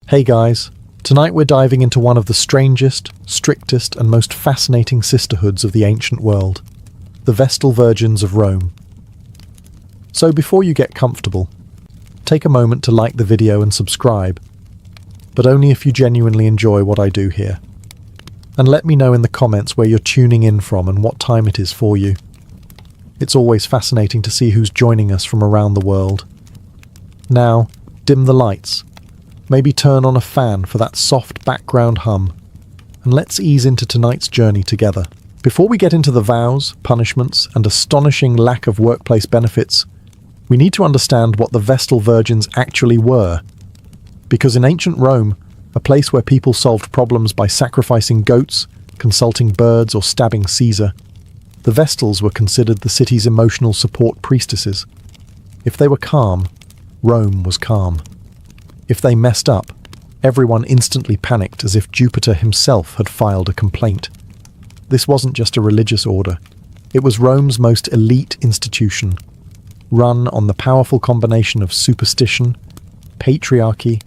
Hey guys, tonight we're diving into one of the strangest, strictest and most fascinating sisterhoods of the ancient world, the Vestal Virgins of Rome. So before you get comfortable, take a moment to like the video and subscribe, but only if you genuinely enjoy what I do here. And let me know in the comments where you're tuning in from and what time it is for you. It's always fascinating to see who's joining us from around the world. Now, dim the lights. Maybe turn on a fan for that soft background hum, and let's ease into tonight's journey together. Before we get into the vows, punishments, and astonishing lack of workplace benefits, we need to understand what the Vestal Virgins actually were. Because in ancient Rome, a place where people solved problems by sacrificing goats, consulting birds, or stabbing Caesar, the Vestals were considered the city's emotional support priestesses. If they were calm, Rome was calm. If they messed up, everyone instantly panicked as if Jupiter himself had filed a complaint. This wasn't just a religious order. It was Rome's most elite institution, run on the powerful combination of superstition, patriarchy,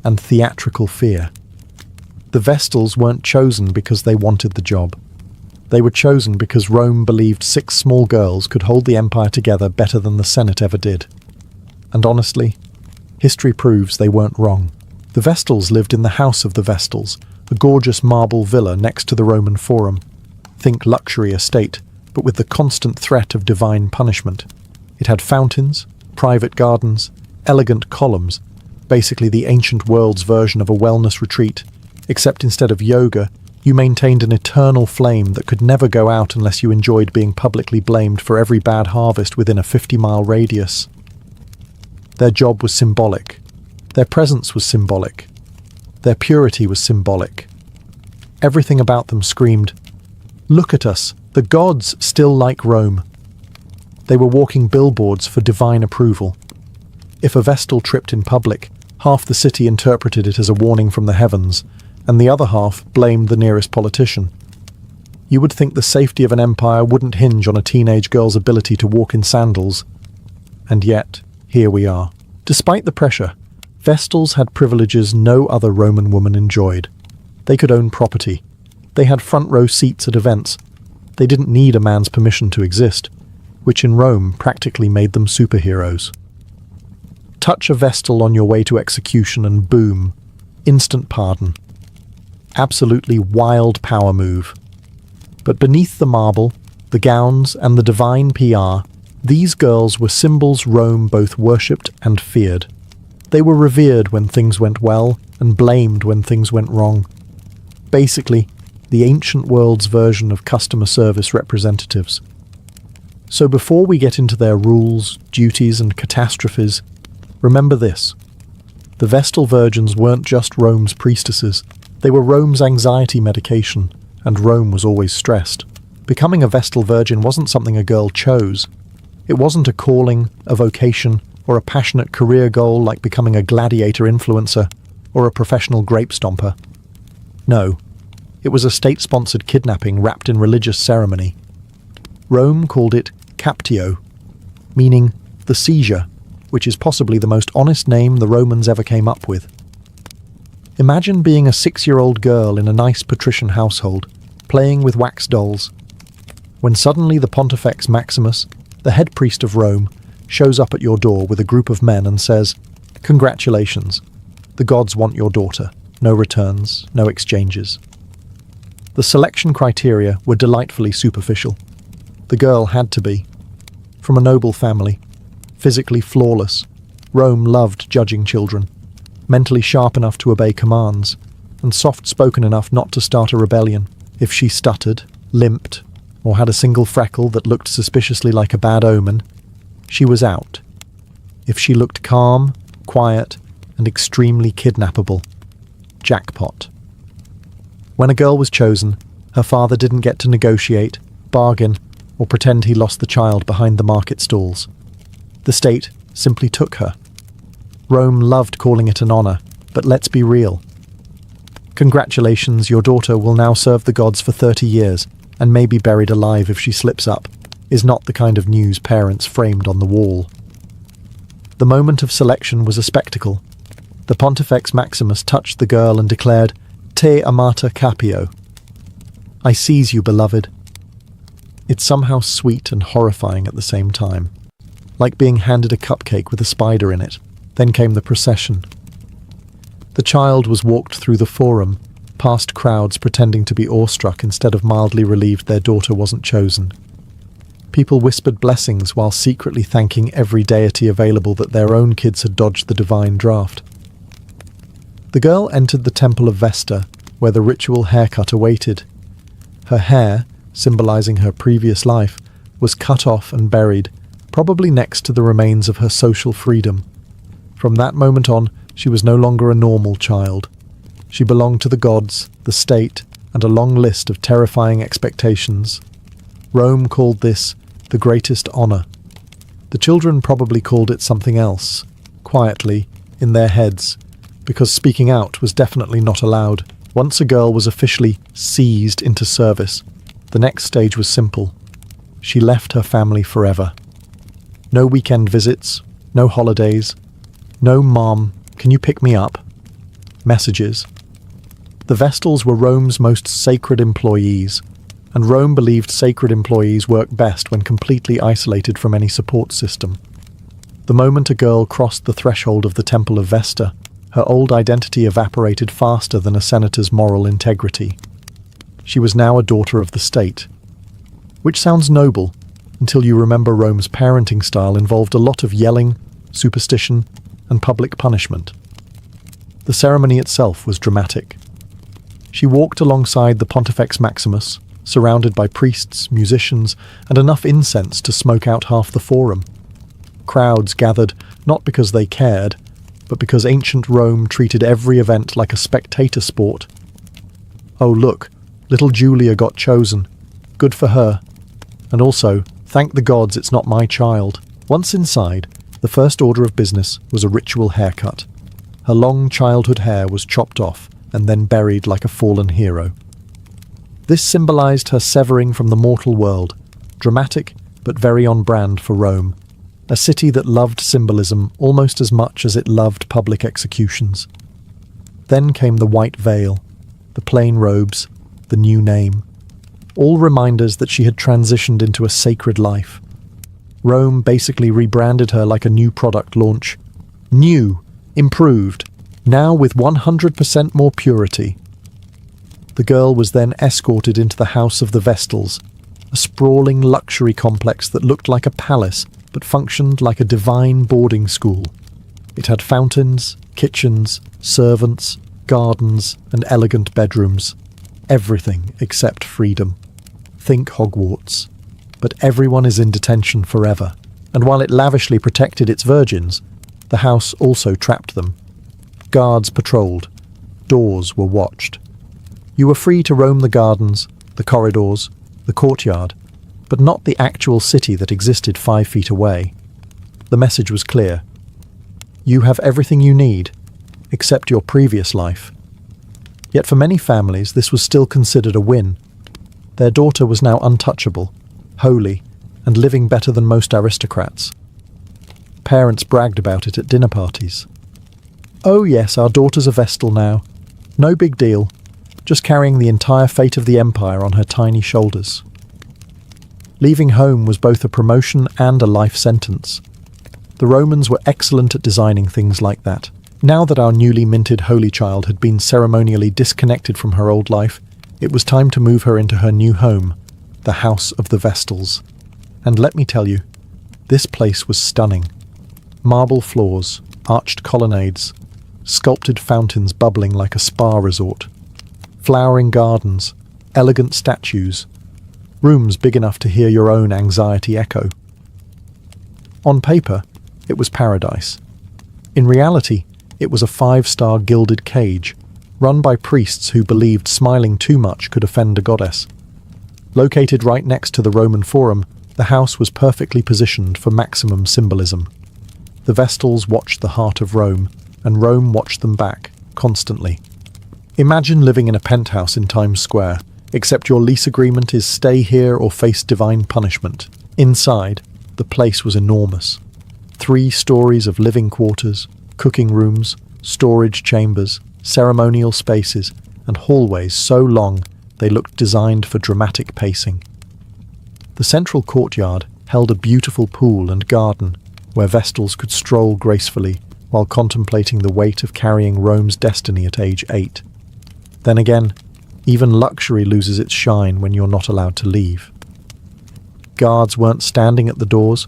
and theatrical fear. The Vestals weren't chosen because they wanted the job. They were chosen because Rome believed 6 small girls could hold the empire together better than the Senate ever did. And honestly, history proves they weren't wrong. The Vestals lived in the House of the Vestals, a gorgeous marble villa next to the Roman Forum. Think luxury estate, but with the constant threat of divine punishment. It had fountains, private gardens, elegant columns, basically the ancient world's version of a wellness retreat, except instead of yoga, you maintained an eternal flame that could never go out unless you enjoyed being publicly blamed for every bad harvest within a 50-mile radius. Their job was symbolic. Their presence was symbolic. Their purity was symbolic. Everything about them screamed, "Look at us, the gods still like Rome." They were walking billboards for divine approval. If a Vestal tripped in public, half the city interpreted it as a warning from the heavens, and the other half blamed the nearest politician. You would think the safety of an empire wouldn't hinge on a teenage girl's ability to walk in sandals. And yet, here we are. Despite the pressure, Vestals had privileges no other Roman woman enjoyed. They could own property. They had front row seats at events. They didn't need a man's permission to exist, which in Rome practically made them superheroes. Touch a Vestal on your way to execution and boom, instant pardon. Absolutely wild power move. But beneath the marble, the gowns, and the divine PR, these girls were symbols Rome both worshipped and feared. They were revered when things went well and blamed when things went wrong. Basically, the ancient world's version of customer service representatives. So before we get into their rules, duties, and catastrophes, remember this. The Vestal Virgins weren't just Rome's priestesses. They were Rome's anxiety medication, and Rome was always stressed. Becoming a Vestal Virgin wasn't something a girl chose. It wasn't a calling, a vocation, or a passionate career goal like becoming a gladiator influencer or a professional grape stomper. No, it was a state-sponsored kidnapping wrapped in religious ceremony. Rome called it captio, meaning the seizure, which is possibly the most honest name the Romans ever came up with. Imagine being a 6-year-old girl in a nice patrician household, playing with wax dolls, when suddenly the Pontifex Maximus, the head priest of Rome, shows up at your door with a group of men and says, "Congratulations, the gods want your daughter. No returns, no exchanges." The selection criteria were delightfully superficial. The girl had to be. From a noble family, physically flawless, Rome loved judging children, mentally sharp enough to obey commands, and soft-spoken enough not to start a rebellion. If she stuttered, limped, or had a single freckle that looked suspiciously like a bad omen, she was out. If she looked calm, quiet, and extremely kidnappable, jackpot. When a girl was chosen, her father didn't get to negotiate, bargain, or pretend he lost the child behind the market stalls. The state simply took her. Rome loved calling it an honor, but let's be real. Congratulations, your daughter will now serve the gods for 30 years, and may be buried alive if she slips up, is not the kind of news parents framed on the wall. The moment of selection was a spectacle. The Pontifex Maximus touched the girl and declared, "Te amata capio." I seize you, beloved. It's somehow sweet and horrifying at the same time, like being handed a cupcake with a spider in it. Then came the procession. The child was walked through the forum, past crowds pretending to be awestruck instead of mildly relieved their daughter wasn't chosen. People whispered blessings while secretly thanking every deity available that their own kids had dodged the divine draft. The girl entered the temple of Vesta, where the ritual haircut awaited. Her hair, symbolizing her previous life, was cut off and buried, probably next to the remains of her social freedom. From that moment on, she was no longer a normal child. She belonged to the gods, the state, and a long list of terrifying expectations. Rome called this the greatest honor. The children probably called it something else, quietly, in their heads, because speaking out was definitely not allowed. Once a girl was officially seized into service, the next stage was simple. She left her family forever. No weekend visits, no holidays, no "Mom, can you pick me up?" messages. The Vestals were Rome's most sacred employees, and Rome believed sacred employees work best when completely isolated from any support system. The moment a girl crossed the threshold of the Temple of Vesta, her old identity evaporated faster than a senator's moral integrity. She was now a daughter of the state. Which sounds noble, until you remember Rome's parenting style involved a lot of yelling, superstition, and public punishment. The ceremony itself was dramatic. She walked alongside the Pontifex Maximus, surrounded by priests, musicians, and enough incense to smoke out half the forum. Crowds gathered not because they cared, but because ancient Rome treated every event like a spectator sport. Oh look, little Julia got chosen. Good for her. And also, thank the gods it's not my child. Once inside, the first order of business was a ritual haircut. Her long childhood hair was chopped off and then buried like a fallen hero. This symbolized her severing from the mortal world, dramatic but very on brand for Rome, a city that loved symbolism almost as much as it loved public executions. Then came the white veil, the plain robes, the new name, all reminders that she had transitioned into a sacred life. Rome basically rebranded her like a new product launch. New, improved, now with 100% more purity. The girl was then escorted into the House of the Vestals, a sprawling luxury complex that looked like a palace but functioned like a divine boarding school. It had fountains, kitchens, servants, gardens, and elegant bedrooms. Everything except freedom. Think Hogwarts. But everyone is in detention forever, and while it lavishly protected its virgins, the house also trapped them. Guards patrolled. Doors were watched. You were free to roam the gardens, the corridors, the courtyard, but not the actual city that existed 5 feet away. The message was clear. You have everything you need, except your previous life. Yet for many families, this was still considered a win. Their daughter was now untouchable, holy, and living better than most aristocrats. Parents bragged about it at dinner parties. "Oh yes, our daughter's a Vestal now. No big deal, just carrying the entire fate of the empire on her tiny shoulders." Leaving home was both a promotion and a life sentence. The Romans were excellent at designing things like that. Now that our newly minted holy child had been ceremonially disconnected from her old life, it was time to move her into her new home, the House of the Vestals. And let me tell you, this place was stunning. Marble floors, arched colonnades, sculpted fountains bubbling like a spa resort, flowering gardens, elegant statues, rooms big enough to hear your own anxiety echo. On paper, it was paradise. In reality, it was a 5-star gilded cage, run by priests who believed smiling too much could offend a goddess. Located right next to the Roman Forum, the house was perfectly positioned for maximum symbolism. The Vestals watched the heart of Rome, and Rome watched them back, constantly. Imagine living in a penthouse in Times Square, except your lease agreement is stay here or face divine punishment. Inside, the place was enormous. 3 stories of living quarters, cooking rooms, storage chambers, ceremonial spaces, and hallways so long they looked designed for dramatic pacing. The central courtyard held a beautiful pool and garden where Vestals could stroll gracefully while contemplating the weight of carrying Rome's destiny at age 8. Then again, even luxury loses its shine when you're not allowed to leave. Guards weren't standing at the doors,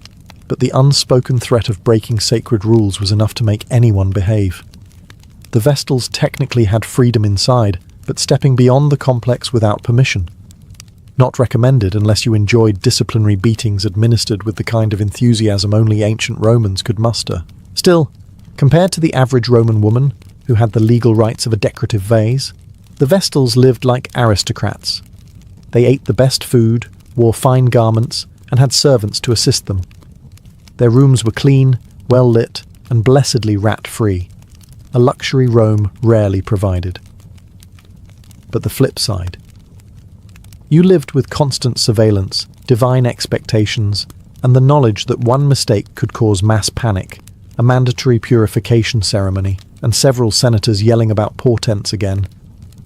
but the unspoken threat of breaking sacred rules was enough to make anyone behave. The Vestals technically had freedom inside, but stepping beyond the complex without permission. Not recommended unless you enjoyed disciplinary beatings administered with the kind of enthusiasm only ancient Romans could muster. Still, compared to the average Roman woman, who had the legal rights of a decorative vase, the Vestals lived like aristocrats. They ate the best food, wore fine garments, and had servants to assist them. Their rooms were clean, well-lit, and blessedly rat-free, a luxury Rome rarely provided. But the flip side. You lived with constant surveillance, divine expectations, and the knowledge that one mistake could cause mass panic, a mandatory purification ceremony, and several senators yelling about portents again.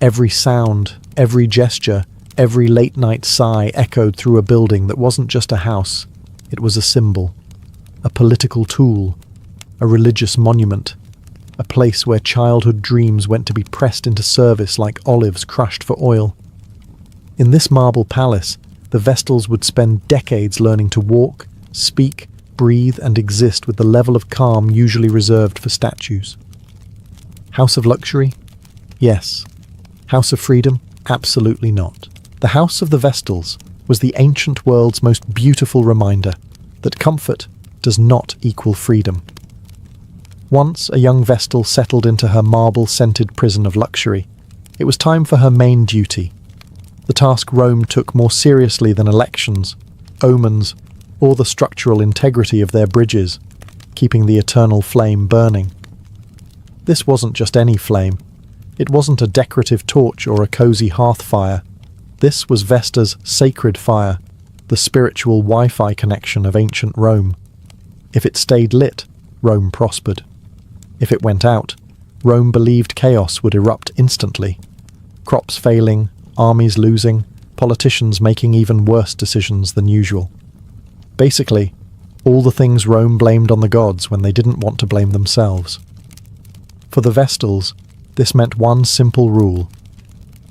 Every sound, every gesture, every late-night sigh echoed through a building that wasn't just a house, it was a symbol, a political tool, a religious monument, a place where childhood dreams went to be pressed into service like olives crushed for oil. In this marble palace, the Vestals would spend decades learning to walk, speak, breathe, and exist with the level of calm usually reserved for statues. House of luxury? Yes. House of freedom? Absolutely not. The House of the Vestals was the ancient world's most beautiful reminder that comfort does not equal freedom. Once a young Vestal settled into her marble-scented prison of luxury, it was time for her main duty. The task Rome took more seriously than elections, omens, or the structural integrity of their bridges, keeping the eternal flame burning. This wasn't just any flame. It wasn't a decorative torch or a cozy hearth fire. This was Vesta's sacred fire, the spiritual Wi-Fi connection of ancient Rome. If it stayed lit, Rome prospered. If it went out, Rome believed chaos would erupt instantly. Crops failing, armies losing, politicians making even worse decisions than usual. Basically, all the things Rome blamed on the gods when they didn't want to blame themselves. For the Vestals, this meant one simple rule: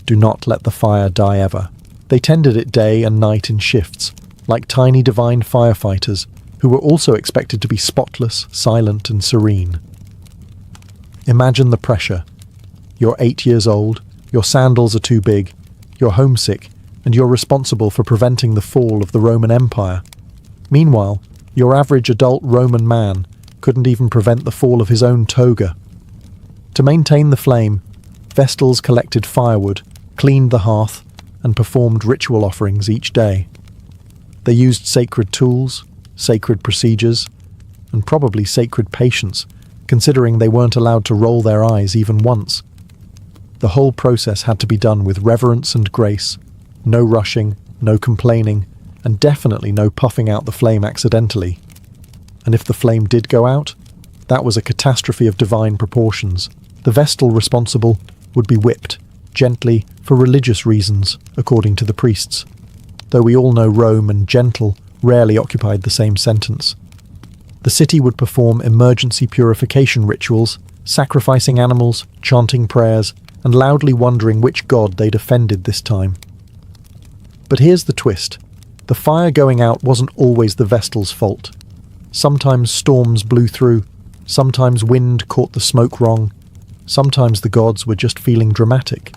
do not let the fire die ever. They tended it day and night in shifts, like tiny divine firefighters who were also expected to be spotless, silent, and serene. Imagine the pressure. You're 8 years old, your sandals are too big, you're homesick, and you're responsible for preventing the fall of the Roman Empire. Meanwhile, your average adult Roman man couldn't even prevent the fall of his own toga. To maintain the flame, Vestals collected firewood, cleaned the hearth, and performed ritual offerings each day. They used sacred tools, sacred procedures, and probably sacred patience, considering they weren't allowed to roll their eyes even once. The whole process had to be done with reverence and grace, no rushing, no complaining, and definitely no puffing out the flame accidentally. And if the flame did go out, that was a catastrophe of divine proportions. The Vestal responsible would be whipped, gently, for religious reasons, according to the priests, though we all know Rome and gentle rarely occupied the same sentence. The city would perform emergency purification rituals, sacrificing animals, chanting prayers, and loudly wondering which god they'd offended this time. But here's the twist. The fire going out wasn't always the Vestal's fault. Sometimes storms blew through, sometimes wind caught the smoke wrong, sometimes the gods were just feeling dramatic.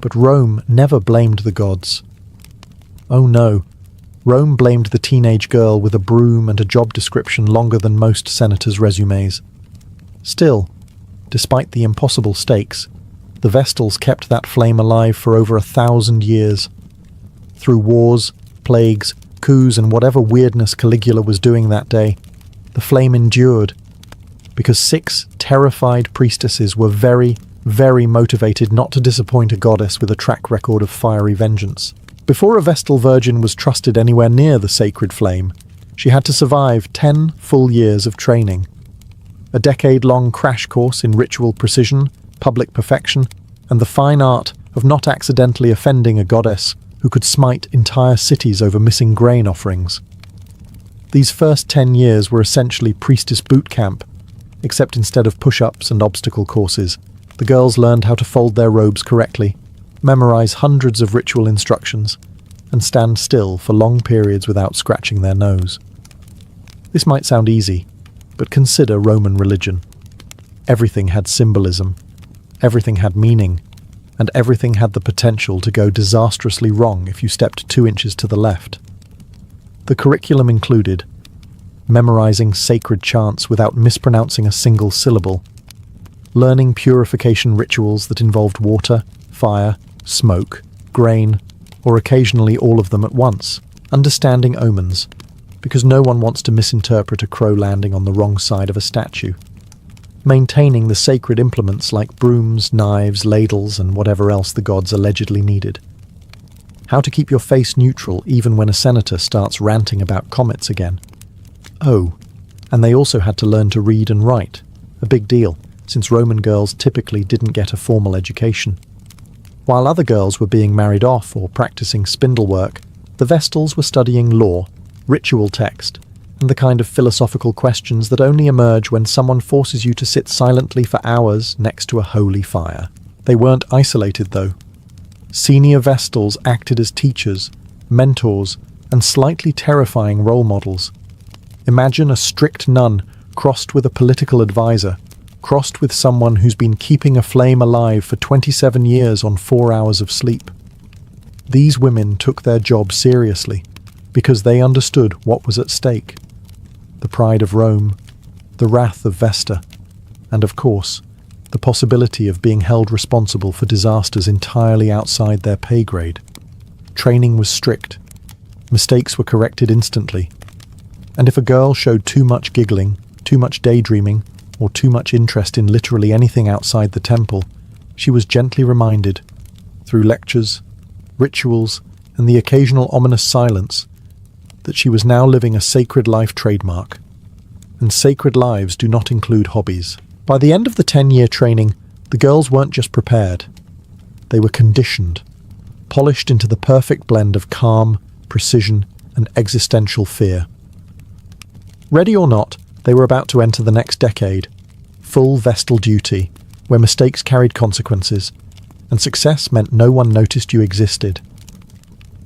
But Rome never blamed the gods. Oh no, Rome blamed the teenage girl with a broom and a job description longer than most senators' resumes. Still, despite the impossible stakes, the Vestals kept that flame alive for over 1,000 years. Through wars, plagues, coups, and whatever weirdness Caligula was doing that day, the flame endured, because 6 terrified priestesses were very, very motivated not to disappoint a goddess with a track record of fiery vengeance. Before a Vestal Virgin was trusted anywhere near the sacred flame, she had to survive 10 full years of training. a decade-long crash course in ritual precision, public perfection, and the fine art of not accidentally offending a goddess who could smite entire cities over missing grain offerings. These first 10 years were essentially priestess boot camp, except instead of push-ups and obstacle courses, the girls learned how to fold their robes correctly, memorize hundreds of ritual instructions, and stand still for long periods without scratching their nose. This might sound easy, but consider Roman religion. Everything had symbolism, everything had meaning, and everything had the potential to go disastrously wrong if you stepped 2 inches to the left. The curriculum included memorizing sacred chants without mispronouncing a single syllable, learning purification rituals that involved water, fire, smoke, grain, or occasionally all of them at once, understanding omens, because no one wants to misinterpret a crow landing on the wrong side of a statue, maintaining the sacred implements like brooms, knives, ladles, and whatever else the gods allegedly needed, how to keep your face neutral even when a senator starts ranting about comets again. Oh, and they also had to learn to read and write, a big deal, since Roman girls typically didn't get a formal education. While other girls were being married off or practicing spindle work, the Vestals were studying law, ritual text, and the kind of philosophical questions that only emerge when someone forces you to sit silently for hours next to a holy fire. They weren't isolated, though. Senior Vestals acted as teachers, mentors, and slightly terrifying role models. Imagine a strict nun crossed with a political advisor, crossed with someone who's been keeping a flame alive for 27 years on 4 hours of sleep. These women took their job seriously because they understood what was at stake. The pride of Rome, the wrath of Vesta, and of course, the possibility of being held responsible for disasters entirely outside their pay grade. Training was strict. Mistakes were corrected instantly. And if a girl showed too much giggling, too much daydreaming, or too much interest in literally anything outside the temple, she was gently reminded, through lectures, rituals, and the occasional ominous silence, that she was now living a sacred life trademark. And sacred lives do not include hobbies. By the end of the 10-year training, the girls weren't just prepared. They were conditioned, polished into the perfect blend of calm, precision, and existential fear. Ready or not, they were about to enter the next decade, full Vestal duty, where mistakes carried consequences, and success meant no one noticed you existed.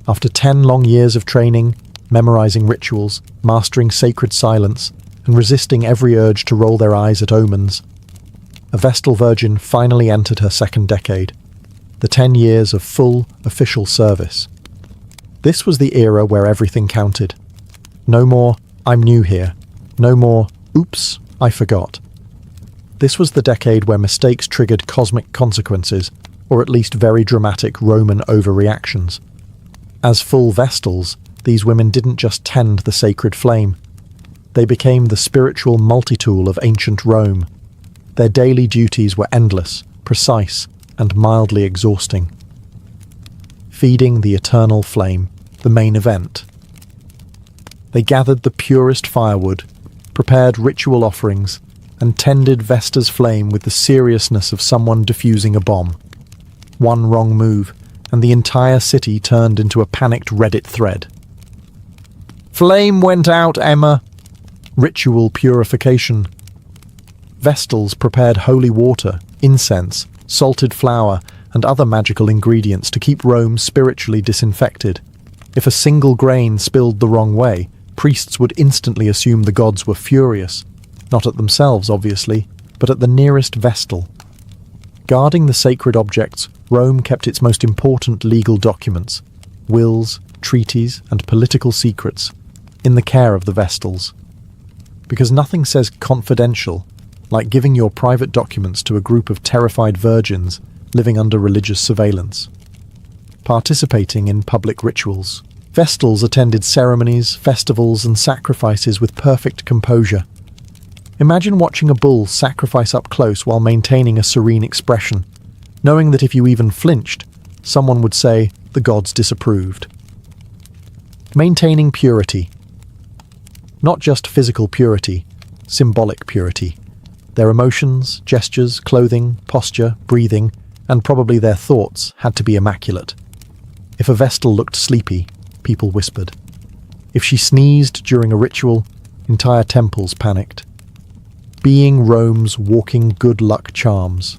After 10 long years of training, memorizing rituals, mastering sacred silence, and resisting every urge to roll their eyes at omens, a Vestal Virgin finally entered her second decade, the 10 years of full, official service. This was the era where everything counted. No more, "I'm new here." No more, "Oops, I forgot." This was the decade where mistakes triggered cosmic consequences, or at least very dramatic Roman overreactions. As full Vestals, these women didn't just tend the sacred flame. They became the spiritual multi-tool of ancient Rome. Their daily duties were endless, precise, and mildly exhausting. Feeding the eternal flame, the main event. They gathered the purest firewood, prepared ritual offerings, and tended Vesta's flame with the seriousness of someone defusing a bomb. One wrong move, and the entire city turned into a panicked Reddit thread. "Flame went out, Emma!" Ritual purification. Vestals prepared holy water, incense, salted flour, and other magical ingredients to keep Rome spiritually disinfected. If a single grain spilled the wrong way, priests would instantly assume the gods were furious, not at themselves, obviously, but at the nearest Vestal. Guarding the sacred objects, Rome kept its most important legal documents, wills, treaties, and political secrets, in the care of the Vestals. Because nothing says confidential like giving your private documents to a group of terrified virgins living under religious surveillance. Participating in public rituals. Vestals attended ceremonies, festivals, and sacrifices with perfect composure. Imagine watching a bull sacrifice up close while maintaining a serene expression, knowing that if you even flinched, someone would say, "The gods disapproved." Maintaining purity. Not just physical purity, symbolic purity. Their emotions, gestures, clothing, posture, breathing, and probably their thoughts had to be immaculate. If a Vestal looked sleepy, people whispered. If she sneezed during a ritual, entire temples panicked. Being Rome's walking good luck charms.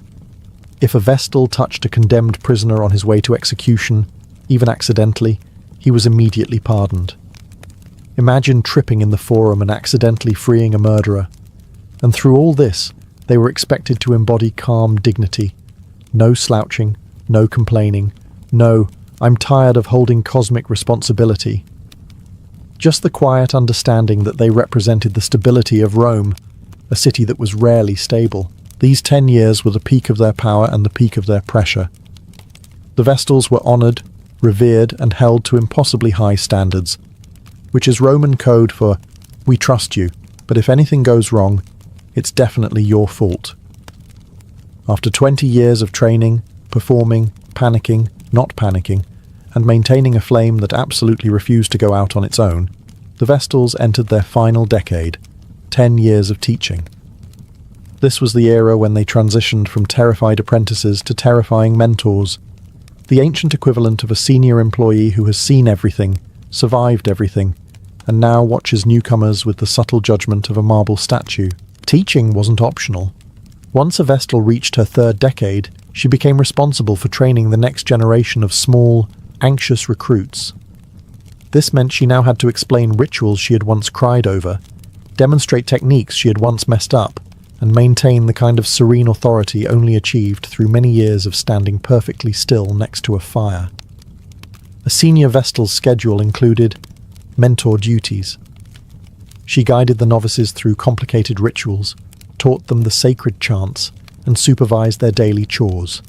If a Vestal touched a condemned prisoner on his way to execution, even accidentally, he was immediately pardoned. Imagine tripping in the forum and accidentally freeing a murderer. And through all this, they were expected to embody calm dignity. No slouching, no complaining, no, I'm tired of holding cosmic responsibility. Just the quiet understanding that they represented the stability of Rome, a city that was rarely stable. These 10 years were the peak of their power and the peak of their pressure. The Vestals were honoured, revered, and held to impossibly high standards, which is Roman code for, we trust you, but if anything goes wrong, it's definitely your fault. After 20 years of training, performing, panicking, not panicking, and maintaining a flame that absolutely refused to go out on its own, the Vestals entered their final decade, 10 years of teaching. This was the era when they transitioned from terrified apprentices to terrifying mentors, the ancient equivalent of a senior employee who has seen everything, survived everything, and now watches newcomers with the subtle judgment of a marble statue. Teaching wasn't optional. Once a Vestal reached her 3rd decade, she became responsible for training the next generation of small, anxious recruits. This meant she now had to explain rituals she had once cried over, demonstrate techniques she had once messed up, and maintain the kind of serene authority only achieved through many years of standing perfectly still next to a fire. A senior Vestal's schedule included mentor duties. She guided the novices through complicated rituals, taught them the sacred chants, and supervised their daily chores.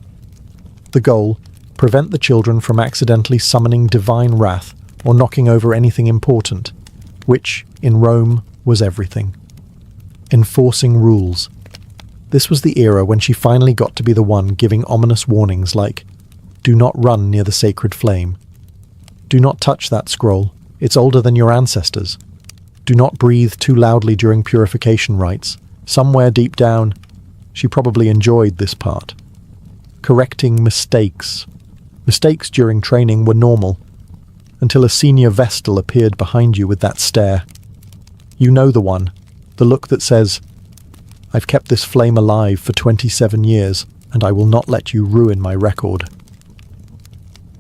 The goal: prevent the children from accidentally summoning divine wrath or knocking over anything important, which, in Rome, was everything. Enforcing rules. This was the era when she finally got to be the one giving ominous warnings like, do not run near the sacred flame. Do not touch that scroll, it's older than your ancestors. Do not breathe too loudly during purification rites. Somewhere deep down, she probably enjoyed this part. Correcting mistakes. Mistakes during training were normal, until a senior Vestal appeared behind you with that stare. You know the one, the look that says, I've kept this flame alive for 27 years, and I will not let you ruin my record.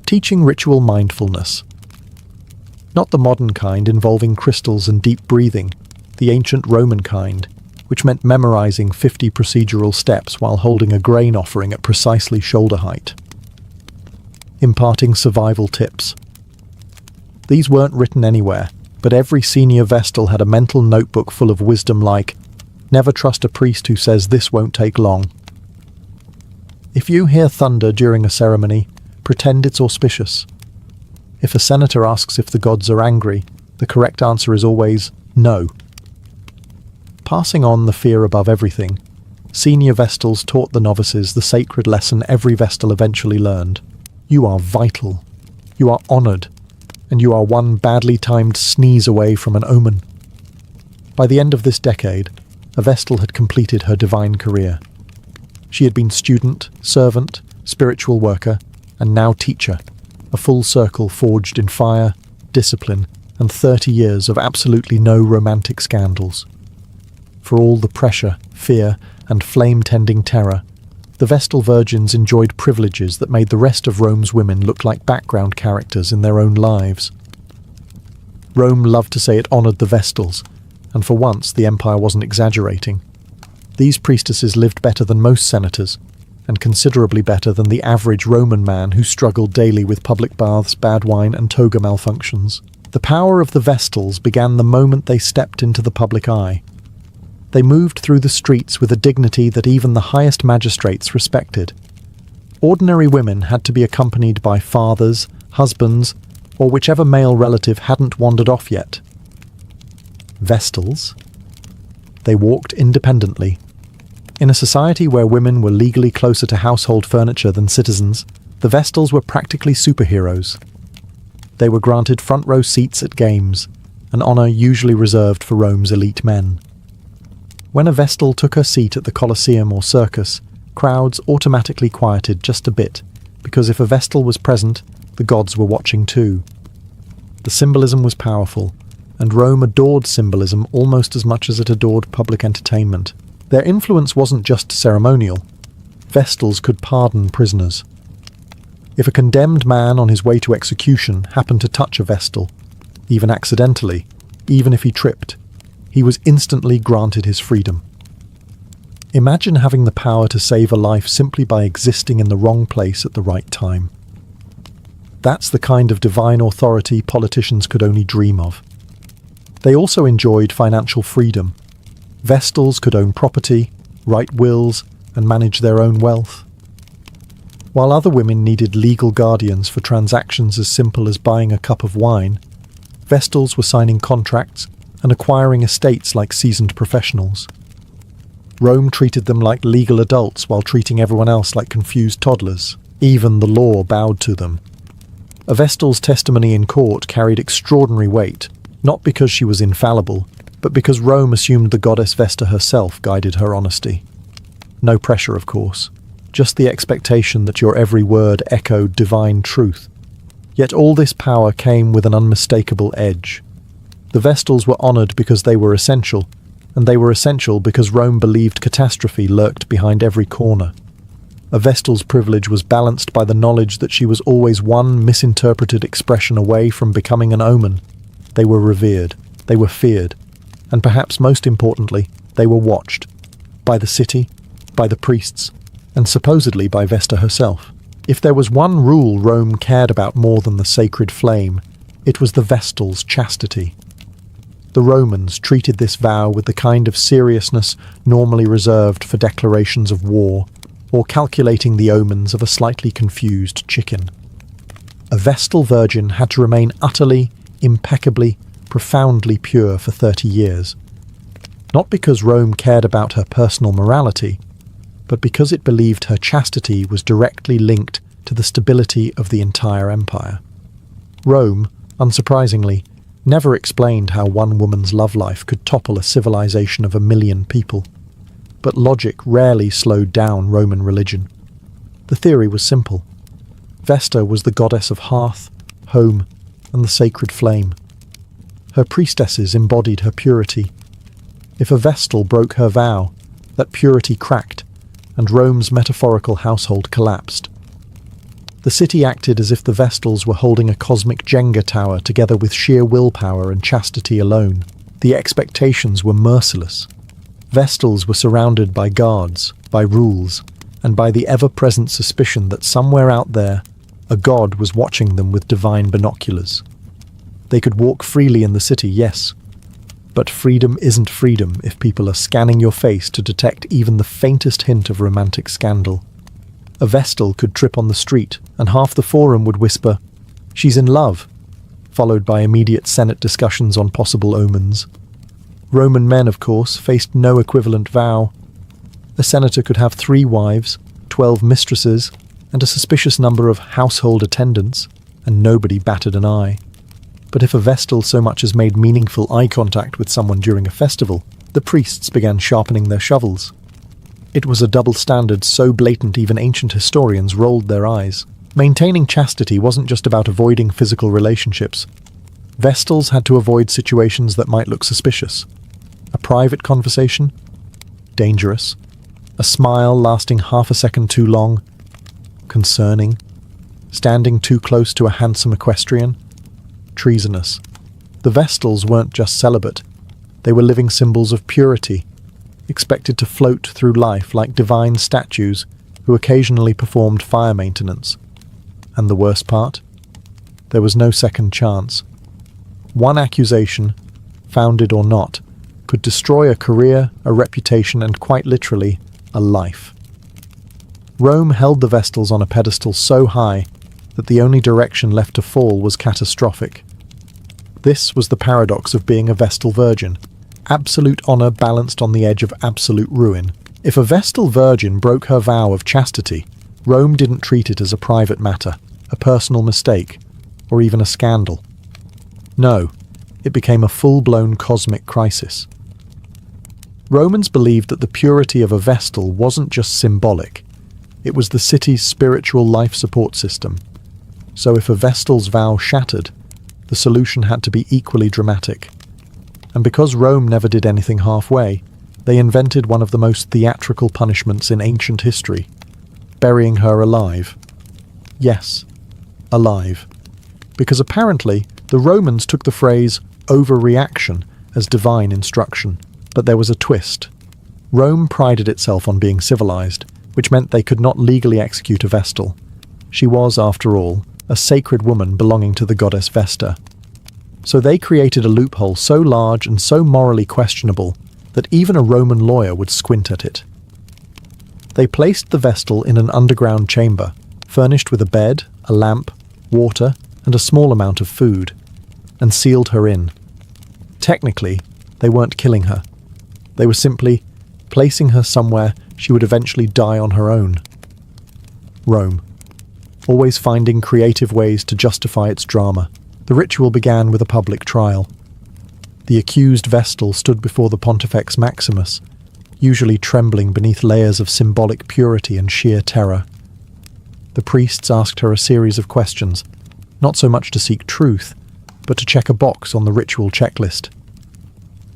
Teaching ritual mindfulness. Not the modern kind involving crystals and deep breathing, the ancient Roman kind, which meant memorizing 50 procedural steps while holding a grain offering at precisely shoulder height. Imparting survival tips. These weren't written anywhere, but every senior Vestal had a mental notebook full of wisdom like, never trust a priest who says this won't take long. If you hear thunder during a ceremony, pretend it's auspicious. If a senator asks if the gods are angry, the correct answer is always no. Passing on the fear above everything, senior Vestals taught the novices the sacred lesson every Vestal eventually learned. You are vital. You are honoured. And you are one badly timed sneeze away from an omen. By the end of this decade, a Vestal had completed her divine career. She had been student, servant, spiritual worker, and now teacher, a full circle forged in fire, discipline, and 30 years of absolutely no romantic scandals. For all the pressure, fear, and flame-tending terror, the Vestal Virgins enjoyed privileges that made the rest of Rome's women look like background characters in their own lives. Rome loved to say it honoured the Vestals, and for once the empire wasn't exaggerating. These priestesses lived better than most senators, and considerably better than the average Roman man who struggled daily with public baths, bad wine, and toga malfunctions. The power of the Vestals began the moment they stepped into the public eye. They moved through the streets with a dignity that even the highest magistrates respected. Ordinary women had to be accompanied by fathers, husbands, or whichever male relative hadn't wandered off yet. Vestals? They walked independently. In a society where women were legally closer to household furniture than citizens, the Vestals were practically superheroes. They were granted front row seats at games, an honour usually reserved for Rome's elite men. When a Vestal took her seat at the Colosseum or circus, crowds automatically quieted just a bit, because if a Vestal was present, the gods were watching too. The symbolism was powerful, and Rome adored symbolism almost as much as it adored public entertainment. Their influence wasn't just ceremonial. Vestals could pardon prisoners. If a condemned man on his way to execution happened to touch a Vestal, even accidentally, even if he tripped, he was instantly granted his freedom. Imagine having the power to save a life simply by existing in the wrong place at the right time. That's the kind of divine authority politicians could only dream of. They also enjoyed financial freedom. Vestals could own property, write wills, and manage their own wealth. While other women needed legal guardians for transactions as simple as buying a cup of wine, Vestals were signing contracts and acquiring estates like seasoned professionals. Rome treated them like legal adults while treating everyone else like confused toddlers. Even the law bowed to them. A Vestal's testimony in court carried extraordinary weight, not because she was infallible, but because Rome assumed the goddess Vesta herself guided her honesty. No pressure, of course, just the expectation that your every word echoed divine truth. Yet all this power came with an unmistakable edge. The Vestals were honoured because they were essential, and they were essential because Rome believed catastrophe lurked behind every corner. A Vestal's privilege was balanced by the knowledge that she was always one misinterpreted expression away from becoming an omen. They were revered, they were feared, and perhaps most importantly, they were watched. By the city, by the priests, and supposedly by Vesta herself. If there was one rule Rome cared about more than the sacred flame, it was the Vestal's chastity. The Romans treated this vow with the kind of seriousness normally reserved for declarations of war, or calculating the omens of a slightly confused chicken. A Vestal Virgin had to remain utterly, impeccably, profoundly pure for 30 years. Not because Rome cared about her personal morality, but because it believed her chastity was directly linked to the stability of the entire empire. Rome, unsurprisingly, never explained how one woman's love life could topple a civilization of 1 million people. But logic rarely slowed down Roman religion. The theory was simple. Vesta was the goddess of hearth, home, and the sacred flame. Her priestesses embodied her purity. If a Vestal broke her vow, that purity cracked, and Rome's metaphorical household collapsed. The city acted as if the Vestals were holding a cosmic Jenga tower together with sheer willpower and chastity alone. The expectations were merciless. Vestals were surrounded by guards, by rules, and by the ever-present suspicion that somewhere out there, a god was watching them with divine binoculars. They could walk freely in the city, yes, but freedom isn't freedom if people are scanning your face to detect even the faintest hint of romantic scandal. A Vestal could trip on the street, and half the forum would whisper, "She's in love," followed by immediate Senate discussions on possible omens. Roman men, of course, faced no equivalent vow. A senator could have 3 wives, 12 mistresses, and a suspicious number of household attendants, and nobody batted an eye. But if a Vestal so much as made meaningful eye contact with someone during a festival, the priests began sharpening their shovels. It was a double standard so blatant even ancient historians rolled their eyes. Maintaining chastity wasn't just about avoiding physical relationships. Vestals had to avoid situations that might look suspicious. A private conversation? Dangerous. A smile lasting half a second too long? Concerning. Standing too close to a handsome equestrian? Treasonous. The Vestals weren't just celibate. They were living symbols of purity, expected to float through life like divine statues who occasionally performed fire maintenance. And the worst part? There was no second chance. One accusation, founded or not, could destroy a career, a reputation, and quite literally, a life. Rome held the Vestals on a pedestal so high that the only direction left to fall was catastrophic. This was the paradox of being a Vestal Virgin. Absolute honour balanced on the edge of absolute ruin. If a Vestal Virgin broke her vow of chastity, Rome didn't treat it as a private matter, a personal mistake, or even a scandal. No, it became a full-blown cosmic crisis. Romans believed that the purity of a Vestal wasn't just symbolic, it was the city's spiritual life support system. So if a Vestal's vow shattered, the solution had to be equally dramatic. And because Rome never did anything halfway, they invented one of the most theatrical punishments in ancient history: burying her alive. Yes, alive. Because apparently, the Romans took the phrase overreaction as divine instruction. But there was a twist. Rome prided itself on being civilized, which meant they could not legally execute a Vestal. She was, after all, a sacred woman belonging to the goddess Vesta. So they created a loophole so large and so morally questionable that even a Roman lawyer would squint at it. They placed the Vestal in an underground chamber, furnished with a bed, a lamp, water, and a small amount of food, and sealed her in. Technically, they weren't killing her. They were simply placing her somewhere she would eventually die on her own. Rome, always finding creative ways to justify its drama. The ritual began with a public trial. The accused Vestal stood before the Pontifex Maximus, usually trembling beneath layers of symbolic purity and sheer terror. The priests asked her a series of questions, not so much to seek truth, but to check a box on the ritual checklist.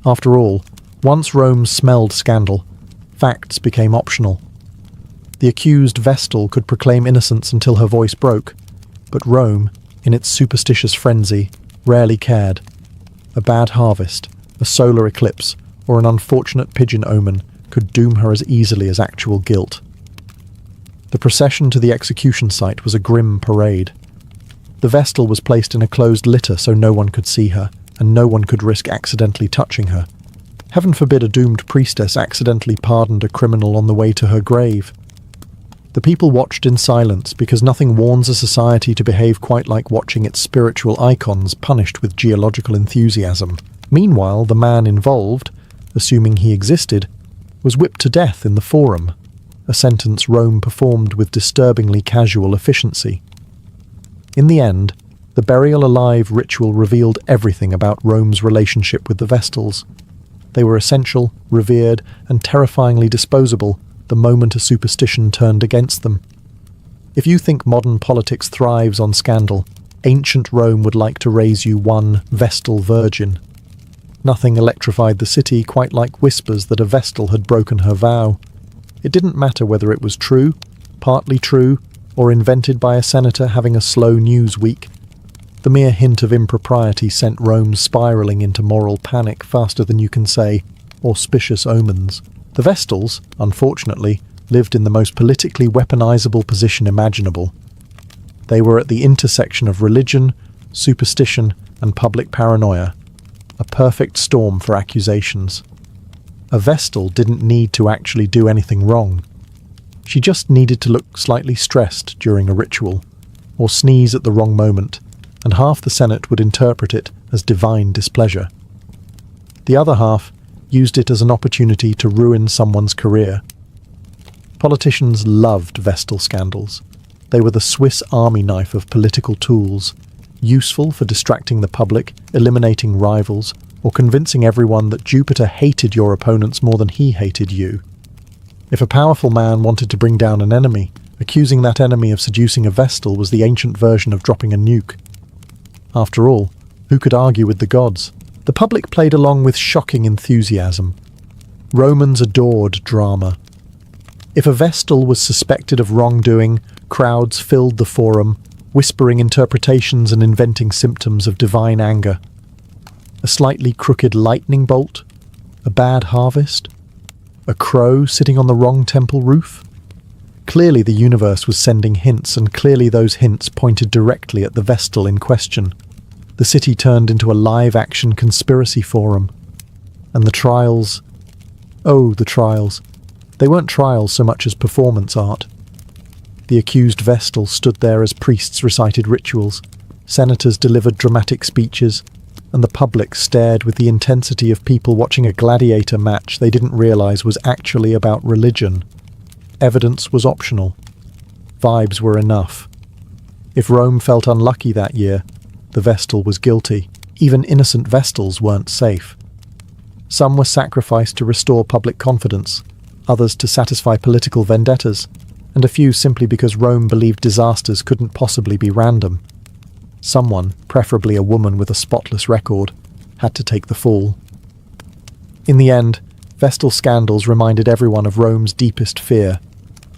After all, once Rome smelled scandal, facts became optional. The accused Vestal could proclaim innocence until her voice broke, but Rome, in its superstitious frenzy, rarely cared. A bad harvest, a solar eclipse, or an unfortunate pigeon omen could doom her as easily as actual guilt. The procession to the execution site was a grim parade. The Vestal was placed in a closed litter so no one could see her, and no one could risk accidentally touching her. Heaven forbid a doomed priestess accidentally pardoned a criminal on the way to her grave. The people watched in silence because nothing warns a society to behave quite like watching its spiritual icons punished with geological enthusiasm. Meanwhile, the man involved, assuming he existed, was whipped to death in the Forum, a sentence Rome performed with disturbingly casual efficiency. In the end, the burial alive ritual revealed everything about Rome's relationship with the Vestals. They were essential, revered, and terrifyingly disposable the moment a superstition turned against them. If you think modern politics thrives on scandal, ancient Rome would like to raise you one Vestal Virgin. Nothing electrified the city quite like whispers that a Vestal had broken her vow. It didn't matter whether it was true, partly true, or invented by a senator having a slow news week. The mere hint of impropriety sent Rome spiralling into moral panic faster than you can say auspicious omens. The Vestals, unfortunately, lived in the most politically weaponizable position imaginable. They were at the intersection of religion, superstition, and public paranoia, a perfect storm for accusations. A Vestal didn't need to actually do anything wrong. She just needed to look slightly stressed during a ritual, or sneeze at the wrong moment, and half the Senate would interpret it as divine displeasure. The other half used it as an opportunity to ruin someone's career. Politicians loved Vestal scandals. They were the Swiss army knife of political tools, useful for distracting the public, eliminating rivals, or convincing everyone that Jupiter hated your opponents more than he hated you. If a powerful man wanted to bring down an enemy, accusing that enemy of seducing a Vestal was the ancient version of dropping a nuke. After all, who could argue with the gods? The public played along with shocking enthusiasm. Romans adored drama. If a Vestal was suspected of wrongdoing, crowds filled the Forum, whispering interpretations and inventing symptoms of divine anger. A slightly crooked lightning bolt? A bad harvest? A crow sitting on the wrong temple roof? Clearly the universe was sending hints, and clearly those hints pointed directly at the Vestal in question. The city turned into a live-action conspiracy forum. And the trials... Oh, the trials. They weren't trials so much as performance art. The accused Vestal stood there as priests recited rituals, senators delivered dramatic speeches, and the public stared with the intensity of people watching a gladiator match they didn't realize was actually about religion. Evidence was optional. Vibes were enough. If Rome felt unlucky that year, the Vestal was guilty. Even innocent Vestals weren't safe. Some were sacrificed to restore public confidence, others to satisfy political vendettas, and a few simply because Rome believed disasters couldn't possibly be random. Someone, preferably a woman with a spotless record, had to take the fall. In the end, Vestal scandals reminded everyone of Rome's deepest fear: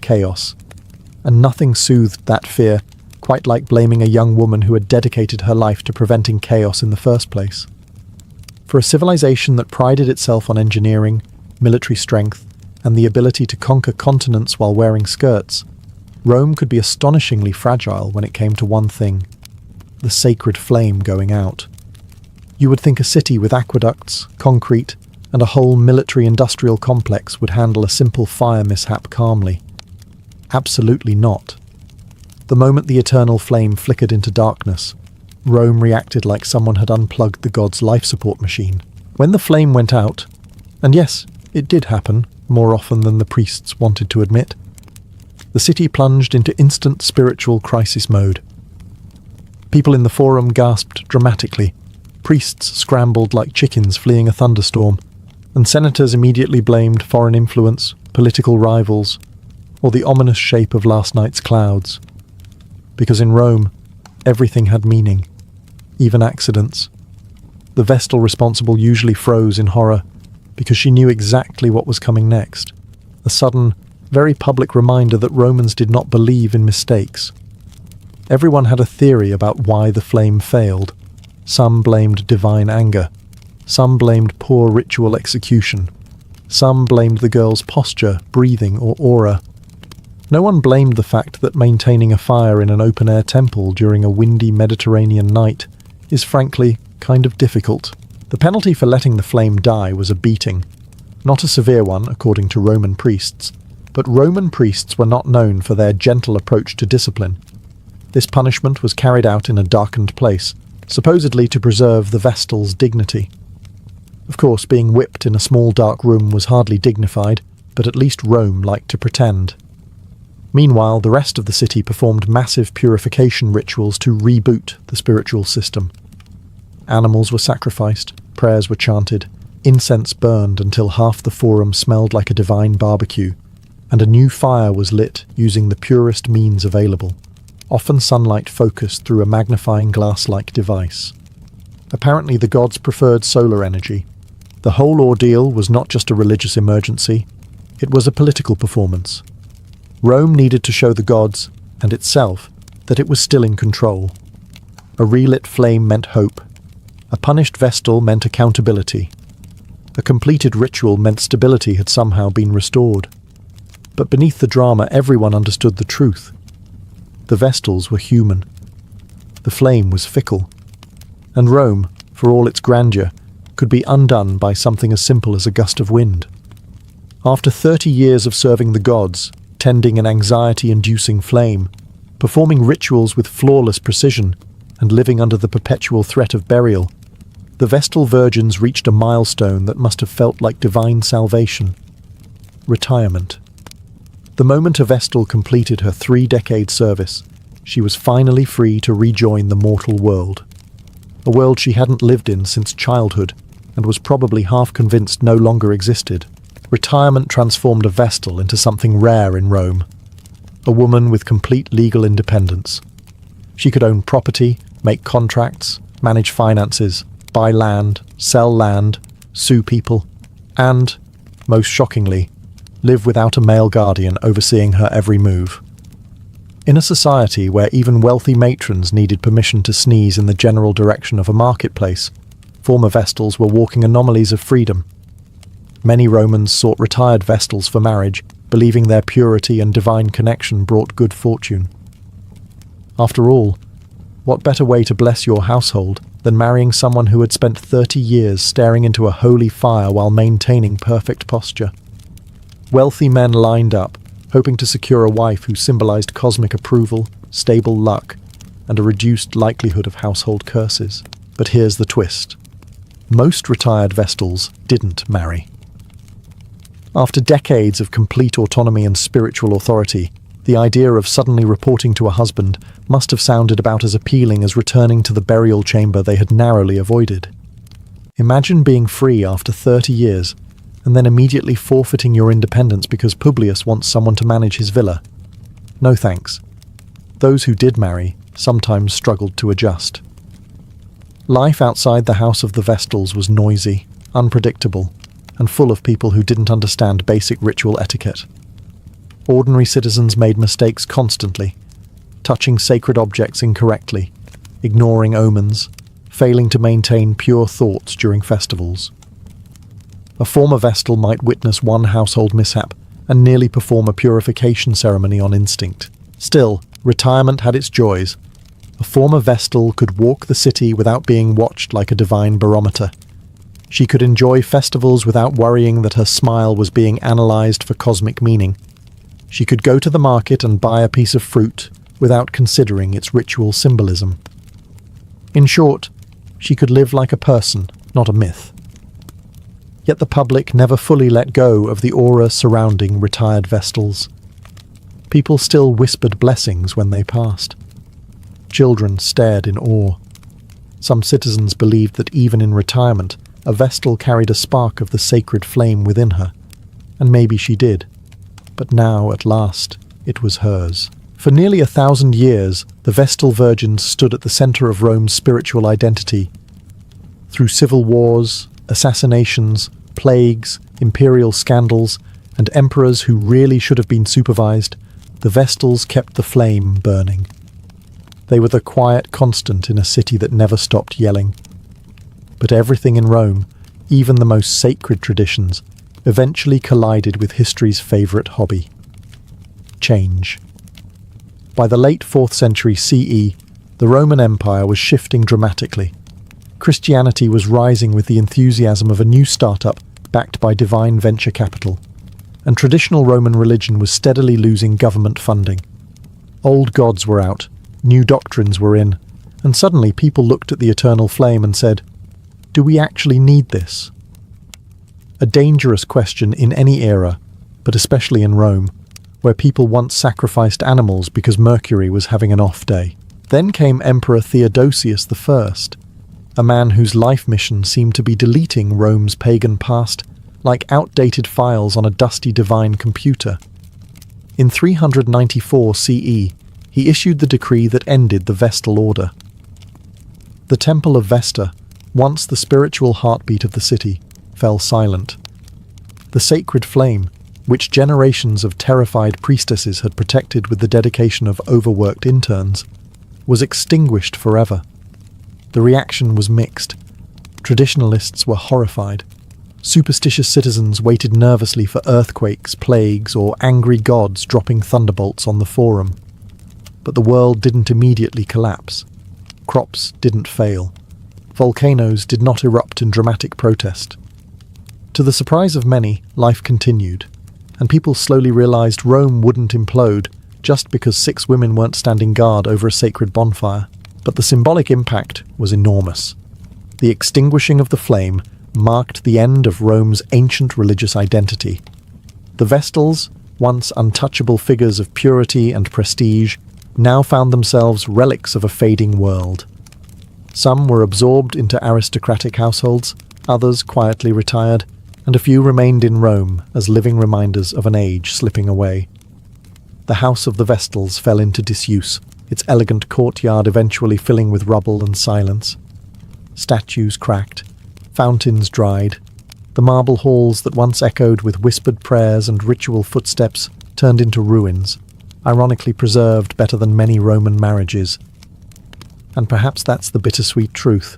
chaos. And nothing soothed that fear quite like blaming a young woman who had dedicated her life to preventing chaos in the first place. For a civilization that prided itself on engineering, military strength, and the ability to conquer continents while wearing skirts, Rome could be astonishingly fragile when it came to one thing: the sacred flame going out. You would think a city with aqueducts, concrete, and a whole military-industrial complex would handle a simple fire mishap calmly. Absolutely not. The moment the eternal flame flickered into darkness, Rome reacted like someone had unplugged the god's life support machine. When the flame went out, and yes, it did happen, more often than the priests wanted to admit, the city plunged into instant spiritual crisis mode. People in the forum gasped dramatically, priests scrambled like chickens fleeing a thunderstorm, and senators immediately blamed foreign influence, political rivals, or the ominous shape of last night's clouds. Because in Rome, everything had meaning, even accidents. The Vestal responsible usually froze in horror, because she knew exactly what was coming next. A sudden, very public reminder that Romans did not believe in mistakes. Everyone had a theory about why the flame failed. Some blamed divine anger. Some blamed poor ritual execution. Some blamed the girl's posture, breathing, or aura. No one blamed the fact that maintaining a fire in an open-air temple during a windy Mediterranean night is frankly kind of difficult. The penalty for letting the flame die was a beating. Not a severe one, according to Roman priests, but Roman priests were not known for their gentle approach to discipline. This punishment was carried out in a darkened place, supposedly to preserve the Vestal's dignity. Of course, being whipped in a small dark room was hardly dignified, but at least Rome liked to pretend. Meanwhile, the rest of the city performed massive purification rituals to reboot the spiritual system. Animals were sacrificed, prayers were chanted, incense burned until half the forum smelled like a divine barbecue, and a new fire was lit using the purest means available, often sunlight focused through a magnifying glass-like device. Apparently the gods preferred solar energy. The whole ordeal was not just a religious emergency, it was a political performance. Rome needed to show the gods, and itself, that it was still in control. A relit flame meant hope. A punished Vestal meant accountability. A completed ritual meant stability had somehow been restored. But beneath the drama, everyone understood the truth. The Vestals were human. The flame was fickle. And Rome, for all its grandeur, could be undone by something as simple as a gust of wind. After 30 years of serving the gods, tending an anxiety-inducing flame, performing rituals with flawless precision, and living under the perpetual threat of burial, the Vestal Virgins reached a milestone that must have felt like divine salvation: retirement. The moment a Vestal completed her 3-decade service, she was finally free to rejoin the mortal world. A world she hadn't lived in since childhood, and was probably half convinced no longer existed. Retirement transformed a Vestal into something rare in Rome. A woman with complete legal independence. She could own property, make contracts, manage finances, buy land, sell land, sue people, and, most shockingly, live without a male guardian overseeing her every move. In a society where even wealthy matrons needed permission to sneeze in the general direction of a marketplace, former Vestals were walking anomalies of freedom. Many Romans sought retired Vestals for marriage, believing their purity and divine connection brought good fortune. After all, what better way to bless your household than marrying someone who had spent 30 years staring into a holy fire while maintaining perfect posture? Wealthy men lined up, hoping to secure a wife who symbolized cosmic approval, stable luck, and a reduced likelihood of household curses. But here's the twist. Most retired Vestals didn't marry. After decades of complete autonomy and spiritual authority, the idea of suddenly reporting to a husband must have sounded about as appealing as returning to the burial chamber they had narrowly avoided. Imagine being free after 30 years, and then immediately forfeiting your independence because Publius wants someone to manage his villa. No thanks. Those who did marry sometimes struggled to adjust. Life outside the house of the Vestals was noisy, unpredictable, and full of people who didn't understand basic ritual etiquette. Ordinary citizens made mistakes constantly, touching sacred objects incorrectly, ignoring omens, failing to maintain pure thoughts during festivals. A former Vestal might witness one household mishap and nearly perform a purification ceremony on instinct. Still, retirement had its joys. A former Vestal could walk the city without being watched like a divine barometer. She could enjoy festivals without worrying that her smile was being analysed for cosmic meaning. She could go to the market and buy a piece of fruit without considering its ritual symbolism. In short, she could live like a person, not a myth. Yet the public never fully let go of the aura surrounding retired Vestals. People still whispered blessings when they passed. Children stared in awe. Some citizens believed that even in retirement, a Vestal carried a spark of the sacred flame within her, and maybe she did. But now, at last, it was hers. For nearly 1,000 years, the Vestal Virgins stood at the centre of Rome's spiritual identity. Through civil wars, assassinations, plagues, imperial scandals, and emperors who really should have been supervised, the Vestals kept the flame burning. They were the quiet constant in a city that never stopped yelling. But everything in Rome, even the most sacred traditions, eventually collided with history's favourite hobby: change. By the late 4th century CE, the Roman Empire was shifting dramatically. Christianity was rising with the enthusiasm of a new startup backed by divine venture capital, and traditional Roman religion was steadily losing government funding. Old gods were out, new doctrines were in, and suddenly people looked at the eternal flame and said, "Do we actually need this?" A dangerous question in any era, but especially in Rome, where people once sacrificed animals because Mercury was having an off day. Then came Emperor Theodosius I, a man whose life mission seemed to be deleting Rome's pagan past like outdated files on a dusty divine computer. In 394 CE, he issued the decree that ended the Vestal Order. The Temple of Vesta, once the spiritual heartbeat of the city, fell silent. The sacred flame, which generations of terrified priestesses had protected with the dedication of overworked interns, was extinguished forever. The reaction was mixed. Traditionalists were horrified. Superstitious citizens waited nervously for earthquakes, plagues, or angry gods dropping thunderbolts on the forum. But the world didn't immediately collapse. Crops didn't fail. Volcanoes did not erupt in dramatic protest. To the surprise of many, life continued, and people slowly realized Rome wouldn't implode just because 6 women weren't standing guard over a sacred bonfire. But the symbolic impact was enormous. The extinguishing of the flame marked the end of Rome's ancient religious identity. The Vestals, once untouchable figures of purity and prestige, now found themselves relics of a fading world. Some were absorbed into aristocratic households, others quietly retired, and a few remained in Rome as living reminders of an age slipping away. The house of the Vestals fell into disuse, its elegant courtyard eventually filling with rubble and silence. Statues cracked, fountains dried. The marble halls that once echoed with whispered prayers and ritual footsteps turned into ruins, ironically preserved better than many Roman marriages. And perhaps that's the bittersweet truth.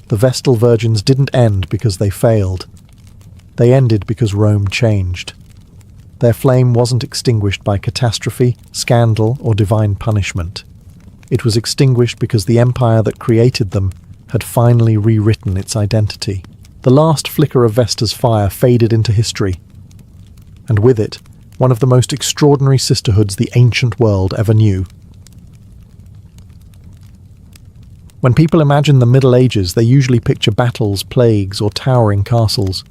The Vestal Virgins didn't end because they failed. They ended because Rome changed. Their flame wasn't extinguished by catastrophe, scandal, or divine punishment. It was extinguished because the empire that created them had finally rewritten its identity. The last flicker of Vesta's fire faded into history, and with it, one of the most extraordinary sisterhoods the ancient world ever knew. When people imagine the Middle Ages, they usually picture battles, plagues, or towering castles.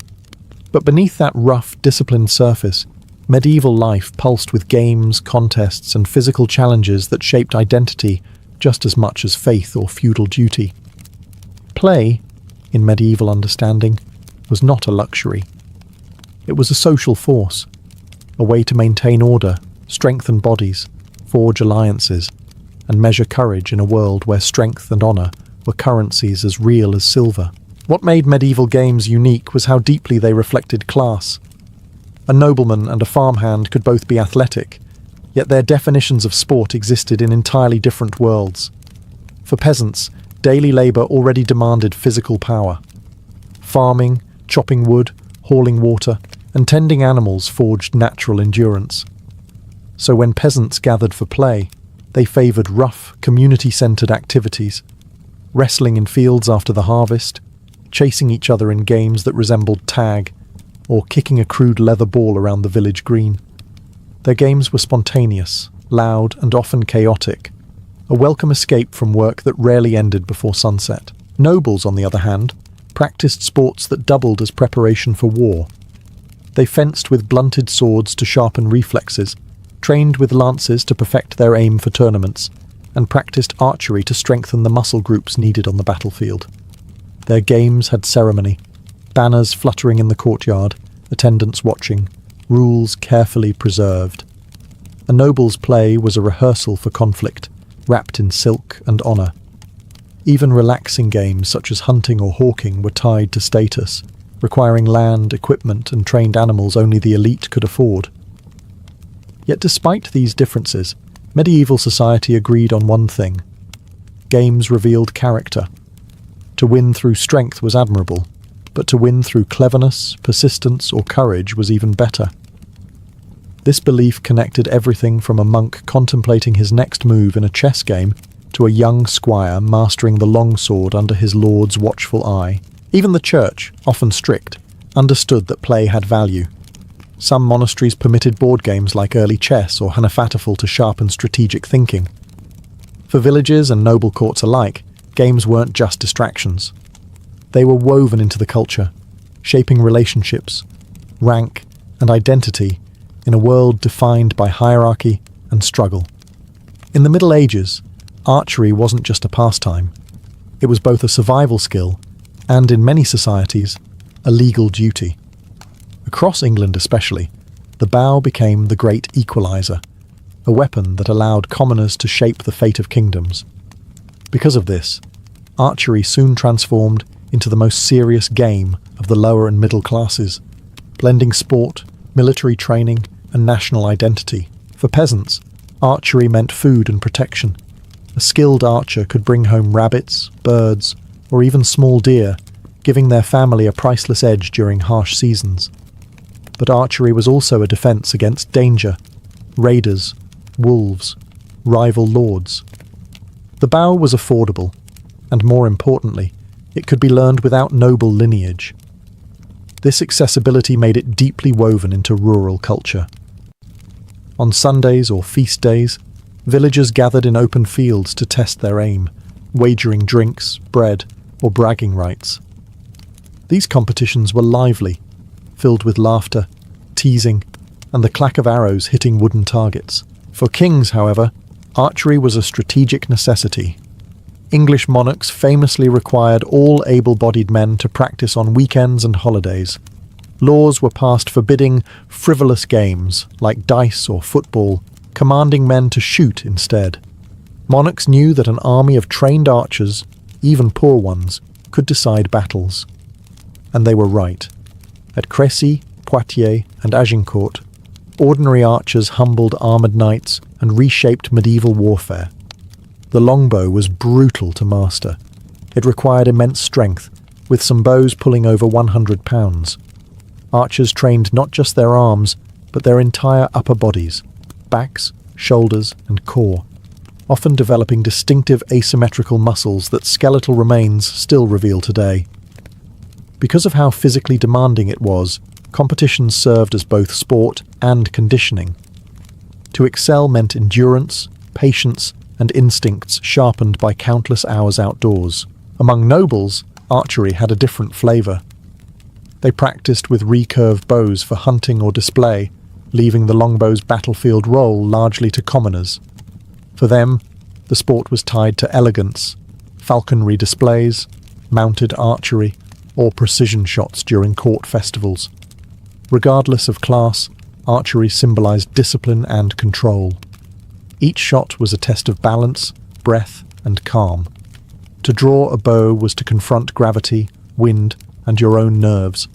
But beneath that rough, disciplined surface, medieval life pulsed with games, contests, and physical challenges that shaped identity just as much as faith or feudal duty. Play, in medieval understanding, was not a luxury. It was a social force, a way to maintain order, strengthen bodies, forge alliances, and measure courage in a world where strength and honour were currencies as real as silver. What made medieval games unique was how deeply they reflected class. A nobleman and a farmhand could both be athletic, yet their definitions of sport existed in entirely different worlds. For peasants, daily labour already demanded physical power. Farming, chopping wood, hauling water, and tending animals forged natural endurance. So when peasants gathered for play, they favoured rough, community-centred activities, wrestling in fields after the harvest, chasing each other in games that resembled tag, or kicking a crude leather ball around the village green. Their games were spontaneous, loud, and often chaotic, a welcome escape from work that rarely ended before sunset. Nobles, on the other hand, practiced sports that doubled as preparation for war. They fenced with blunted swords to sharpen reflexes, trained with lances to perfect their aim for tournaments, and practiced archery to strengthen the muscle groups needed on the battlefield. Their games had ceremony, banners fluttering in the courtyard, attendants watching, rules carefully preserved. A noble's play was a rehearsal for conflict, wrapped in silk and honour. Even relaxing games such as hunting or hawking were tied to status, requiring land, equipment, and trained animals only the elite could afford. Yet despite these differences, medieval society agreed on one thing. Games revealed character. To win through strength was admirable, but to win through cleverness, persistence, or courage was even better. This belief connected everything from a monk contemplating his next move in a chess game to a young squire mastering the longsword under his lord's watchful eye. Even the church, often strict, understood that play had value. Some monasteries permitted board games like early chess or Hanafatafel to sharpen strategic thinking. For villages and noble courts alike, games weren't just distractions. They were woven into the culture, shaping relationships, rank, and identity in a world defined by hierarchy and struggle. In the Middle Ages, archery wasn't just a pastime. It was both a survival skill and, in many societies, a legal duty. Across England especially, the bow became the great equaliser, a weapon that allowed commoners to shape the fate of kingdoms. Because of this, archery soon transformed into the most serious game of the lower and middle classes, blending sport, military training, and national identity. For peasants, archery meant food and protection. A skilled archer could bring home rabbits, birds, or even small deer, giving their family a priceless edge during harsh seasons. But archery was also a defence against danger, raiders, wolves, rival lords. The bow was affordable, and more importantly, it could be learned without noble lineage. This accessibility made it deeply woven into rural culture. On Sundays or feast days, villagers gathered in open fields to test their aim, wagering drinks, bread, or bragging rights. These competitions were lively, filled with laughter, teasing, and the clack of arrows hitting wooden targets. For kings, however, archery was a strategic necessity. English monarchs famously required all able-bodied men to practice on weekends and holidays. Laws were passed forbidding frivolous games like dice or football, commanding men to shoot instead. Monarchs knew that an army of trained archers, even poor ones, could decide battles. And they were right. At Crécy, Poitiers, and Agincourt, ordinary archers humbled armoured knights and reshaped medieval warfare. The longbow was brutal to master. It required immense strength, with some bows pulling over 100 pounds. Archers trained not just their arms, but their entire upper bodies, backs, shoulders, and core, often developing distinctive asymmetrical muscles that skeletal remains still reveal today. Because of how physically demanding it was, competitions served as both sport and conditioning. To excel meant endurance, patience, and instincts sharpened by countless hours outdoors. Among nobles, archery had a different flavour. They practiced with recurved bows for hunting or display, leaving the longbow's battlefield role largely to commoners. For them, the sport was tied to elegance, falconry displays, mounted archery, or precision shots during court festivals. Regardless of class, archery symbolized discipline and control. Each shot was a test of balance, breath, and calm. To draw a bow was to confront gravity, wind, and your own nerves.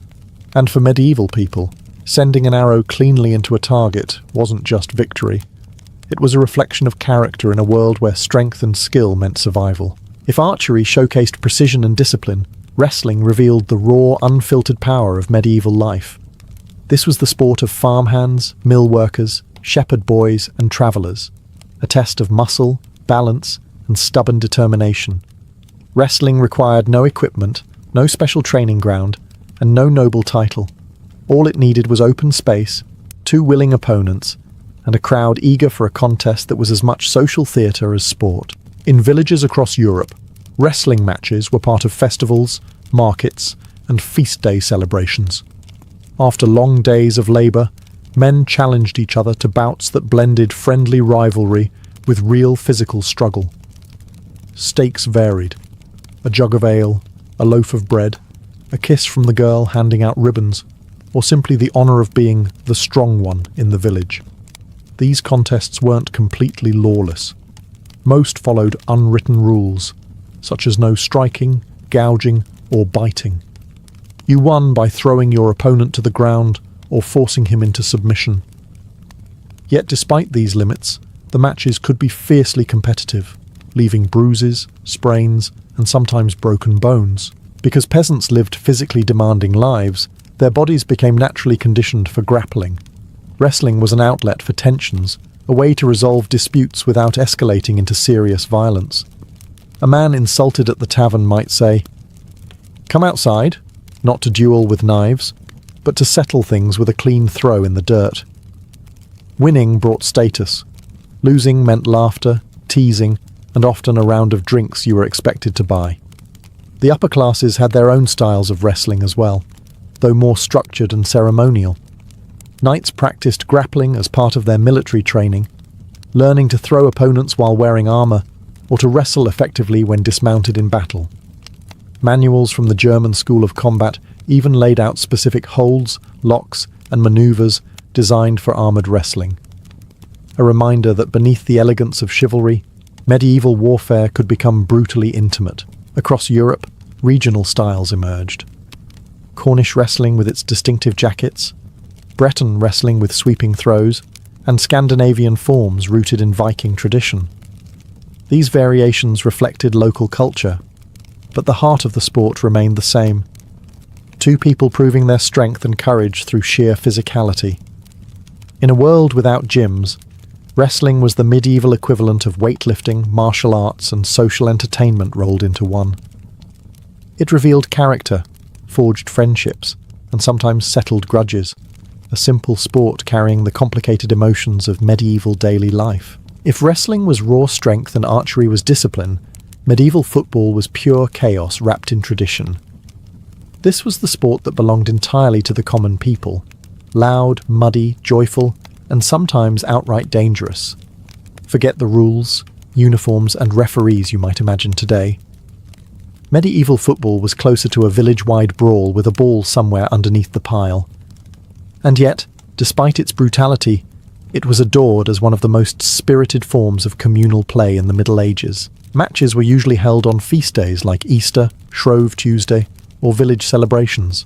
And for medieval people, sending an arrow cleanly into a target wasn't just victory. It was a reflection of character in a world where strength and skill meant survival. If archery showcased precision and discipline, wrestling revealed the raw, unfiltered power of medieval life. This was the sport of farmhands, mill workers, shepherd boys, and travellers, a test of muscle, balance, and stubborn determination. Wrestling required no equipment, no special training ground, and no noble title. All it needed was open space, 2 willing opponents, and a crowd eager for a contest that was as much social theatre as sport. In villages across Europe, wrestling matches were part of festivals, markets, and feast day celebrations. After long days of labour, men challenged each other to bouts that blended friendly rivalry with real physical struggle. Stakes varied. A jug of ale, a loaf of bread, a kiss from the girl handing out ribbons, or simply the honour of being the strong one in the village. These contests weren't completely lawless. Most followed unwritten rules, such as no striking, gouging, or biting. You won by throwing your opponent to the ground or forcing him into submission. Yet despite these limits, the matches could be fiercely competitive, leaving bruises, sprains, and sometimes broken bones. Because peasants lived physically demanding lives, their bodies became naturally conditioned for grappling. Wrestling was an outlet for tensions, a way to resolve disputes without escalating into serious violence. A man insulted at the tavern might say, "Come outside, not to duel with knives, but to settle things with a clean throw in the dirt." Winning brought status. Losing meant laughter, teasing, and often a round of drinks you were expected to buy. The upper classes had their own styles of wrestling as well, though more structured and ceremonial. Knights practiced grappling as part of their military training, learning to throw opponents while wearing armour, or to wrestle effectively when dismounted in battle. Manuals from the German School of Combat even laid out specific holds, locks, and manoeuvres designed for armoured wrestling. A reminder that beneath the elegance of chivalry, medieval warfare could become brutally intimate. Across Europe, regional styles emerged. Cornish wrestling with its distinctive jackets, Breton wrestling with sweeping throws, and Scandinavian forms rooted in Viking tradition. These variations reflected local culture, but the heart of the sport remained the same. 2 people proving their strength and courage through sheer physicality. In a world without gyms, wrestling was the medieval equivalent of weightlifting, martial arts, and social entertainment rolled into one. It revealed character, forged friendships, and sometimes settled grudges, a simple sport carrying the complicated emotions of medieval daily life. If wrestling was raw strength and archery was discipline, medieval football was pure chaos wrapped in tradition. This was the sport that belonged entirely to the common people, loud, muddy, joyful, and sometimes outright dangerous. Forget the rules, uniforms, and referees you might imagine today. Medieval football was closer to a village-wide brawl with a ball somewhere underneath the pile. And yet, despite its brutality, it was adored as one of the most spirited forms of communal play in the Middle Ages. Matches were usually held on feast days like Easter, Shrove Tuesday, or village celebrations.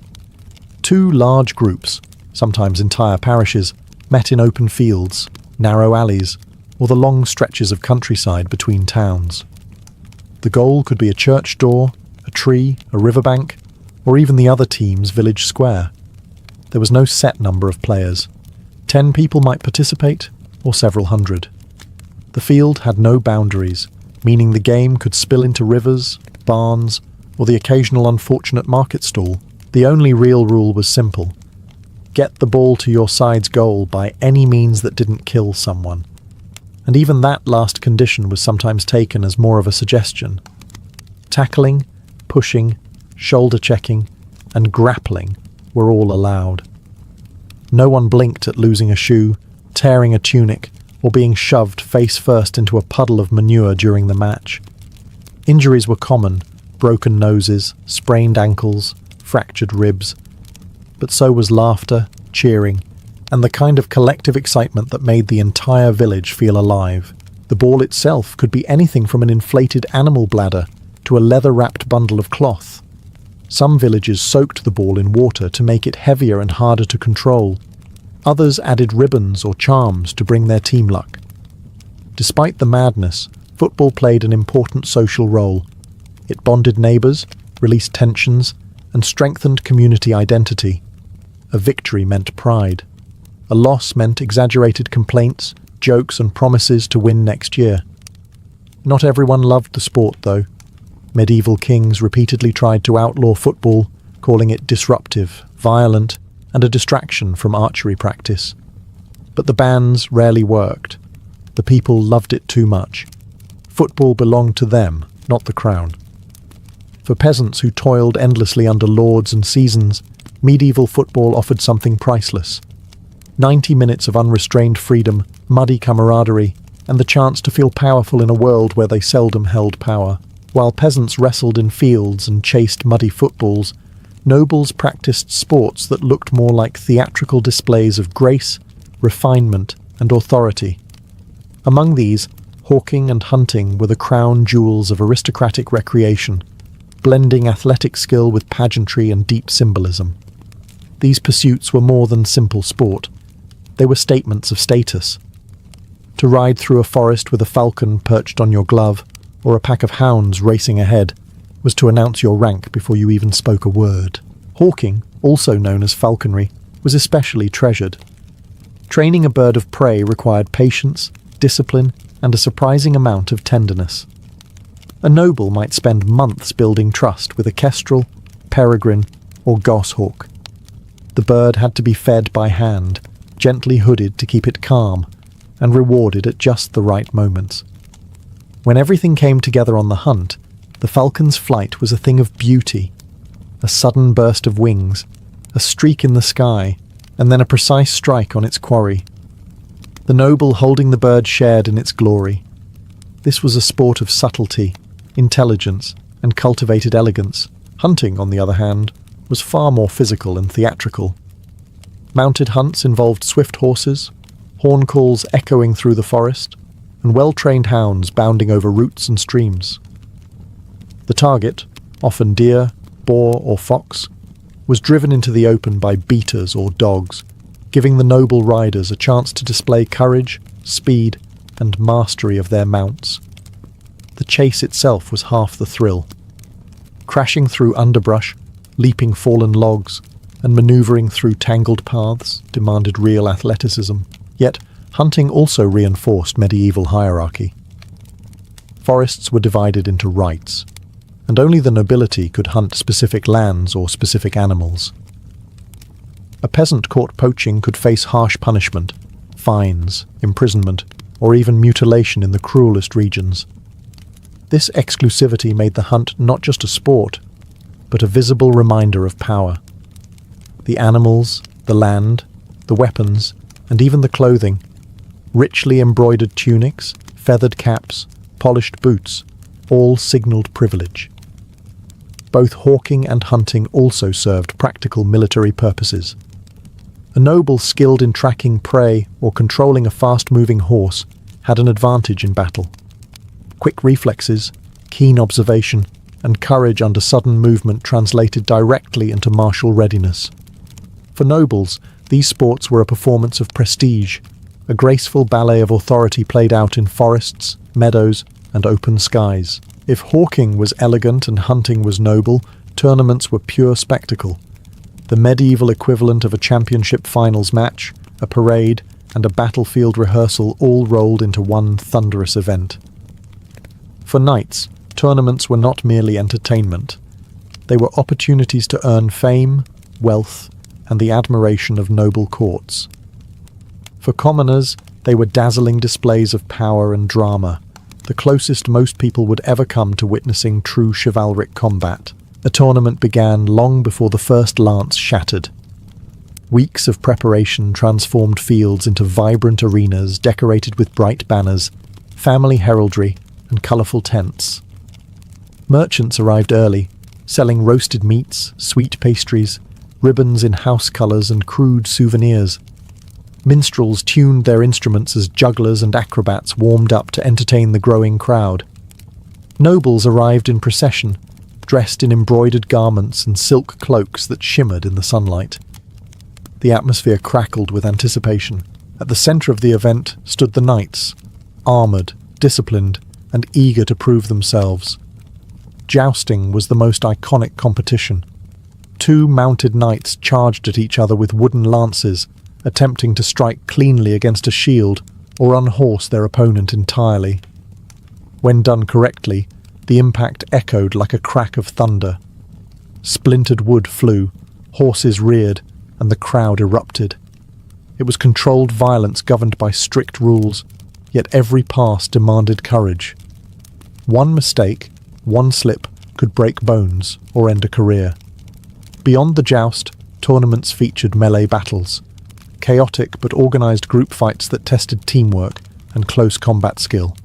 2 large groups, sometimes entire parishes, met in open fields, narrow alleys, or the long stretches of countryside between towns. The goal could be a church door, a tree, a riverbank, or even the other team's village square. There was no set number of players. 10 people might participate, or several hundred. The field had no boundaries, meaning the game could spill into rivers, barns, or the occasional unfortunate market stall. The only real rule was simple: get the ball to your side's goal by any means that didn't kill someone. And even that last condition was sometimes taken as more of a suggestion. Tackling, pushing, shoulder checking, and grappling were all allowed. No one blinked at losing a shoe, tearing a tunic, or being shoved face first into a puddle of manure during the match. Injuries were common: broken noses, sprained ankles, fractured ribs. But so was laughter, cheering, and the kind of collective excitement that made the entire village feel alive. The ball itself could be anything from an inflated animal bladder to a leather-wrapped bundle of cloth. Some villages soaked the ball in water to make it heavier and harder to control. Others added ribbons or charms to bring their team luck. Despite the madness, football played an important social role. It bonded neighbours, released tensions, and strengthened community identity. A victory meant pride. A loss meant exaggerated complaints, jokes, and promises to win next year. Not everyone loved the sport, though. Medieval kings repeatedly tried to outlaw football, calling it disruptive, violent, and a distraction from archery practice. But the bans rarely worked. The people loved it too much. Football belonged to them, not the crown. For peasants who toiled endlessly under lords and seasons, medieval football offered something priceless. 90 minutes of unrestrained freedom, muddy camaraderie, and the chance to feel powerful in a world where they seldom held power. While peasants wrestled in fields and chased muddy footballs, nobles practiced sports that looked more like theatrical displays of grace, refinement, and authority. Among these, hawking and hunting were the crown jewels of aristocratic recreation, blending athletic skill with pageantry and deep symbolism. These pursuits were more than simple sport. They were statements of status. To ride through a forest with a falcon perched on your glove, or a pack of hounds racing ahead, was to announce your rank before you even spoke a word. Hawking, also known as falconry, was especially treasured. Training a bird of prey required patience, discipline, and a surprising amount of tenderness. A noble might spend months building trust with a kestrel, peregrine, or goshawk. The bird had to be fed by hand, gently hooded to keep it calm, and rewarded at just the right moments. When everything came together on the hunt, the falcon's flight was a thing of beauty. A sudden burst of wings, a streak in the sky, and then a precise strike on its quarry. The noble holding the bird shared in its glory. This was a sport of subtlety, intelligence, and cultivated elegance. Hunting, on the other hand, was far more physical and theatrical. Mounted hunts involved swift horses, horn calls echoing through the forest, and well-trained hounds bounding over roots and streams. The target, often deer, boar, or fox, was driven into the open by beaters or dogs, giving the noble riders a chance to display courage, speed, and mastery of their mounts. The chase itself was half the thrill. Crashing through underbrush, leaping fallen logs, and maneuvering through tangled paths demanded real athleticism. Yet, hunting also reinforced medieval hierarchy. Forests were divided into rights, and only the nobility could hunt specific lands or specific animals. A peasant caught poaching could face harsh punishment, fines, imprisonment, or even mutilation in the cruelest regions. This exclusivity made the hunt not just a sport, but a visible reminder of power. The animals, the land, the weapons, and even the clothing, richly embroidered tunics, feathered caps, polished boots, all signalled privilege. Both hawking and hunting also served practical military purposes. A noble skilled in tracking prey or controlling a fast-moving horse had an advantage in battle. Quick reflexes, keen observation, and courage under sudden movement translated directly into martial readiness. For nobles, these sports were a performance of prestige, a graceful ballet of authority played out in forests, meadows, and open skies. If hawking was elegant and hunting was noble, tournaments were pure spectacle. The medieval equivalent of a championship finals match, a parade, and a battlefield rehearsal all rolled into one thunderous event. For knights, tournaments were not merely entertainment. They were opportunities to earn fame, wealth, and the admiration of noble courts. For commoners, they were dazzling displays of power and drama, the closest most people would ever come to witnessing true chivalric combat. The tournament began long before the first lance shattered. Weeks of preparation transformed fields into vibrant arenas decorated with bright banners, family heraldry, and colourful tents. Merchants arrived early, selling roasted meats, sweet pastries, ribbons in house colours and crude souvenirs. Minstrels tuned their instruments as jugglers and acrobats warmed up to entertain the growing crowd. Nobles arrived in procession, dressed in embroidered garments and silk cloaks that shimmered in the sunlight. The atmosphere crackled with anticipation. At the centre of the event stood the knights, armoured, disciplined, and eager to prove themselves. Jousting was the most iconic competition. Two mounted knights charged at each other with wooden lances, attempting to strike cleanly against a shield or unhorse their opponent entirely. When done correctly, the impact echoed like a crack of thunder. Splintered wood flew, horses reared, and the crowd erupted. It was controlled violence governed by strict rules, yet every pass demanded courage. One mistake, one slip, could break bones or end a career. Beyond the joust, tournaments featured melee battles, chaotic but organised group fights that tested teamwork and close combat skill.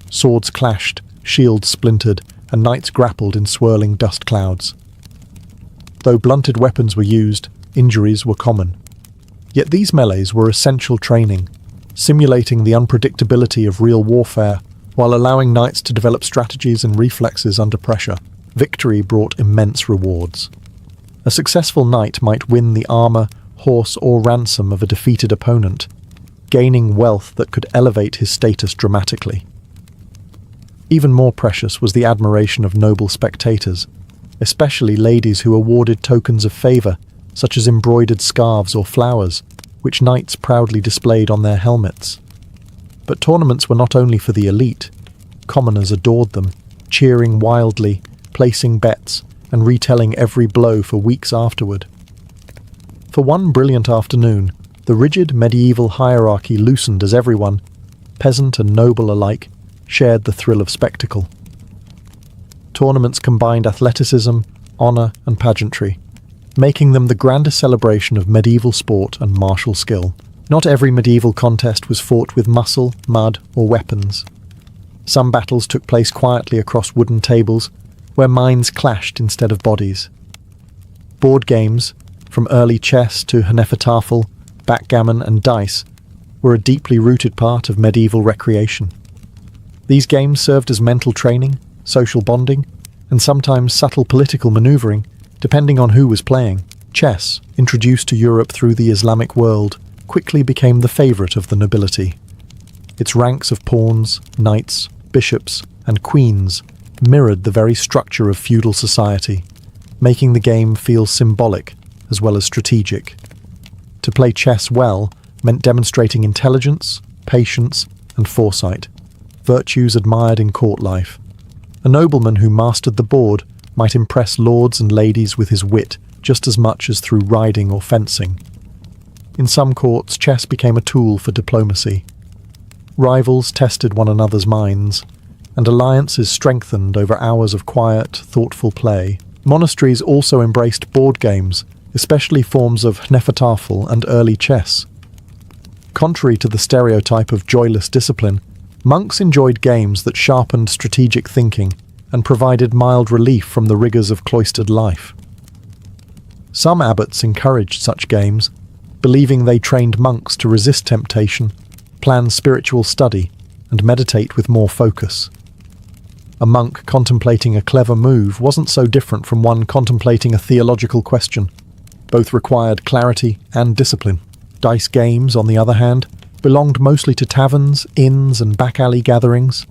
Swords clashed, shields splintered, and knights grappled in swirling dust clouds. Though blunted weapons were used, injuries were common. Yet these melees were essential training, simulating the unpredictability of real warfare while allowing knights to develop strategies and reflexes under pressure. Victory brought immense rewards. A successful knight might win the armour, horse, or ransom of a defeated opponent, gaining wealth that could elevate his status dramatically. Even more precious was the admiration of noble spectators, especially ladies who awarded tokens of favour, such as embroidered scarves or flowers, which knights proudly displayed on their helmets. But tournaments were not only for the elite. Commoners adored them, cheering wildly, placing bets, and retelling every blow for weeks afterward. For one brilliant afternoon, the rigid medieval hierarchy loosened as everyone, peasant and noble alike, shared the thrill of spectacle. Tournaments combined athleticism, honour, and pageantry, making them the grandest celebration of medieval sport and martial skill. Not every medieval contest was fought with muscle, mud, or weapons. Some battles took place quietly across wooden tables, where minds clashed instead of bodies. Board games, from early chess to Hnefatafel, backgammon, and dice, were a deeply rooted part of medieval recreation. These games served as mental training, social bonding, and sometimes subtle political maneuvering, depending on who was playing. Chess, introduced to Europe through the Islamic world, quickly became the favourite of the nobility. Its ranks of pawns, knights, bishops, and queens mirrored the very structure of feudal society, making the game feel symbolic as well as strategic. To play chess well meant demonstrating intelligence, patience, and foresight, virtues admired in court life. A nobleman who mastered the board might impress lords and ladies with his wit just as much as through riding or fencing. In some courts, chess became a tool for diplomacy. Rivals tested one another's minds, and alliances strengthened over hours of quiet, thoughtful play. Monasteries also embraced board games, especially forms of Hnefatafel and early chess. Contrary to the stereotype of joyless discipline, monks enjoyed games that sharpened strategic thinking and provided mild relief from the rigours of cloistered life. Some abbots encouraged such games, believing they trained monks to resist temptation, plan spiritual study, and meditate with more focus. A monk contemplating a clever move wasn't so different from one contemplating a theological question. Both required clarity and discipline. Dice games, on the other hand, belonged mostly to taverns, inns, and back-alley gatherings.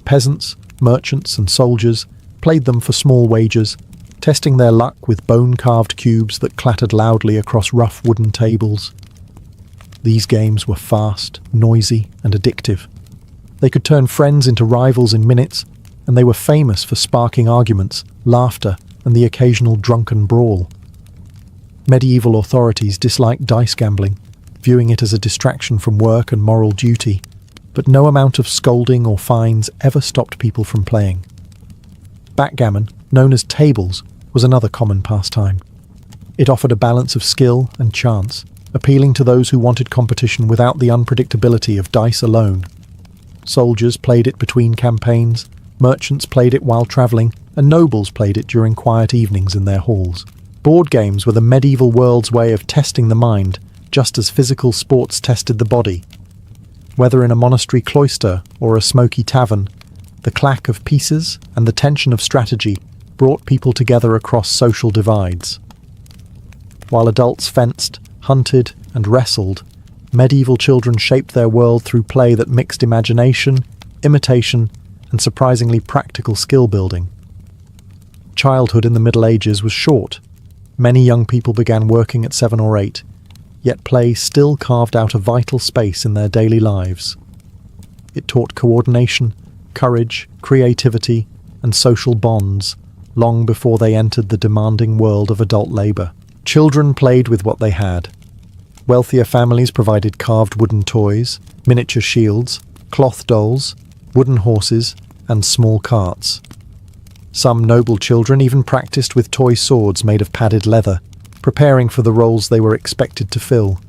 Peasants, merchants, and soldiers played them for small wagers, testing their luck with bone-carved cubes that clattered loudly across rough wooden tables. These games were fast, noisy, and addictive. They could turn friends into rivals in minutes, and they were famous for sparking arguments, laughter, and the occasional drunken brawl. Medieval authorities disliked dice gambling, viewing it as a distraction from work and moral duty, but no amount of scolding or fines ever stopped people from playing. Backgammon, known as tables, was another common pastime. It offered a balance of skill and chance, appealing to those who wanted competition without the unpredictability of dice alone. Soldiers played it between campaigns, Merchants played it while travelling, and nobles played it during quiet evenings in their halls. Board games were the medieval world's way of testing the mind, just as physical sports tested the body. Whether in a monastery cloister or a smoky tavern, the clack of pieces and the tension of strategy brought people together across social divides. While adults fenced, hunted, and wrestled, medieval children shaped their world through play that mixed imagination, imitation, and surprisingly practical skill building. Childhood in the Middle Ages was short. Many young people began working at 7 or 8, yet play still carved out a vital space in their daily lives. It taught coordination, courage, creativity, and social bonds long before they entered the demanding world of adult labour. Children played with what they had. Wealthier families provided carved wooden toys, miniature shields, cloth dolls, wooden horses, and small carts. Some noble children even practiced with toy swords made of padded leather, preparing for the roles they were expected to fill.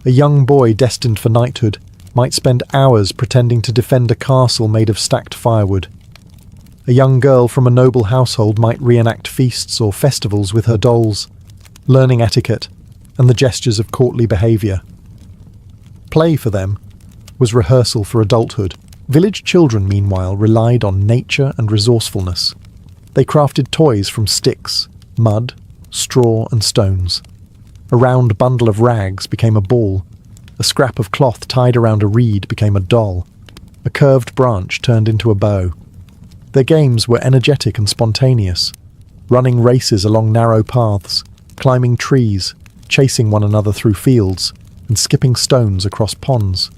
A young boy destined for knighthood might spend hours pretending to defend a castle made of stacked firewood. A young girl from a noble household might reenact feasts or festivals with her dolls, learning etiquette and the gestures of courtly behaviour. Play for them was rehearsal for adulthood. Village children, meanwhile, relied on nature and resourcefulness. They crafted toys from sticks, mud, straw, and stones. A round bundle of rags became a ball. A scrap of cloth tied around a reed became a doll. A curved branch turned into a bow. Their games were energetic and spontaneous, running races along narrow paths, climbing trees, chasing one another through fields, and skipping stones across ponds.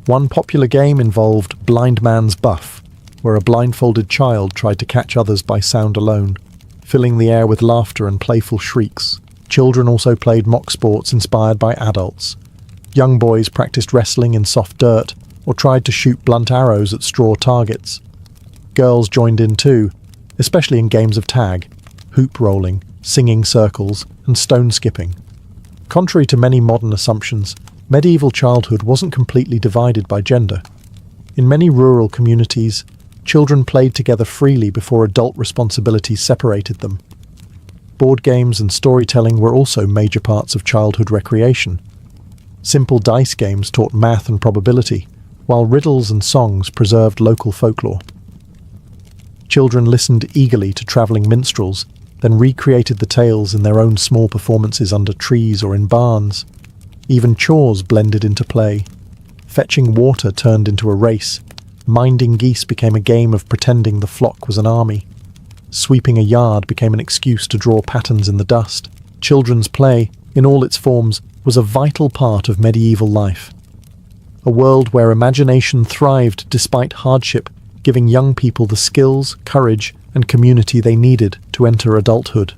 One popular game involved Blind Man's Buff, where a blindfolded child tried to catch others by sound alone, filling the air with laughter and playful shrieks. Children also played mock sports inspired by adults. Young boys practiced wrestling in soft dirt or tried to shoot blunt arrows at straw targets. Girls joined in too, especially in games of tag, hoop rolling, singing circles, and stone skipping. Contrary to many modern assumptions, medieval childhood wasn't completely divided by gender. In many rural communities, children played together freely before adult responsibilities separated them. Board games and storytelling were also major parts of childhood recreation. Simple dice games taught math and probability, while riddles and songs preserved local folklore. Children listened eagerly to travelling minstrels, then recreated the tales in their own small performances under trees or in barns. Even chores blended into play. Fetching water turned into a race. Minding geese became a game of pretending the flock was an army. Sweeping a yard became an excuse to draw patterns in the dust. Children's play, in all its forms, was a vital part of medieval life. A world where imagination thrived despite hardship, giving young people the skills, courage, and community they needed to enter adulthood.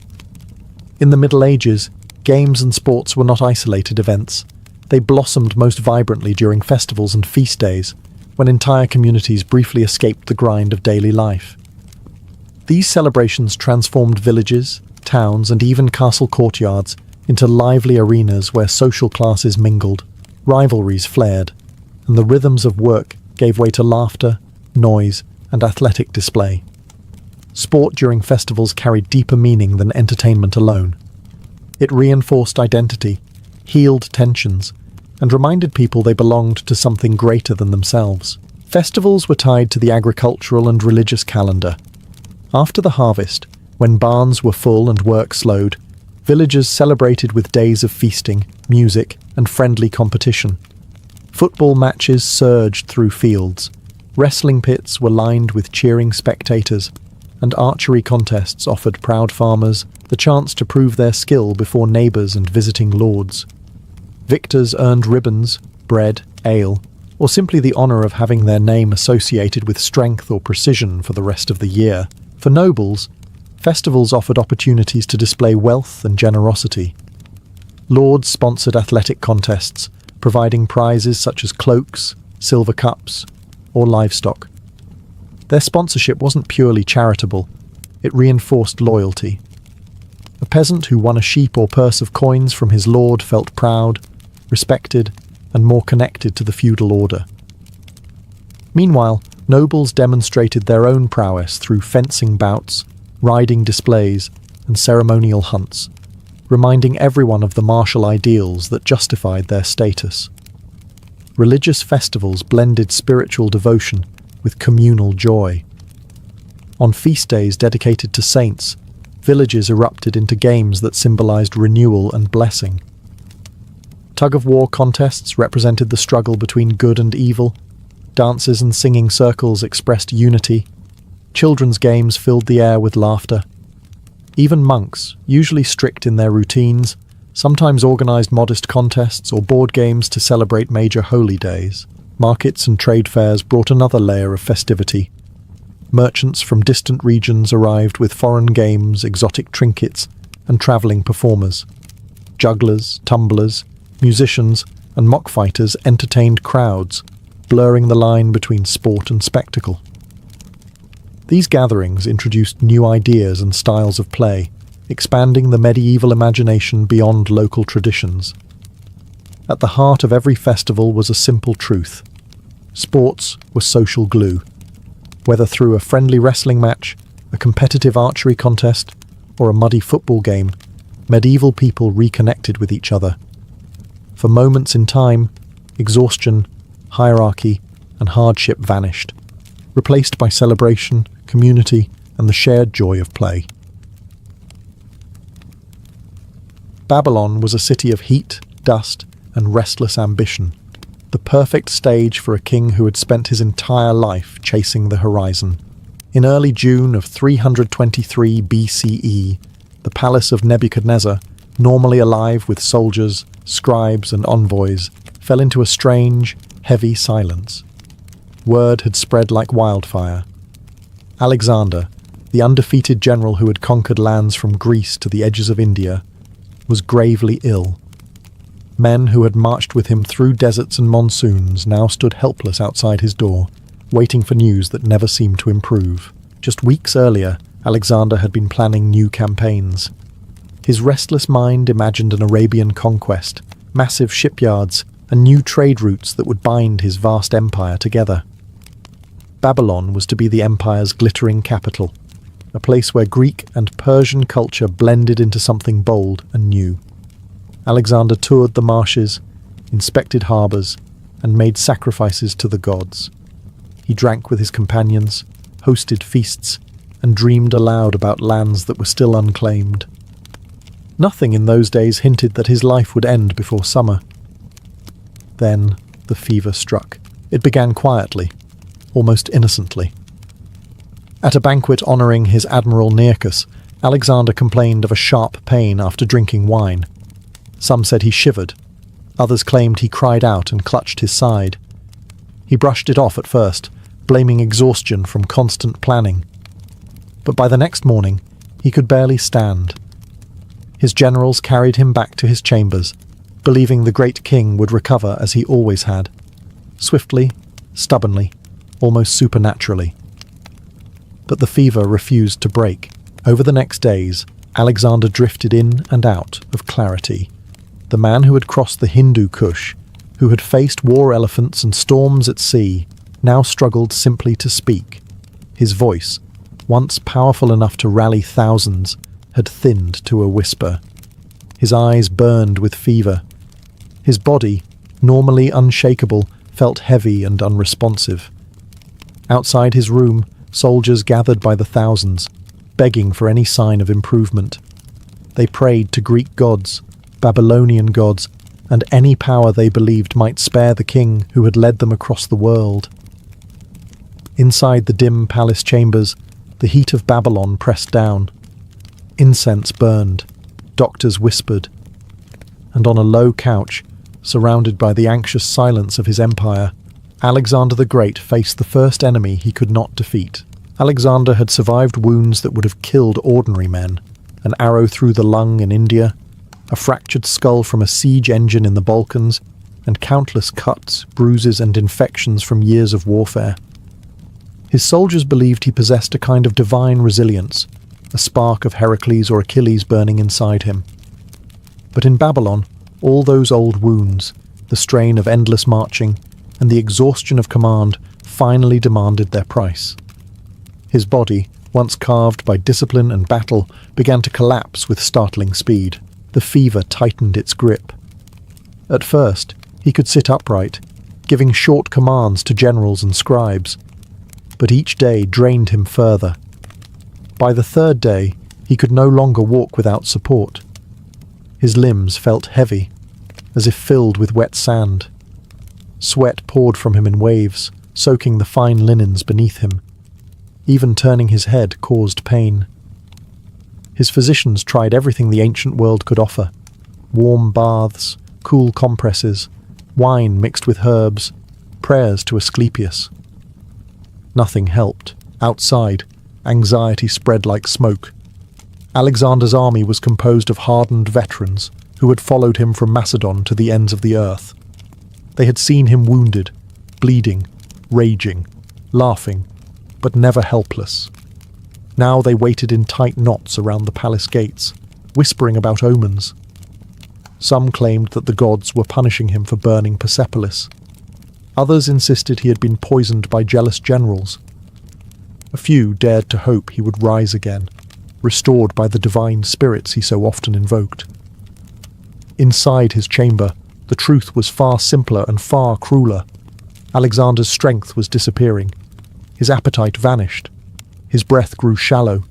In the Middle Ages, games and sports were not isolated events. They blossomed most vibrantly during festivals and feast days, when entire communities briefly escaped the grind of daily life. These celebrations transformed villages, towns, and even castle courtyards into lively arenas where social classes mingled, rivalries flared, and the rhythms of work gave way to laughter, noise, and athletic display. Sport during festivals carried deeper meaning than entertainment alone. It reinforced identity, healed tensions, and reminded people they belonged to something greater than themselves. Festivals were tied to the agricultural and religious calendar. After the harvest, when barns were full and work slowed, villagers celebrated with days of feasting, music, and friendly competition. Football matches surged through fields. Wrestling pits were lined with cheering spectators, and archery contests offered proud farmers the chance to prove their skill before neighbours and visiting lords. Victors earned ribbons, bread, ale, or simply the honour of having their name associated with strength or precision for the rest of the year. For nobles, festivals offered opportunities to display wealth and generosity. Lords sponsored athletic contests, providing prizes such as cloaks, silver cups, or livestock. Their sponsorship wasn't purely charitable, it reinforced loyalty. A peasant who won a sheep or purse of coins from his lord felt proud, respected, and more connected to the feudal order. Meanwhile, Nobles demonstrated their own prowess through fencing bouts, riding displays, and ceremonial hunts, reminding everyone of the martial ideals that justified their status. Religious festivals blended spiritual devotion with communal joy. On feast days dedicated to saints, villages erupted into games that symbolized renewal and blessing. Tug-of-war contests represented the struggle between good and evil. Dances and singing circles expressed unity. Children's games filled the air with laughter. Even monks, usually strict in their routines, sometimes organized modest contests or board games to celebrate major holy days. Markets and trade fairs brought another layer of festivity. Merchants from distant regions arrived with foreign games, exotic trinkets, and travelling performers. Jugglers, tumblers, musicians, and mock fighters entertained crowds, blurring the line between sport and spectacle. These gatherings introduced new ideas and styles of play, expanding the medieval imagination beyond local traditions. At the heart of every festival was a simple truth. Sports were social glue. Whether through a friendly wrestling match, a competitive archery contest, or a muddy football game, medieval people reconnected with each other. For moments in time, exhaustion, hierarchy, and hardship vanished, replaced by celebration, community, and the shared joy of play. Babylon was a city of heat, dust, and restless ambition, the perfect stage for a king who had spent his entire life chasing the horizon. In early June of 323 BCE, the palace of Nebuchadnezzar, normally alive with soldiers, scribes, and envoys, fell into a strange, heavy silence. Word had spread like wildfire. Alexander, the undefeated general who had conquered lands from Greece to the edges of India, was gravely ill. Men who had marched with him through deserts and monsoons now stood helpless outside his door, waiting for news that never seemed to improve. Just weeks earlier, Alexander had been planning new campaigns. His restless mind imagined an Arabian conquest, massive shipyards, and new trade routes that would bind his vast empire together. Babylon was to be the empire's glittering capital, a place where Greek and Persian culture blended into something bold and new. Alexander toured the marshes, inspected harbours, and made sacrifices to the gods. He drank with his companions, hosted feasts, and dreamed aloud about lands that were still unclaimed. Nothing in those days hinted that his life would end before summer. Then the fever struck. It began quietly, almost innocently. At a banquet honouring his admiral Nearchus, Alexander complained of a sharp pain after drinking wine. Some said he shivered. Others claimed he cried out and clutched his side. He brushed it off at first, blaming exhaustion from constant planning. But by the next morning, he could barely stand. His generals carried him back to his chambers, believing the great king would recover as he always had. Swiftly, stubbornly, almost supernaturally. But the fever refused to break. Over the next days, Alexander drifted in and out of clarity. The man who had crossed the Hindu Kush, who had faced war elephants and storms at sea, now struggled simply to speak. His voice, once powerful enough to rally thousands, had thinned to a whisper. His eyes burned with fever. His body, normally unshakable, felt heavy and unresponsive. Outside his room, soldiers gathered by the thousands, begging for any sign of improvement. They prayed to Greek gods, Babylonian gods, and any power they believed might spare the king who had led them across the world. Inside the dim palace chambers, the heat of Babylon pressed down. Incense burned, doctors whispered, and on a low couch, surrounded by the anxious silence of his empire, Alexander the Great faced the first enemy he could not defeat. Alexander had survived wounds that would have killed ordinary men, an arrow through the lung in India, a fractured skull from a siege engine in the Balkans, and countless cuts, bruises, and infections from years of warfare. His soldiers believed he possessed a kind of divine resilience, a spark of Heracles or Achilles burning inside him. But in Babylon, all those old wounds, the strain of endless marching, and the exhaustion of command finally demanded their price. His body, once carved by discipline and battle, began to collapse with startling speed. The fever tightened its grip. At first, he could sit upright, giving short commands to generals and scribes, but each day drained him further. By the third day, he could no longer walk without support. His limbs felt heavy, as if filled with wet sand. Sweat poured from him in waves, soaking the fine linens beneath him. Even turning his head caused pain. His physicians tried everything the ancient world could offer: warm baths, cool compresses, wine mixed with herbs, prayers to Asclepius. Nothing helped. Outside, anxiety spread like smoke. Alexander's army was composed of hardened veterans who had followed him from Macedon to the ends of the earth. They had seen him wounded, bleeding, raging, laughing, but never helpless. Now they waited in tight knots around the palace gates, whispering about omens. Some claimed that the gods were punishing him for burning Persepolis. Others insisted he had been poisoned by jealous generals. A few dared to hope he would rise again, restored by the divine spirits he so often invoked. Inside his chamber, the truth was far simpler and far crueler. Alexander's strength was disappearing. His appetite vanished. His breath grew shallow.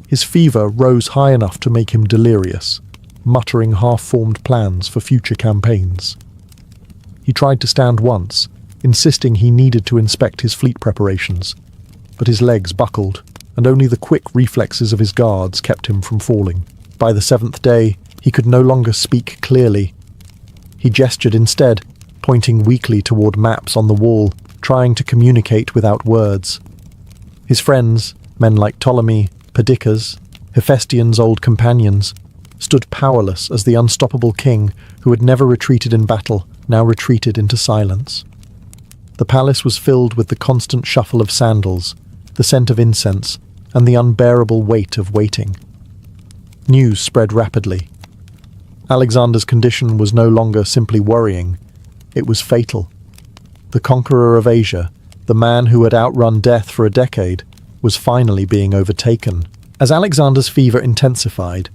His fever rose high enough to make him delirious, muttering half-formed plans for future campaigns. He tried to stand once, insisting he needed to inspect his fleet preparations, but his legs buckled, and only the quick reflexes of his guards kept him from falling. By the seventh day, he could no longer speak clearly. He gestured instead, pointing weakly toward maps on the wall, trying to communicate without words. His friends, men like Ptolemy, Perdiccas, Hephaestion's old companions, stood powerless as the unstoppable king, who had never retreated in battle, now retreated into silence. The palace was filled with the constant shuffle of sandals, the scent of incense, and the unbearable weight of waiting. News spread rapidly. Alexander's condition was no longer simply worrying, it was fatal. The conqueror of Asia, the man who had outrun death for a decade, was finally being overtaken. As Alexander's fever intensified,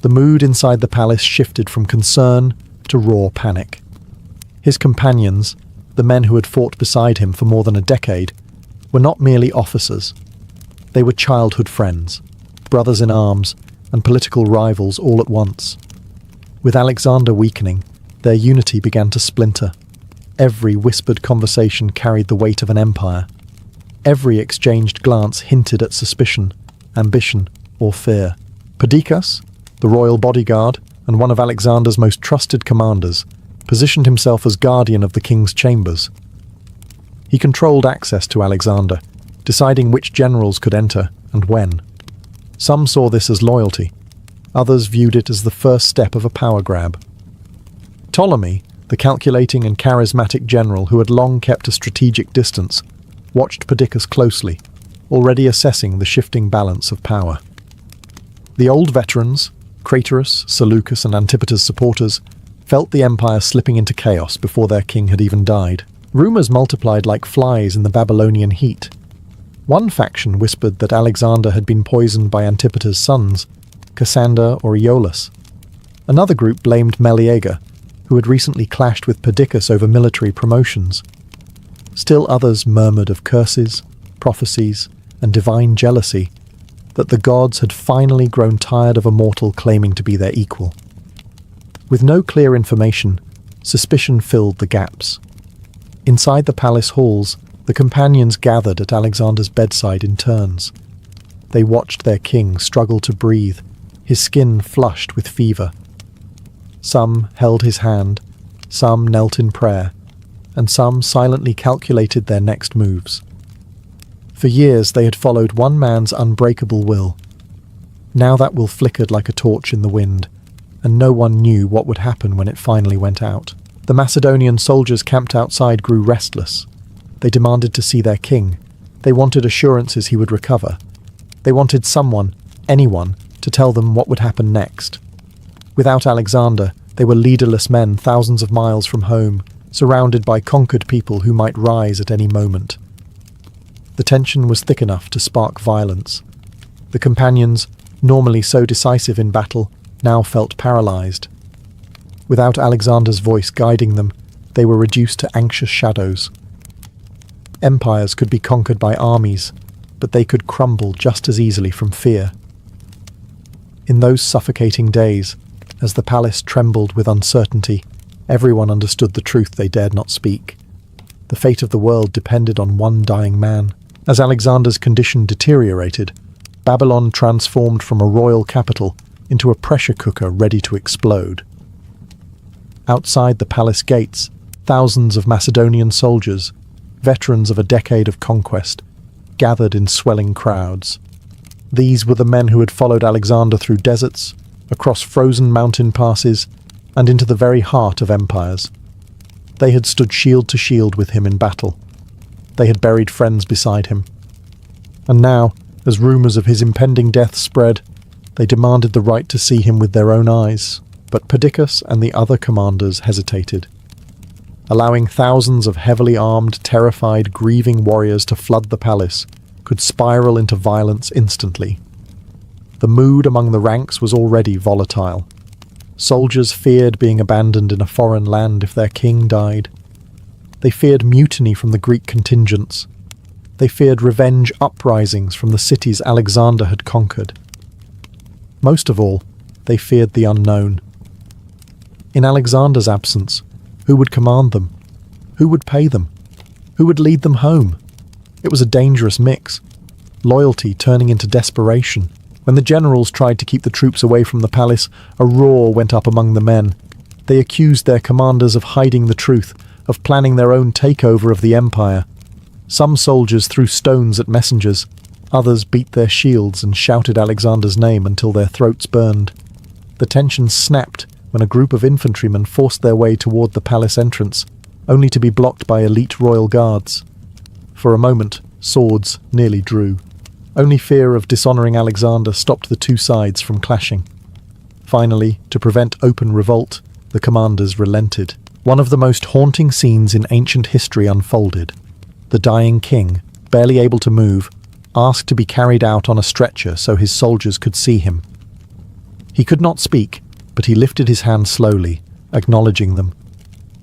the mood inside the palace shifted from concern to raw panic. His companions, the men who had fought beside him for more than a decade, were not merely officers. They were childhood friends, brothers in arms, and political rivals all at once. With Alexander weakening, their unity began to splinter. Every whispered conversation carried the weight of an empire. Every exchanged glance hinted at suspicion, ambition, or fear. Perdiccas, the royal bodyguard and one of Alexander's most trusted commanders, positioned himself as guardian of the king's chambers. He controlled access to Alexander, deciding which generals could enter and when. Some saw this as loyalty. Others viewed it as the first step of a power grab. Ptolemy, the calculating and charismatic general who had long kept a strategic distance, watched Perdiccas closely, already assessing the shifting balance of power. The old veterans, Craterus, Seleucus and Antipater's supporters, felt the empire slipping into chaos before their king had even died. Rumors multiplied like flies in the Babylonian heat. One faction whispered that Alexander had been poisoned by Antipater's sons, Cassander or Iolus. Another group blamed Meleager, who had recently clashed with Perdiccas over military promotions. Still others murmured of curses, prophecies, and divine jealousy, that the gods had finally grown tired of a mortal claiming to be their equal. With no clear information, suspicion filled the gaps. Inside the palace halls, the companions gathered at Alexander's bedside in turns. They watched their king struggle to breathe, his skin flushed with fever. Some held his hand, some knelt in prayer, and some silently calculated their next moves. For years they had followed one man's unbreakable will. Now that will flickered like a torch in the wind, and no one knew what would happen when it finally went out. The Macedonian soldiers camped outside grew restless. They demanded to see their king. They wanted assurances he would recover. They wanted someone, anyone, to tell them what would happen next. Without Alexander, they were leaderless men thousands of miles from home, surrounded by conquered people who might rise at any moment. The tension was thick enough to spark violence. The companions, normally so decisive in battle, now felt paralyzed. Without Alexander's voice guiding them, they were reduced to anxious shadows. Empires could be conquered by armies, but they could crumble just as easily from fear. In those suffocating days, as the palace trembled with uncertainty, everyone understood the truth they dared not speak. The fate of the world depended on one dying man. As Alexander's condition deteriorated, Babylon transformed from a royal capital into a pressure cooker ready to explode. Outside the palace gates, thousands of Macedonian soldiers, veterans of a decade of conquest, gathered in swelling crowds. These were the men who had followed Alexander through deserts, across frozen mountain passes, and into the very heart of empires. They had stood shield to shield with him in battle. They had buried friends beside him. And now, as rumours of his impending death spread, they demanded the right to see him with their own eyes. But Perdiccas and the other commanders hesitated, allowing thousands of heavily armed, terrified, grieving warriors to flood the palace could spiral into violence instantly. The mood among the ranks was already volatile. Soldiers feared being abandoned in a foreign land if their king died. They feared mutiny from the Greek contingents. They feared revenge uprisings from the cities Alexander had conquered. Most of all, they feared the unknown. In Alexander's absence, who would command them? Who would pay them? Who would lead them home? It was a dangerous mix, loyalty turning into desperation. When the generals tried to keep the troops away from the palace, a roar went up among the men. They accused their commanders of hiding the truth, of planning their own takeover of the empire. Some soldiers threw stones at messengers, others beat their shields and shouted Alexander's name until their throats burned. The tension snapped when a group of infantrymen forced their way toward the palace entrance, only to be blocked by elite royal guards. For a moment, swords nearly drew. Only fear of dishonouring Alexander stopped the two sides from clashing. Finally, to prevent open revolt, the commanders relented. One of the most haunting scenes in ancient history unfolded. The dying king, barely able to move, asked to be carried out on a stretcher so his soldiers could see him. He could not speak, but he lifted his hand slowly, acknowledging them.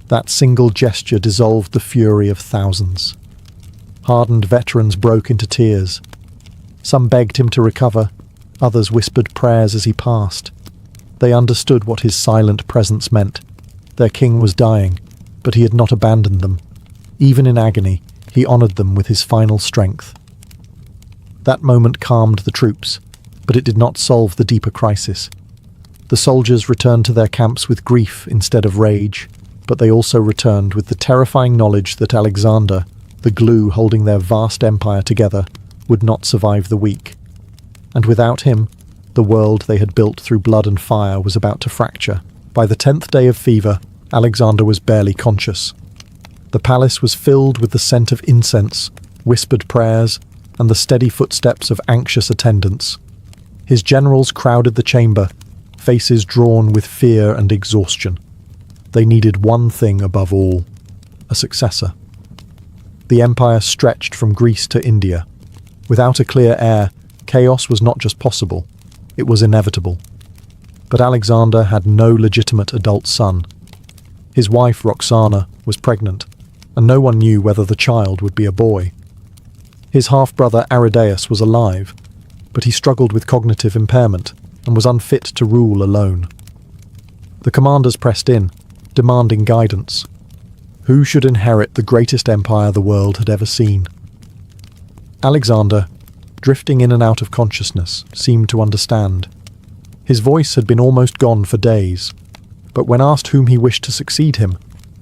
That single gesture dissolved the fury of thousands. Hardened veterans broke into tears. Some begged him to recover, others whispered prayers as he passed. They understood what his silent presence meant. Their king was dying, but he had not abandoned them. Even in agony, he honoured them with his final strength. That moment calmed the troops, but it did not solve the deeper crisis. The soldiers returned to their camps with grief instead of rage, but they also returned with the terrifying knowledge that Alexander, the glue holding their vast empire together, would not survive the week. And without him, the world they had built through blood and fire was about to fracture. By the 10th day of fever, Alexander was barely conscious. The palace was filled with the scent of incense, whispered prayers, and the steady footsteps of anxious attendants. His generals crowded the chamber, faces drawn with fear and exhaustion. They needed one thing above all: a successor. The empire stretched from Greece to India. Without a clear heir, chaos was not just possible, it was inevitable. But Alexander had no legitimate adult son. His wife, Roxana, was pregnant, and no one knew whether the child would be a boy. His half-brother Aridaeus was alive, but he struggled with cognitive impairment and was unfit to rule alone. The commanders pressed in, demanding guidance. Who should inherit the greatest empire the world had ever seen? Alexander, drifting in and out of consciousness, seemed to understand. His voice had been almost gone for days, but when asked whom he wished to succeed him,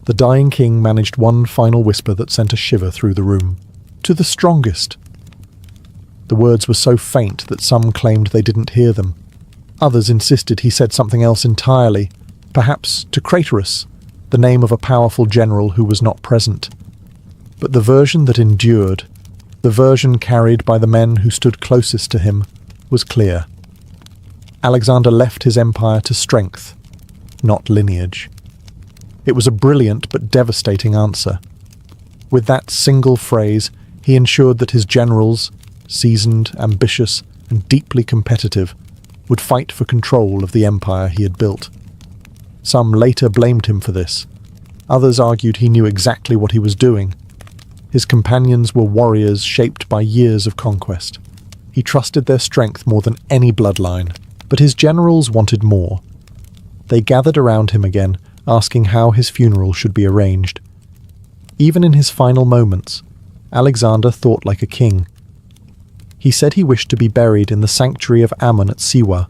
the dying king managed one final whisper that sent a shiver through the room. "To the strongest." The words were so faint that some claimed they didn't hear them. Others insisted he said something else entirely, perhaps to Craterus, the name of a powerful general who was not present. But the version that endured, the version carried by the men who stood closest to him, was clear. Alexander left his empire to strength, not lineage. It was a brilliant but devastating answer. With that single phrase, He ensured that his generals, seasoned, ambitious, and deeply competitive, would fight for control of the empire he had built. Some later blamed him for this. Others argued he knew exactly what he was doing. His companions were warriors shaped by years of conquest. He trusted their strength more than any bloodline, but his generals wanted more. They gathered around him again, asking how his funeral should be arranged. Even in his final moments, Alexander thought like a king. He said he wished to be buried in the sanctuary of Ammon at Siwa,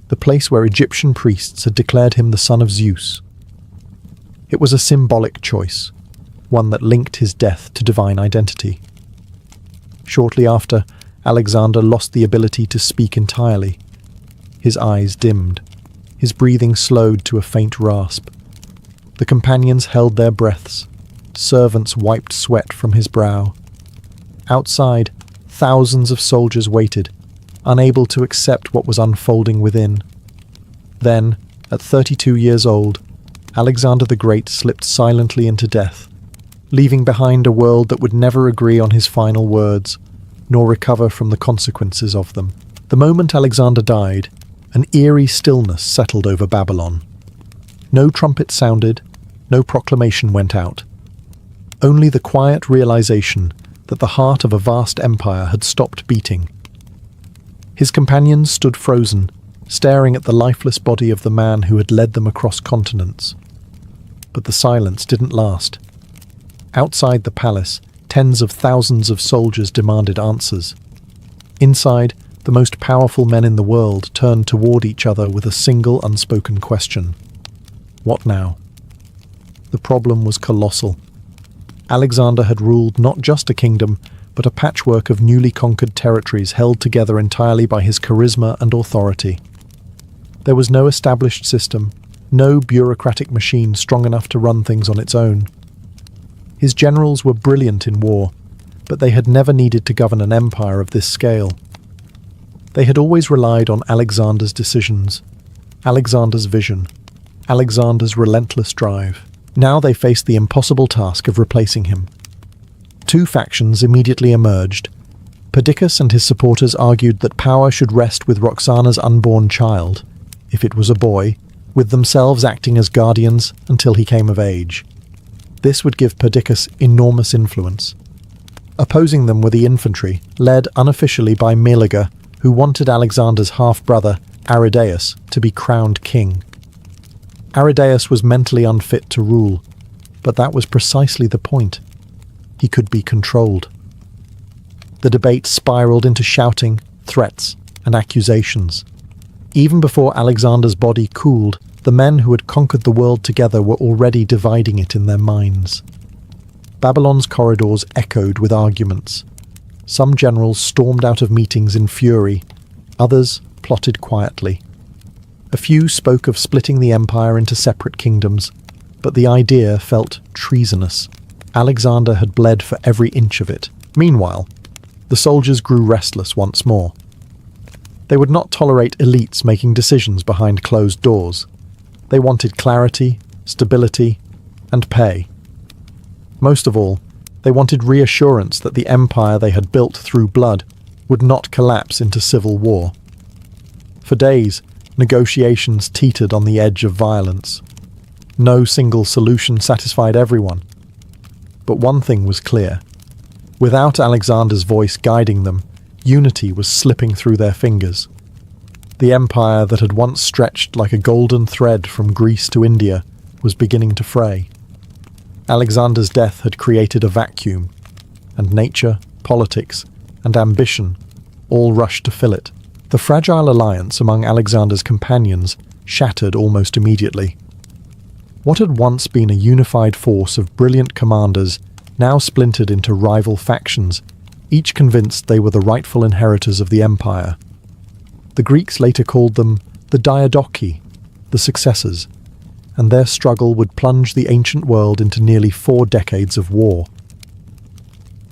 the place where Egyptian priests had declared him the son of Zeus. It was a symbolic choice, one that linked his death to divine identity. Shortly after, Alexander lost the ability to speak entirely. His eyes dimmed. His breathing slowed to a faint rasp. The companions held their breaths. Servants wiped sweat from his brow. Outside, thousands of soldiers waited, unable to accept what was unfolding within. Then, at 32 years old, Alexander the Great slipped silently into death, leaving behind a world that would never agree on his final words, nor recover from the consequences of them. The moment Alexander died, an eerie stillness settled over Babylon. No trumpet sounded, no proclamation went out. Only the quiet realization that the heart of a vast empire had stopped beating. His companions stood frozen, staring at the lifeless body of the man who had led them across continents. But the silence didn't last. Outside the palace, tens of thousands of soldiers demanded answers. Inside, the most powerful men in the world turned toward each other with a single unspoken question. What now? The problem was colossal. Alexander had ruled not just a kingdom, but a patchwork of newly conquered territories held together entirely by his charisma and authority. There was no established system, no bureaucratic machine strong enough to run things on its own. His generals were brilliant in war, but they had never needed to govern an empire of this scale. They had always relied on Alexander's decisions, Alexander's vision, Alexander's relentless drive. Now they faced the impossible task of replacing him. Two factions immediately emerged. Perdiccas and his supporters argued that power should rest with Roxana's unborn child, if it was a boy, with themselves acting as guardians until he came of age. This would give Perdiccas enormous influence. Opposing them were the infantry, led unofficially by Meleager, who wanted Alexander's half-brother, Aridaeus, to be crowned king. Aridaeus was mentally unfit to rule, but that was precisely the point. He could be controlled. The debate spiraled into shouting, threats, and accusations. Even before Alexander's body cooled, the men who had conquered the world together were already dividing it in their minds. Babylon's corridors echoed with arguments. Some generals stormed out of meetings in fury, others plotted quietly. A few spoke of splitting the empire into separate kingdoms, but the idea felt treasonous. Alexander had bled for every inch of it. Meanwhile, the soldiers grew restless once more. They would not tolerate elites making decisions behind closed doors. They wanted clarity, stability, and pay. Most of all, they wanted reassurance that the empire they had built through blood would not collapse into civil war. For days, negotiations teetered on the edge of violence. No single solution satisfied everyone. But one thing was clear. Without Alexander's voice guiding them, unity was slipping through their fingers. The empire that had once stretched like a golden thread from Greece to India was beginning to fray. Alexander's death had created a vacuum, and nature, politics, and ambition all rushed to fill it. The fragile alliance among Alexander's companions shattered almost immediately. What had once been a unified force of brilliant commanders now splintered into rival factions, each convinced they were the rightful inheritors of the empire. The Greeks later called them the Diadochi, the successors, and their struggle would plunge the ancient world into nearly 4 decades of war.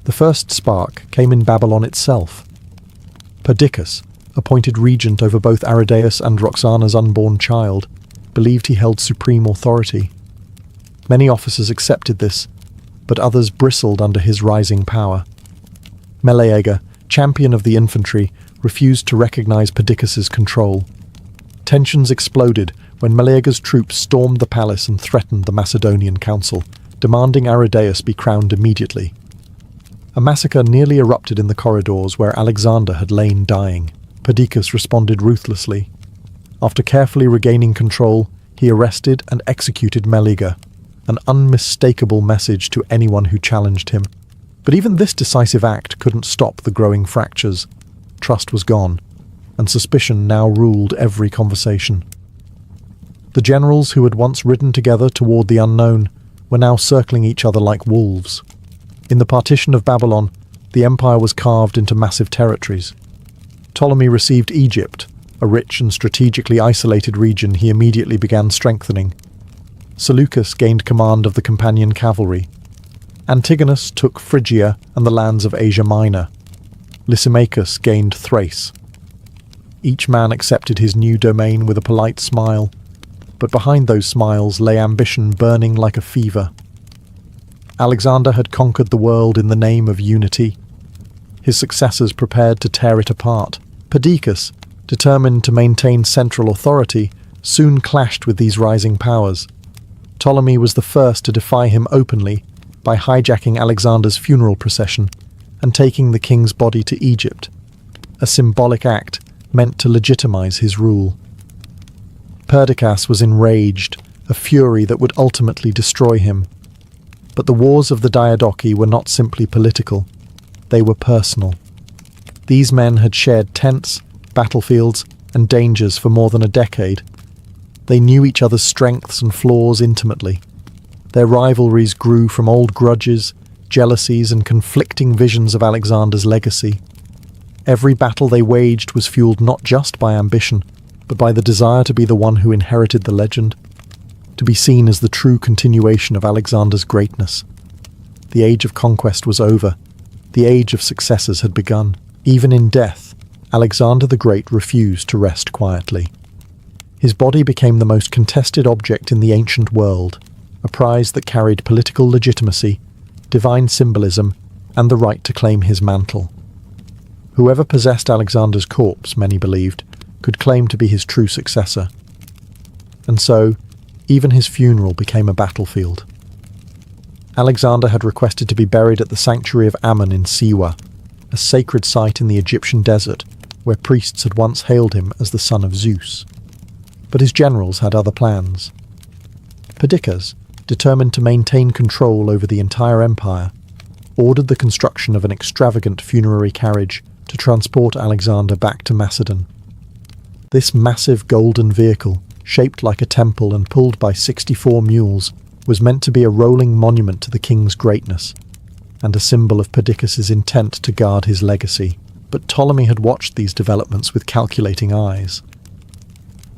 The first spark came in Babylon itself. Perdiccas, appointed regent over both Aridaeus and Roxana's unborn child, believed he held supreme authority. Many officers accepted this, but others bristled under his rising power. Meleager, champion of the infantry, refused to recognize Perdiccas's control. Tensions exploded when Meleager's troops stormed the palace and threatened the Macedonian council, demanding Aridaeus be crowned immediately. A massacre nearly erupted in the corridors where Alexander had lain dying. Perdiccas responded ruthlessly. After carefully regaining control, he arrested and executed Meleager, an unmistakable message to anyone who challenged him. But even this decisive act couldn't stop the growing fractures. Trust was gone, and suspicion now ruled every conversation. The generals who had once ridden together toward the unknown were now circling each other like wolves. In the partition of Babylon, the empire was carved into massive territories. Ptolemy received Egypt, a rich and strategically isolated region he immediately began strengthening. Seleucus gained command of the companion cavalry. Antigonus took Phrygia and the lands of Asia Minor. Lysimachus gained Thrace. Each man accepted his new domain with a polite smile, but behind those smiles lay ambition burning like a fever. Alexander had conquered the world in the name of unity. His successors prepared to tear it apart. Perdiccas, determined to maintain central authority, soon clashed with these rising powers. Ptolemy was the first to defy him openly by hijacking Alexander's funeral procession and taking the king's body to Egypt, a symbolic act meant to legitimize his rule. Perdiccas was enraged, a fury that would ultimately destroy him. But the wars of the Diadochi were not simply political, they were personal. These men had shared tents, battlefields, and dangers for more than a decade. They knew each other's strengths and flaws intimately. Their rivalries grew from old grudges, jealousies, and conflicting visions of Alexander's legacy. Every battle they waged was fueled not just by ambition, but by the desire to be the one who inherited the legend, to be seen as the true continuation of Alexander's greatness. The age of conquest was over. The age of successors had begun. Even in death, Alexander the Great refused to rest quietly. His body became the most contested object in the ancient world, a prize that carried political legitimacy, divine symbolism, and the right to claim his mantle. Whoever possessed Alexander's corpse, many believed, could claim to be his true successor. And so, even his funeral became a battlefield. Alexander had requested to be buried at the sanctuary of Ammon in Siwa, a sacred site in the Egyptian desert where priests had once hailed him as the son of Zeus. But his generals had other plans. Perdiccas, determined to maintain control over the entire empire, ordered the construction of an extravagant funerary carriage to transport Alexander back to Macedon. This massive golden vehicle, shaped like a temple and pulled by 64 mules, was meant to be a rolling monument to the king's greatness, and a symbol of Perdiccas's intent to guard his legacy. But Ptolemy had watched these developments with calculating eyes.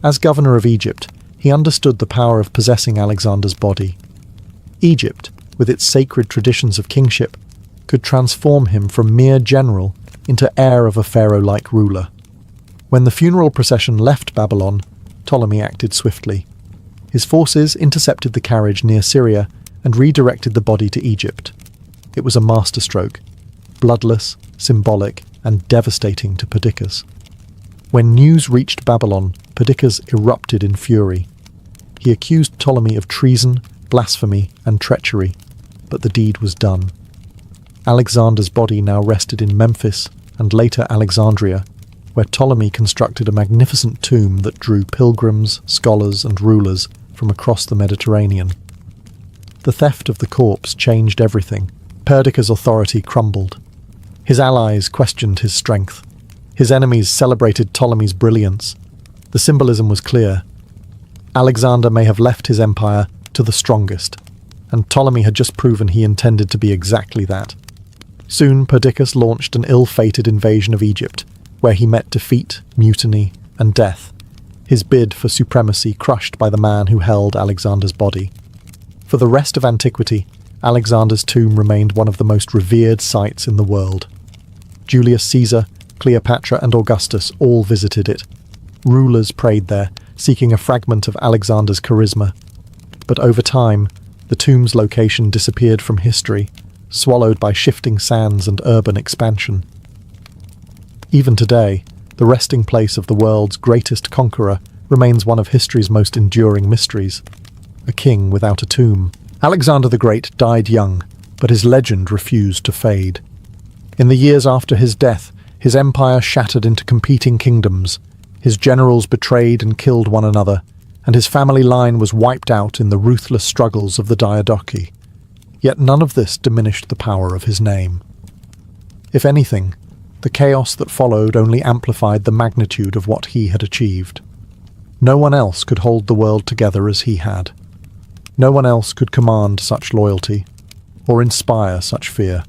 As governor of Egypt, he understood the power of possessing Alexander's body. Egypt, with its sacred traditions of kingship, could transform him from mere general into heir of a pharaoh-like ruler. When the funeral procession left Babylon, Ptolemy acted swiftly. His forces intercepted the carriage near Syria and redirected the body to Egypt. It was a masterstroke, bloodless, symbolic, and devastating to Perdiccas. When news reached Babylon, Perdiccas erupted in fury. He accused Ptolemy of treason, blasphemy, and treachery, but the deed was done. Alexander's body now rested in Memphis and later Alexandria, where Ptolemy constructed a magnificent tomb that drew pilgrims, scholars, and rulers from across the Mediterranean. The theft of the corpse changed everything. Perdiccas' authority crumbled. His allies questioned his strength. His enemies celebrated Ptolemy's brilliance. The symbolism was clear. Alexander may have left his empire to the strongest, and Ptolemy had just proven he intended to be exactly that. Soon Perdiccas launched an ill-fated invasion of Egypt, where he met defeat, mutiny, and death, his bid for supremacy crushed by the man who held Alexander's body. For the rest of antiquity, Alexander's tomb remained one of the most revered sites in the world. Julius Caesar, Cleopatra, and Augustus all visited it. Rulers prayed there, seeking a fragment of Alexander's charisma. But over time, the tomb's location disappeared from history, swallowed by shifting sands and urban expansion. Even today, the resting place of the world's greatest conqueror remains one of history's most enduring mysteries, a king without a tomb. Alexander the Great died young, but his legend refused to fade. In the years after his death, his empire shattered into competing kingdoms, his generals betrayed and killed one another, and his family line was wiped out in the ruthless struggles of the Diadochi. Yet none of this diminished the power of his name. If anything, the chaos that followed only amplified the magnitude of what he had achieved. No one else could hold the world together as he had. No one else could command such loyalty, or inspire such fear.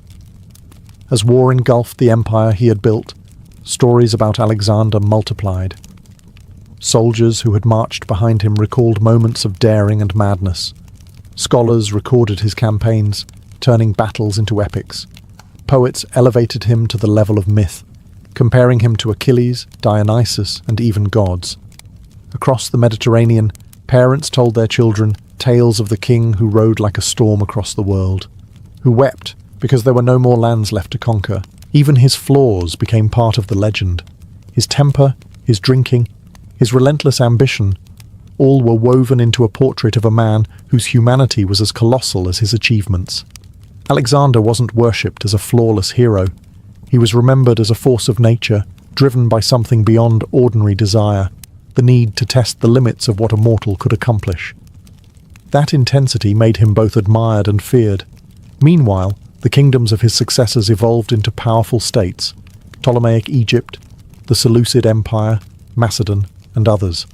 As war engulfed the empire he had built, stories about Alexander multiplied. Soldiers who had marched behind him recalled moments of daring and madness. Scholars recorded his campaigns, turning battles into epics. Poets elevated him to the level of myth, comparing him to Achilles, Dionysus, and even gods. Across the Mediterranean, parents told their children tales of the king who rode like a storm across the world, who wept because there were no more lands left to conquer. Even his flaws became part of the legend. His temper, his drinking, his relentless ambition, all were woven into a portrait of a man whose humanity was as colossal as his achievements. Alexander wasn't worshipped as a flawless hero. He was remembered as a force of nature, driven by something beyond ordinary desire, the need to test the limits of what a mortal could accomplish. That intensity made him both admired and feared. Meanwhile, the kingdoms of his successors evolved into powerful states: Ptolemaic Egypt, the Seleucid Empire, Macedon, and others.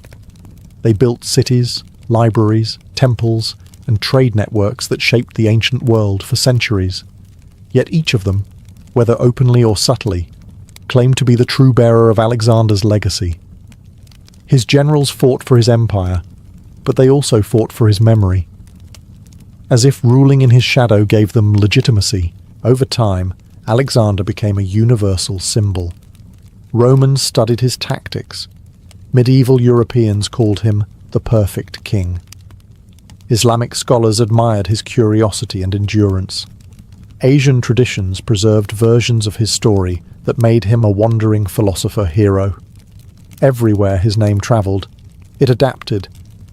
They built cities, libraries, temples, and trade networks that shaped the ancient world for centuries. Yet each of them, whether openly or subtly, claimed to be the true bearer of Alexander's legacy. His generals fought for his empire, but they also fought for his memory. As if ruling in his shadow gave them legitimacy, over time, Alexander became a universal symbol. Romans studied his tactics. Medieval Europeans called him the perfect king. Islamic scholars admired his curiosity and endurance. Asian traditions preserved versions of his story that made him a wandering philosopher hero. Everywhere his name travelled, it adapted,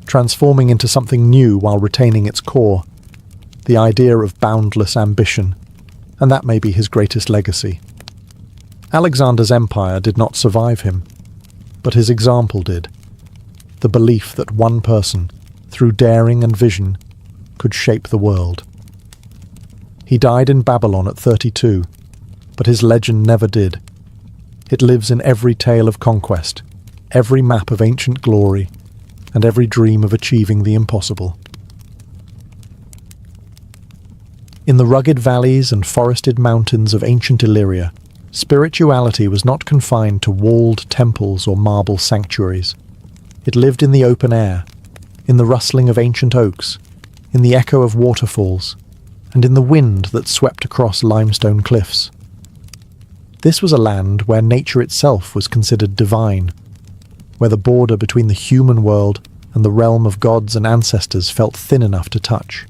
transforming into something new while retaining its core, the idea of boundless ambition, and that may be his greatest legacy. Alexander's empire did not survive him, but his example did. The belief that one person, through daring and vision, could shape the world. He died in Babylon at 32, but his legend never did. It lives in every tale of conquest, every map of ancient glory, and every dream of achieving the impossible. In the rugged valleys and forested mountains of ancient Illyria, spirituality was not confined to walled temples or marble sanctuaries. It lived in the open air, in the rustling of ancient oaks, in the echo of waterfalls, and in the wind that swept across limestone cliffs. This was a land where nature itself was considered divine, where the border between the human world and the realm of gods and ancestors felt thin enough to touch.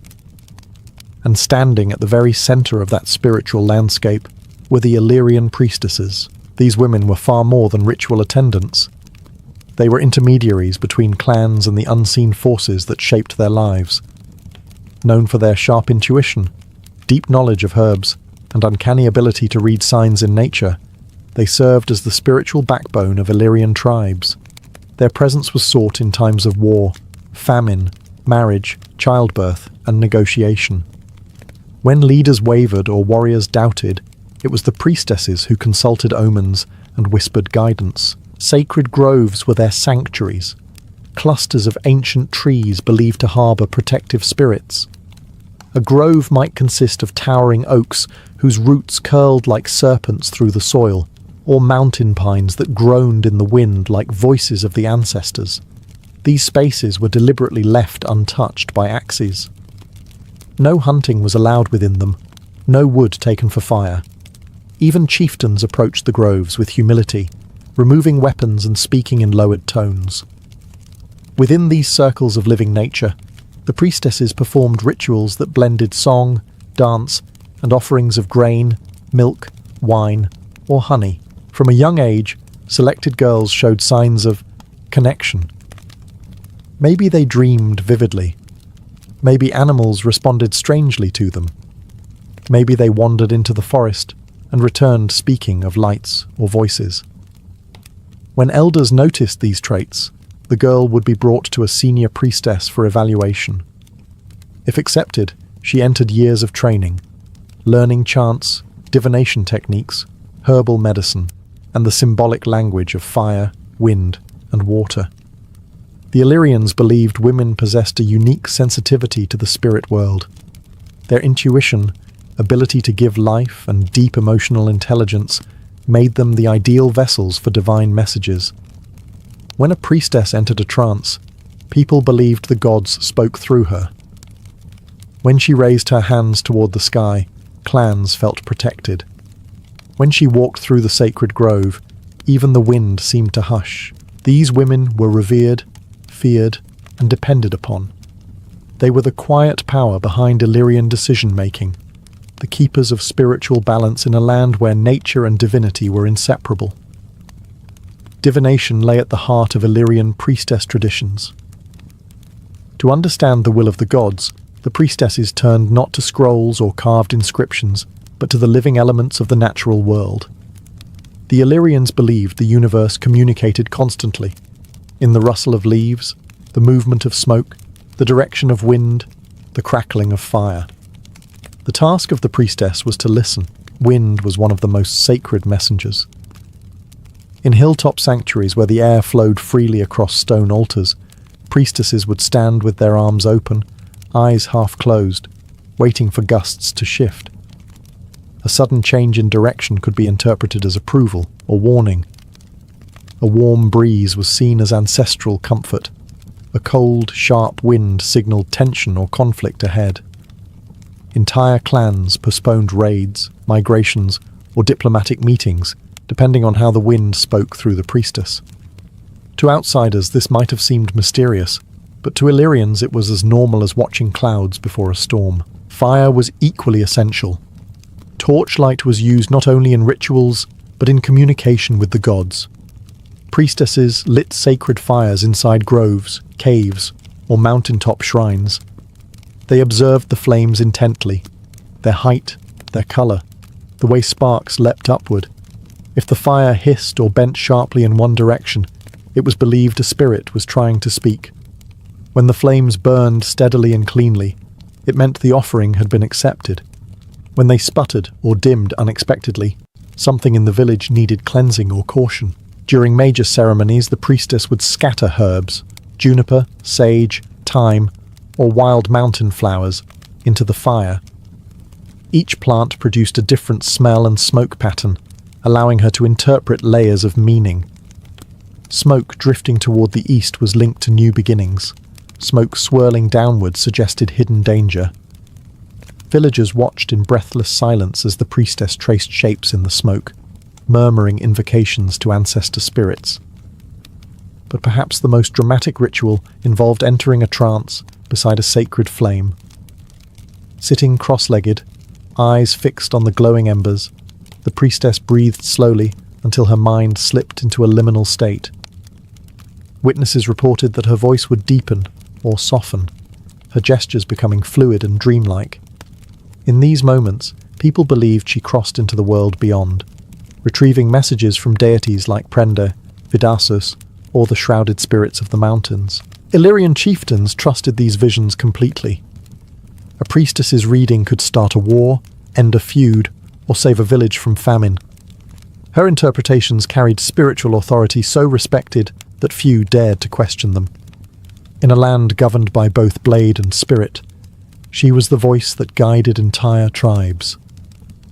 And standing at the very centre of that spiritual landscape were the Illyrian priestesses. These women were far more than ritual attendants. They were intermediaries between clans and the unseen forces that shaped their lives. Known for their sharp intuition, deep knowledge of herbs, and uncanny ability to read signs in nature, they served as the spiritual backbone of Illyrian tribes. Their presence was sought in times of war, famine, marriage, childbirth, and negotiation. When leaders wavered or warriors doubted, it was the priestesses who consulted omens and whispered guidance. Sacred groves were their sanctuaries, clusters of ancient trees believed to harbour protective spirits. A grove might consist of towering oaks whose roots curled like serpents through the soil, or mountain pines that groaned in the wind like voices of the ancestors. These spaces were deliberately left untouched by axes. No hunting was allowed within them, no wood taken for fire. Even chieftains approached the groves with humility, removing weapons and speaking in lowered tones. Within these circles of living nature, the priestesses performed rituals that blended song, dance, and offerings of grain, milk, wine, or honey. From a young age, selected girls showed signs of connection. Maybe they dreamed vividly. Maybe animals responded strangely to them. Maybe they wandered into the forest and returned speaking of lights or voices. When elders noticed these traits, the girl would be brought to a senior priestess for evaluation. If accepted, she entered years of training, learning chants, divination techniques, herbal medicine, and the symbolic language of fire, wind, and water. The Illyrians believed women possessed a unique sensitivity to the spirit world. Their intuition, ability to give life, and deep emotional intelligence made them the ideal vessels for divine messages. When a priestess entered a trance, people believed the gods spoke through her. When she raised her hands toward the sky, clans felt protected. When she walked through the sacred grove, even the wind seemed to hush. These women were revered, feared, and depended upon. They were the quiet power behind Illyrian decision-making, the keepers of spiritual balance in a land where nature and divinity were inseparable. Divination lay at the heart of Illyrian priestess traditions. To understand the will of the gods, the priestesses turned not to scrolls or carved inscriptions, but to the living elements of the natural world. The Illyrians believed the universe communicated constantly, in the rustle of leaves, the movement of smoke, the direction of wind, the crackling of fire. The task of the priestess was to listen. Wind was one of the most sacred messengers. In hilltop sanctuaries where the air flowed freely across stone altars, priestesses would stand with their arms open, eyes half closed, waiting for gusts to shift. A sudden change in direction could be interpreted as approval or warning. A warm breeze was seen as ancestral comfort. A cold, sharp wind signaled tension or conflict ahead. Entire clans postponed raids, migrations, or diplomatic meetings, depending on how the wind spoke through the priestess. To outsiders, this might have seemed mysterious, but to Illyrians it was as normal as watching clouds before a storm. Fire was equally essential. Torchlight was used not only in rituals, but in communication with the gods. Priestesses lit sacred fires inside groves, caves, or mountaintop shrines. They observed the flames intently, their height, their colour, the way sparks leapt upward. If the fire hissed or bent sharply in one direction, it was believed a spirit was trying to speak. When the flames burned steadily and cleanly, it meant the offering had been accepted. When they sputtered or dimmed unexpectedly, something in the village needed cleansing or caution. During major ceremonies, the priestess would scatter herbs, juniper, sage, thyme, or wild mountain flowers, into the fire. Each plant produced a different smell and smoke pattern, allowing her to interpret layers of meaning. Smoke drifting toward the east was linked to new beginnings. Smoke swirling downward suggested hidden danger. Villagers watched in breathless silence as the priestess traced shapes in the smoke, murmuring invocations to ancestor spirits. But perhaps the most dramatic ritual involved entering a trance beside a sacred flame. Sitting cross-legged, eyes fixed on the glowing embers, the priestess breathed slowly until her mind slipped into a liminal state. Witnesses reported that her voice would deepen or soften, her gestures becoming fluid and dreamlike. In these moments, people believed she crossed into the world beyond, retrieving messages from deities like Prenda, Vidasus, or the shrouded spirits of the mountains. Illyrian chieftains trusted these visions completely. A priestess's reading could start a war, end a feud, or save a village from famine. Her interpretations carried spiritual authority so respected that few dared to question them. In a land governed by both blade and spirit, she was the voice that guided entire tribes.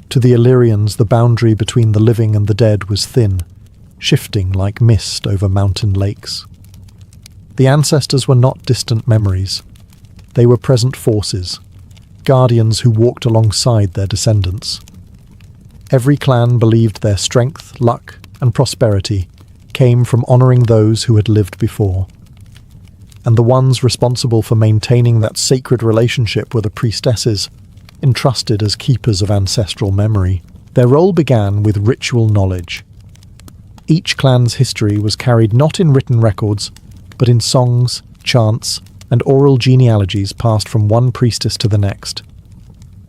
To the Illyrians, the boundary between the living and the dead was thin, shifting like mist over mountain lakes. The ancestors were not distant memories. They were present forces, guardians who walked alongside their descendants. Every clan believed their strength, luck, and prosperity came from honouring those who had lived before. And the ones responsible for maintaining that sacred relationship were the priestesses, entrusted as keepers of ancestral memory. Their role began with ritual knowledge. Each clan's history was carried not in written records, but in songs, chants, and oral genealogies passed from one priestess to the next.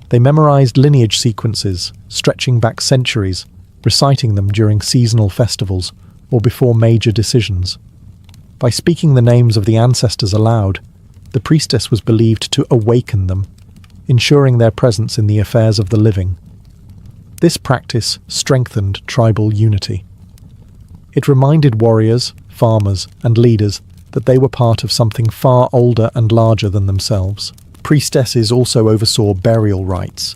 They memorized lineage sequences, stretching back centuries, reciting them during seasonal festivals or before major decisions. By speaking the names of the ancestors aloud, the priestess was believed to awaken them, ensuring their presence in the affairs of the living. This practice strengthened tribal unity. It reminded warriors, farmers, and leaders that they were part of something far older and larger than themselves. Priestesses also oversaw burial rites.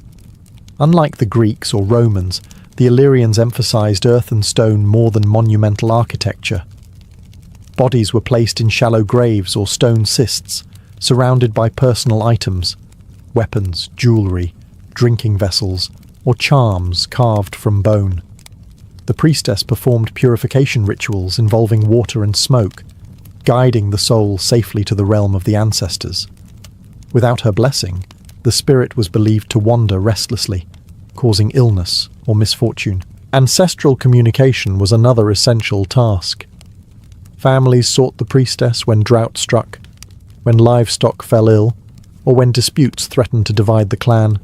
Unlike the Greeks or Romans, the Illyrians emphasized earth and stone more than monumental architecture. Bodies were placed in shallow graves or stone cists, surrounded by personal items, weapons, jewelry, drinking vessels, or charms carved from bone. The priestess performed purification rituals involving water and smoke, guiding the soul safely to the realm of the ancestors. Without her blessing, the spirit was believed to wander restlessly, causing illness or misfortune. Ancestral communication was another essential task. Families sought the priestess when drought struck, when livestock fell ill, or when disputes threatened to divide the clan.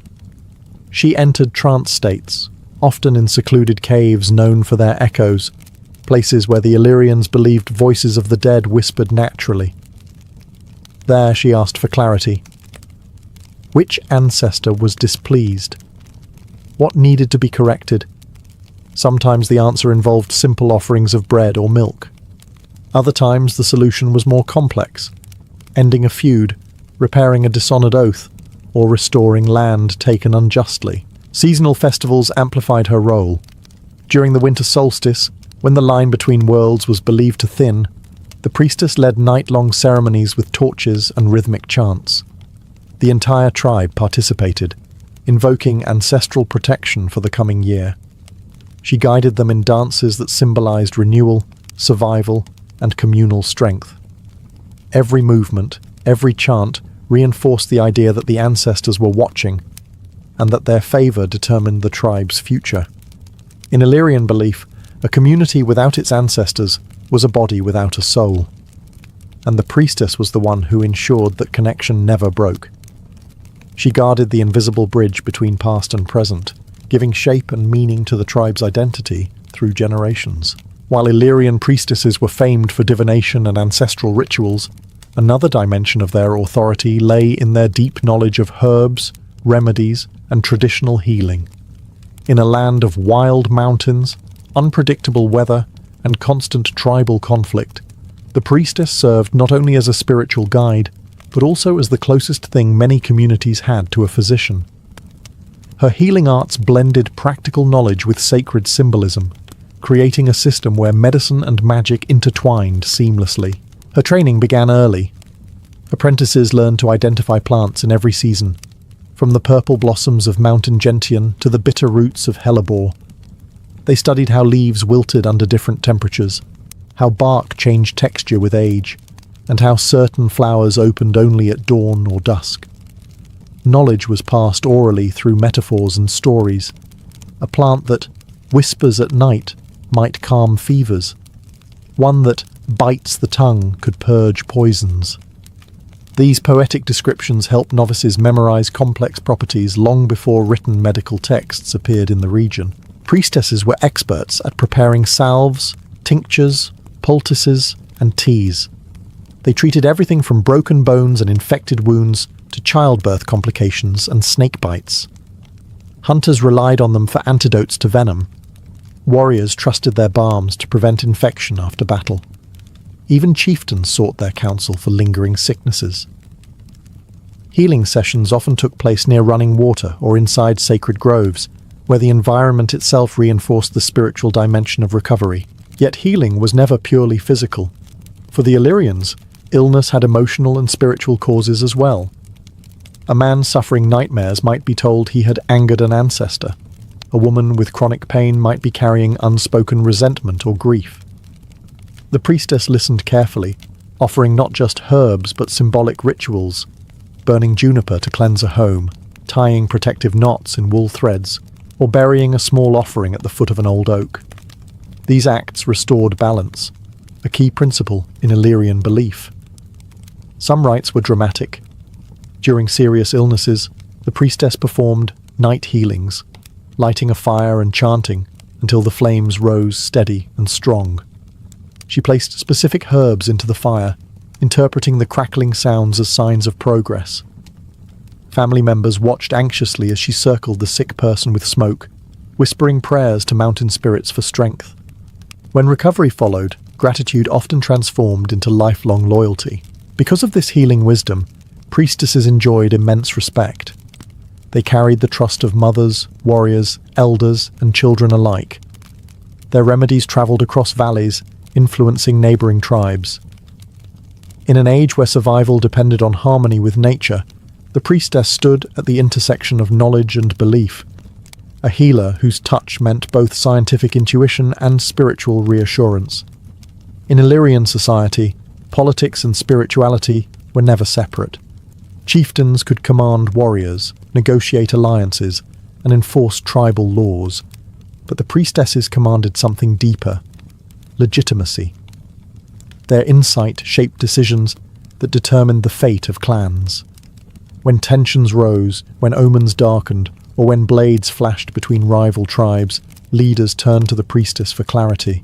She entered trance states, often in secluded caves known for their echoes, places where the Illyrians believed voices of the dead whispered naturally. There she asked for clarity. Which ancestor was displeased? What needed to be corrected? Sometimes the answer involved simple offerings of bread or milk. Other times the solution was more complex, ending a feud, repairing a dishonored oath, or restoring land taken unjustly. Seasonal festivals amplified her role. During the winter solstice, when the line between worlds was believed to thin, the priestess led night-long ceremonies with torches and rhythmic chants. The entire tribe participated, invoking ancestral protection for the coming year. She guided them in dances that symbolized renewal, survival, and communal strength. Every movement, every chant reinforced the idea that the ancestors were watching, and that their favor determined the tribe's future. In Illyrian belief, a community without its ancestors was a body without a soul, and the priestess was the one who ensured that connection never broke. She guarded the invisible bridge between past and present, giving shape and meaning to the tribe's identity through generations. While Illyrian priestesses were famed for divination and ancestral rituals, another dimension of their authority lay in their deep knowledge of herbs, remedies, and traditional healing. In a land of wild mountains, unpredictable weather, and constant tribal conflict, the priestess served not only as a spiritual guide, but also as the closest thing many communities had to a physician. Her healing arts blended practical knowledge with sacred symbolism, creating a system where medicine and magic intertwined seamlessly. Her training began early. Apprentices learned to identify plants in every season, from the purple blossoms of mountain gentian to the bitter roots of hellebore. They studied how leaves wilted under different temperatures, how bark changed texture with age, and how certain flowers opened only at dawn or dusk. Knowledge was passed orally through metaphors and stories. A plant that whispers at night might calm fevers. One that bites the tongue could purge poisons. These poetic descriptions helped novices memorize complex properties long before written medical texts appeared in the region. Priestesses were experts at preparing salves, tinctures, poultices, and teas. They treated everything from broken bones and infected wounds to childbirth complications and snake bites. Hunters relied on them for antidotes to venom. Warriors trusted their balms to prevent infection after battle. Even chieftains sought their counsel for lingering sicknesses. Healing sessions often took place near running water or inside sacred groves, where the environment itself reinforced the spiritual dimension of recovery. Yet healing was never purely physical. For the Illyrians, illness had emotional and spiritual causes as well. A man suffering nightmares might be told he had angered an ancestor. A woman with chronic pain might be carrying unspoken resentment or grief. The priestess listened carefully, offering not just herbs but symbolic rituals, burning juniper to cleanse a home, tying protective knots in wool threads, or burying a small offering at the foot of an old oak. These acts restored balance, a key principle in Illyrian belief. Some rites were dramatic. During serious illnesses, the priestess performed night healings, lighting a fire and chanting until the flames rose steady and strong. She placed specific herbs into the fire, interpreting the crackling sounds as signs of progress. Family members watched anxiously as she circled the sick person with smoke, whispering prayers to mountain spirits for strength. When recovery followed, gratitude often transformed into lifelong loyalty. Because of this healing wisdom, priestesses enjoyed immense respect. They carried the trust of mothers, warriors, elders, and children alike. Their remedies traveled across valleys, influencing neighboring tribes. In an age where survival depended on harmony with nature, the priestess stood at the intersection of knowledge and belief, a healer whose touch meant both scientific intuition and spiritual reassurance. In Illyrian society, politics and spirituality were never separate. Chieftains could command warriors, negotiate alliances, and enforce tribal laws, but the priestesses commanded something deeper: legitimacy. Their insight shaped decisions that determined the fate of clans. When tensions rose, when omens darkened, or when blades flashed between rival tribes, leaders turned to the priestess for clarity.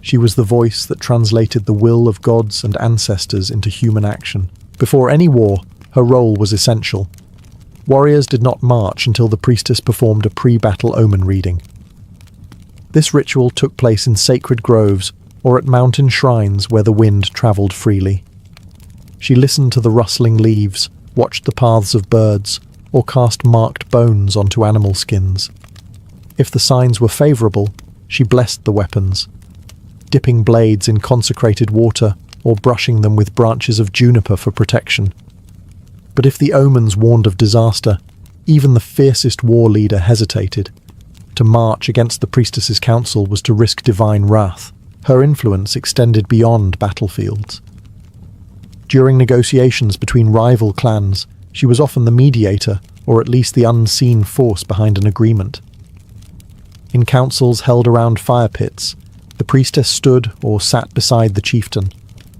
She was the voice that translated the will of gods and ancestors into human action. Before any war, her role was essential. Warriors did not march until the priestess performed a pre-battle omen reading. This ritual took place in sacred groves or at mountain shrines where the wind travelled freely. She listened to the rustling leaves, watched the paths of birds, or cast marked bones onto animal skins. If the signs were favourable, she blessed the weapons, dipping blades in consecrated water or brushing them with branches of juniper for protection. But if the omens warned of disaster, even the fiercest war leader hesitated. To march against the priestess's council was to risk divine wrath. Her influence extended beyond battlefields. During negotiations between rival clans, she was often the mediator, or at least the unseen force behind an agreement. In councils held around fire pits, the priestess stood or sat beside the chieftain,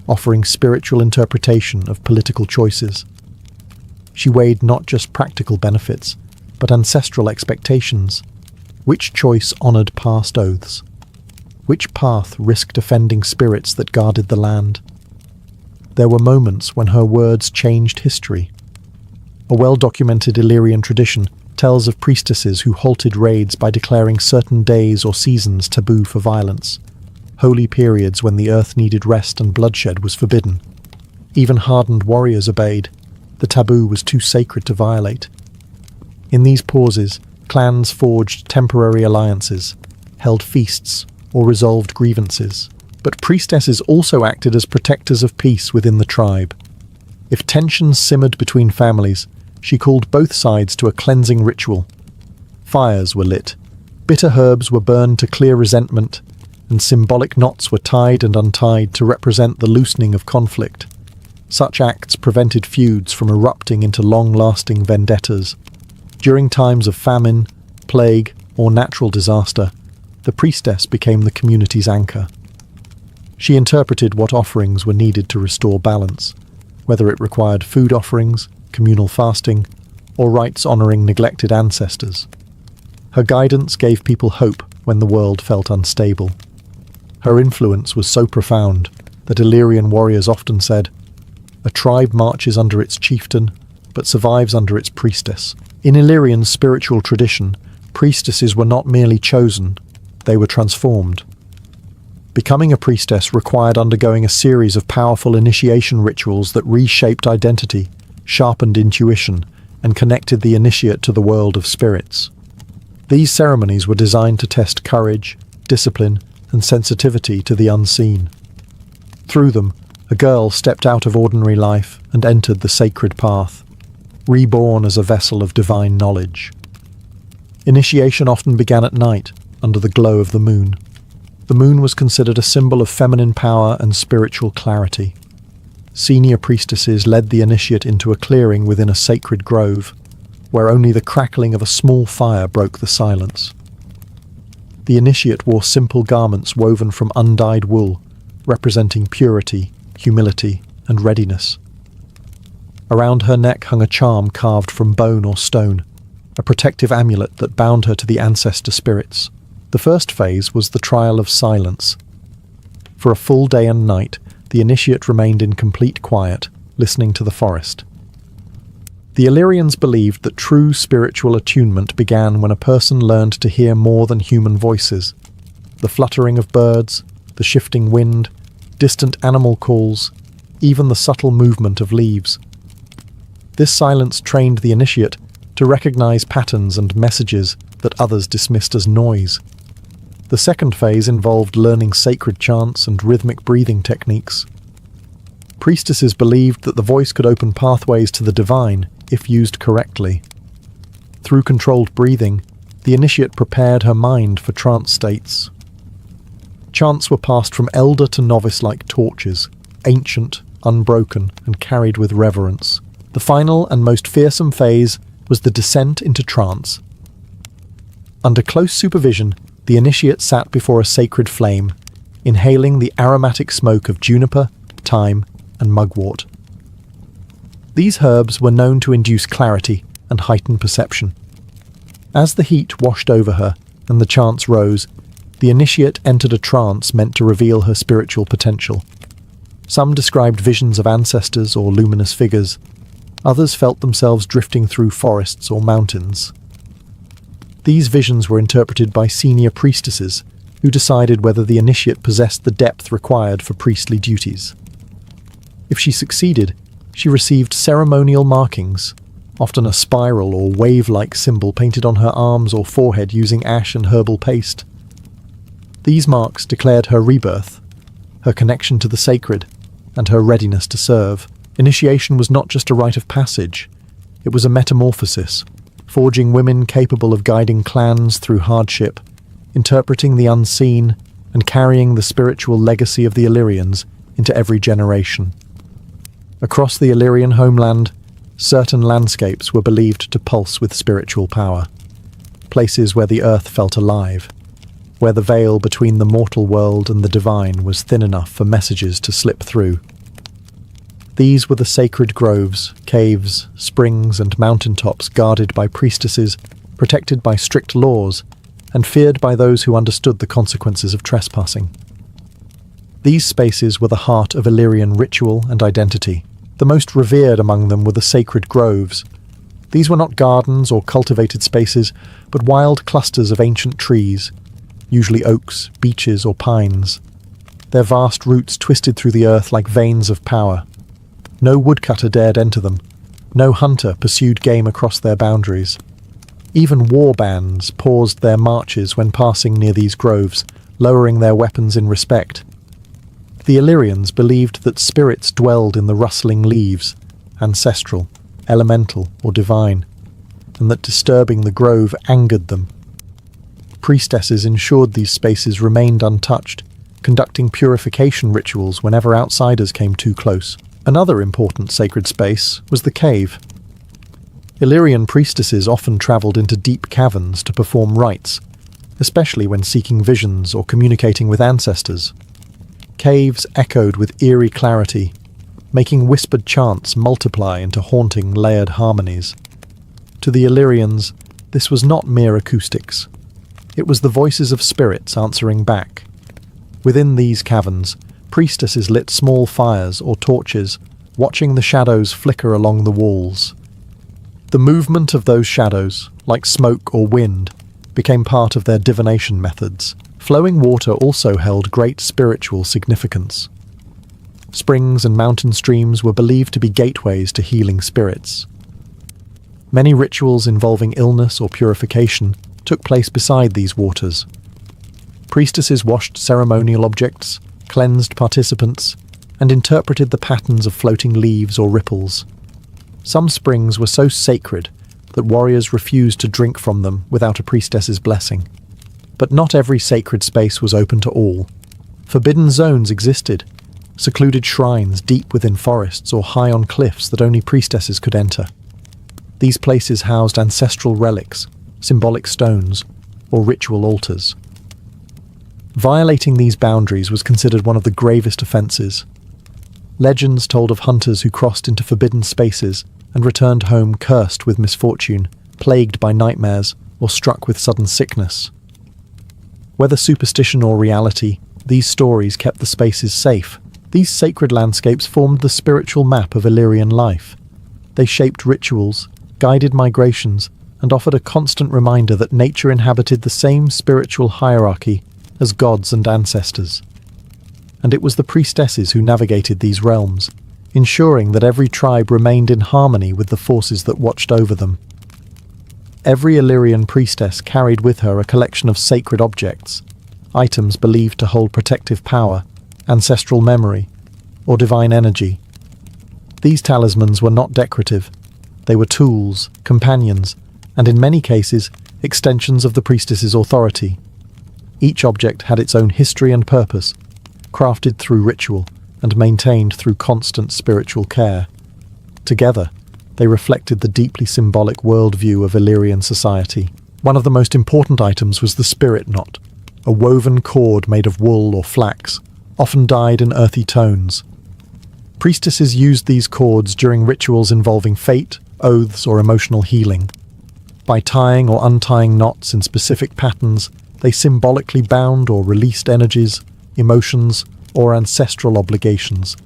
offering spiritual interpretation of political choices. She weighed not just practical benefits, but ancestral expectations. Which choice honoured past oaths? Which path risked offending spirits that guarded the land? There were moments when her words changed history. A well-documented Illyrian tradition tells of priestesses who halted raids by declaring certain days or seasons taboo for violence, holy periods when the earth needed rest and bloodshed was forbidden. Even hardened warriors obeyed. The taboo was too sacred to violate. In these pauses, clans forged temporary alliances, held feasts, or resolved grievances. But priestesses also acted as protectors of peace within the tribe. If tensions simmered between families, she called both sides to a cleansing ritual. Fires were lit, bitter herbs were burned to clear resentment, and symbolic knots were tied and untied to represent the loosening of conflict. Such acts prevented feuds from erupting into long-lasting vendettas. During times of famine, plague, or natural disaster, the priestess became the community's anchor. She interpreted what offerings were needed to restore balance, whether it required food offerings, communal fasting, or rites honouring neglected ancestors. Her guidance gave people hope when the world felt unstable. Her influence was so profound that Illyrian warriors often said, "A tribe marches under its chieftain, but survives under its priestess." In Illyrian spiritual tradition, priestesses were not merely chosen, they were transformed. Becoming a priestess required undergoing a series of powerful initiation rituals that reshaped identity, sharpened intuition, and connected the initiate to the world of spirits. These ceremonies were designed to test courage, discipline, and sensitivity to the unseen. Through them, a girl stepped out of ordinary life and entered the sacred path, reborn as a vessel of divine knowledge. Initiation often began at night, under the glow of the moon. The moon was considered a symbol of feminine power and spiritual clarity. Senior priestesses led the initiate into a clearing within a sacred grove, where only the crackling of a small fire broke the silence. The initiate wore simple garments woven from undyed wool, representing purity, humility, and readiness. Around her neck hung a charm carved from bone or stone, a protective amulet that bound her to the ancestor spirits. The first phase was the trial of silence. For a full day and night, the initiate remained in complete quiet, listening to the forest. The Illyrians believed that true spiritual attunement began when a person learned to hear more than human voices. The fluttering of birds, the shifting wind, distant animal calls, even the subtle movement of leaves. This silence trained the initiate to recognize patterns and messages that others dismissed as noise. The second phase involved learning sacred chants and rhythmic breathing techniques. Priestesses believed that the voice could open pathways to the divine if used correctly. Through controlled breathing, the initiate prepared her mind for trance states. Chants were passed from elder to novice like torches, ancient, unbroken, and carried with reverence. The final and most fearsome phase was the descent into trance. Under close supervision, the initiate sat before a sacred flame, inhaling the aromatic smoke of juniper, thyme, and mugwort. These herbs were known to induce clarity and heighten perception. As the heat washed over her and the chants rose, the initiate entered a trance meant to reveal her spiritual potential. Some described visions of ancestors or luminous figures. Others felt themselves drifting through forests or mountains. These visions were interpreted by senior priestesses, who decided whether the initiate possessed the depth required for priestly duties. If she succeeded, she received ceremonial markings, often a spiral or wave-like symbol painted on her arms or forehead using ash and herbal paste. These marks declared her rebirth, her connection to the sacred, and her readiness to serve. Initiation was not just a rite of passage, it was a metamorphosis, forging women capable of guiding clans through hardship, interpreting the unseen, and carrying the spiritual legacy of the Illyrians into every generation. Across the Illyrian homeland, certain landscapes were believed to pulse with spiritual power, places where the earth felt alive, where the veil between the mortal world and the divine was thin enough for messages to slip through. These were the sacred groves, caves, springs, and mountaintops guarded by priestesses, protected by strict laws, and feared by those who understood the consequences of trespassing. These spaces were the heart of Illyrian ritual and identity. The most revered among them were the sacred groves. These were not gardens or cultivated spaces, but wild clusters of ancient trees, usually oaks, beeches, or pines. Their vast roots twisted through the earth like veins of power. No woodcutter dared enter them. No hunter pursued game across their boundaries. Even war bands paused their marches when passing near these groves, lowering their weapons in respect. The Illyrians believed that spirits dwelled in the rustling leaves, ancestral, elemental, or divine, and that disturbing the grove angered them. Priestesses ensured these spaces remained untouched, conducting purification rituals whenever outsiders came too close. Another important sacred space was the cave. Illyrian priestesses often travelled into deep caverns to perform rites, especially when seeking visions or communicating with ancestors. Caves echoed with eerie clarity, making whispered chants multiply into haunting, layered harmonies. To the Illyrians, this was not mere acoustics. It was the voices of spirits answering back. Within these caverns, priestesses lit small fires or torches, watching the shadows flicker along the walls. The movement of those shadows, like smoke or wind, became part of their divination methods. Flowing water also held great spiritual significance. Springs and mountain streams were believed to be gateways to healing spirits. Many rituals involving illness or purification took place beside these waters. Priestesses washed ceremonial objects, cleansed participants, and interpreted the patterns of floating leaves or ripples. Some springs were so sacred that warriors refused to drink from them without a priestess's blessing. But not every sacred space was open to all. Forbidden zones existed, secluded shrines deep within forests or high on cliffs that only priestesses could enter. These places housed ancestral relics, symbolic stones, or ritual altars. Violating these boundaries was considered one of the gravest offences. Legends told of hunters who crossed into forbidden spaces and returned home cursed with misfortune, plagued by nightmares, or struck with sudden sickness. Whether superstition or reality, these stories kept the spaces safe. These sacred landscapes formed the spiritual map of Illyrian life. They shaped rituals, guided migrations, and offered a constant reminder that nature inhabited the same spiritual hierarchy as gods and ancestors. And it was the priestesses who navigated these realms, ensuring that every tribe remained in harmony with the forces that watched over them. Every Illyrian priestess carried with her a collection of sacred objects, items believed to hold protective power, ancestral memory, or divine energy. These talismans were not decorative. They were tools, companions, and in many cases, extensions of the priestess's authority. Each object had its own history and purpose, crafted through ritual and maintained through constant spiritual care. Together, they reflected the deeply symbolic worldview of Illyrian society. One of the most important items was the spirit knot, a woven cord made of wool or flax, often dyed in earthy tones. Priestesses used these cords during rituals involving fate, oaths, or emotional healing. By tying or untying knots in specific patterns, they symbolically bound or released energies, emotions, or ancestral obligations.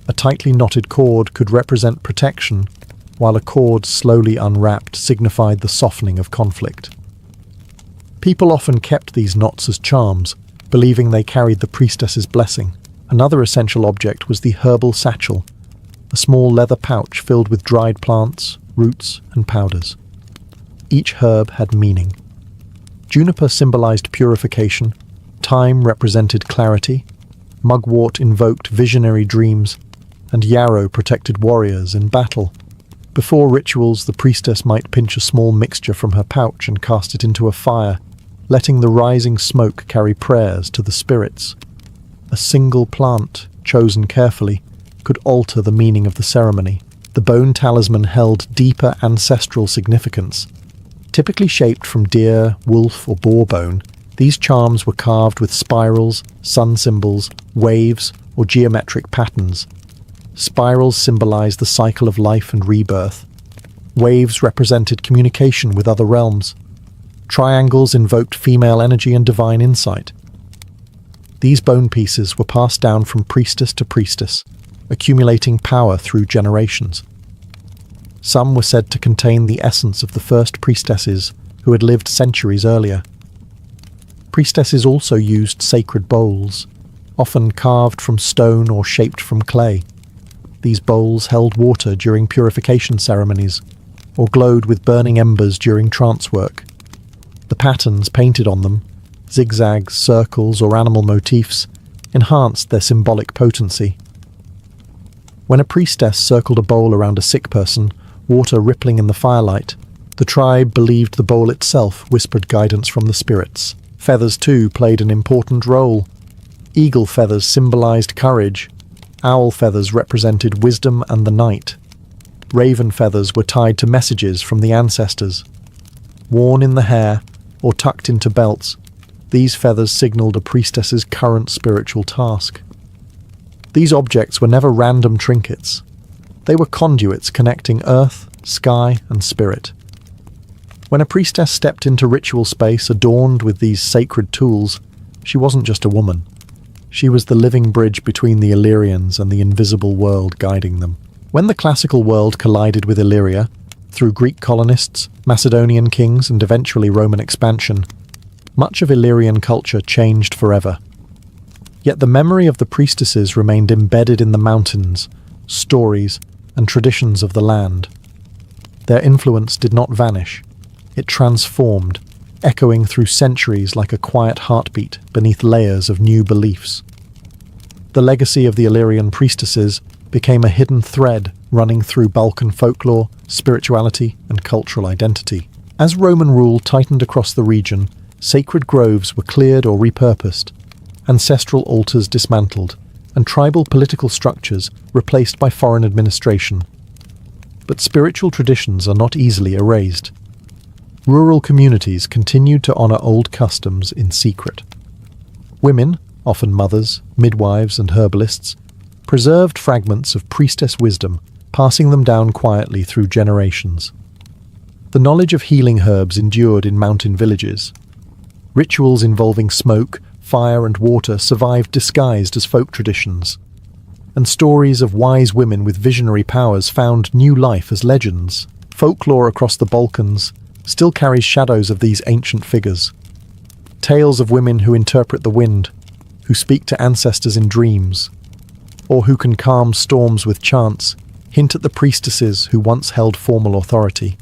A tightly knotted cord could represent protection, while a cord slowly unwrapped signified the softening of conflict. People often kept these knots as charms, believing they carried the priestess's blessing. Another essential object was the herbal satchel, a small leather pouch filled with dried plants, roots, and powders. Each herb had meaning. Juniper symbolized purification, thyme represented clarity, mugwort invoked visionary dreams, and yarrow protected warriors in battle. Before rituals, the priestess might pinch a small mixture from her pouch and cast it into a fire, letting the rising smoke carry prayers to the spirits. A single plant, chosen carefully, could alter the meaning of the ceremony. The bone talisman held deeper ancestral significance. Typically shaped from deer, wolf, or boar bone, these charms were carved with spirals, sun symbols, waves, or geometric patterns. Spirals symbolized the cycle of life and rebirth. Waves represented communication with other realms. Triangles invoked female energy and divine insight. These bone pieces were passed down from priestess to priestess, accumulating power through generations. Some were said to contain the essence of the first priestesses who had lived centuries earlier. Priestesses also used sacred bowls, often carved from stone or shaped from clay. These bowls held water during purification ceremonies, or glowed with burning embers during trance work. The patterns painted on them, zigzags, circles, or animal motifs, enhanced their symbolic potency. When a priestess circled a bowl around a sick person, water rippling in the firelight, the tribe believed the bowl itself whispered guidance from the spirits. Feathers, too, played an important role. Eagle feathers symbolized courage. Owl feathers represented wisdom and the night. Raven feathers were tied to messages from the ancestors. Worn in the hair, or tucked into belts, these feathers signaled a priestess's current spiritual task. These objects were never random trinkets. They were conduits connecting earth, sky, and spirit. When a priestess stepped into ritual space adorned with these sacred tools, she wasn't just a woman. She was the living bridge between the Illyrians and the invisible world guiding them. When the classical world collided with Illyria, through Greek colonists, Macedonian kings, and eventually Roman expansion, much of Illyrian culture changed forever. Yet the memory of the priestesses remained embedded in the mountains, stories, and traditions of the land. Their influence did not vanish. It transformed, echoing through centuries like a quiet heartbeat beneath layers of new beliefs. The legacy of the Illyrian priestesses became a hidden thread running through Balkan folklore, spirituality, and cultural identity. As Roman rule tightened across the region, sacred groves were cleared or repurposed, ancestral altars dismantled, and tribal political structures replaced by foreign administration. But spiritual traditions are not easily erased. Rural communities continued to honor old customs in secret. Women, often mothers, midwives, and herbalists, preserved fragments of priestess wisdom, passing them down quietly through generations. The knowledge of healing herbs endured in mountain villages. Rituals involving smoke, fire, and water survived disguised as folk traditions. And stories of wise women with visionary powers found new life as legends. Folklore across the Balkans still carries shadows of these ancient figures. Tales of women who interpret the wind, who speak to ancestors in dreams, or who can calm storms with chants, hint at the priestesses who once held formal authority.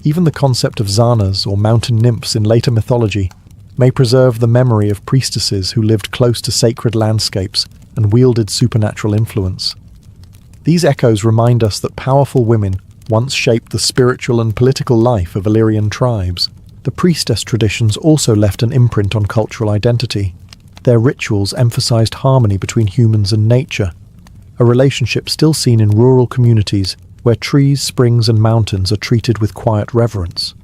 Even the concept of zanas, or mountain nymphs in later mythology, may preserve the memory of priestesses who lived close to sacred landscapes and wielded supernatural influence. These echoes remind us that powerful women once shaped the spiritual and political life of Illyrian tribes. The priestess traditions also left an imprint on cultural identity. Their rituals emphasized harmony between humans and nature, a relationship still seen in rural communities where trees, springs, and mountains are treated with quiet reverence.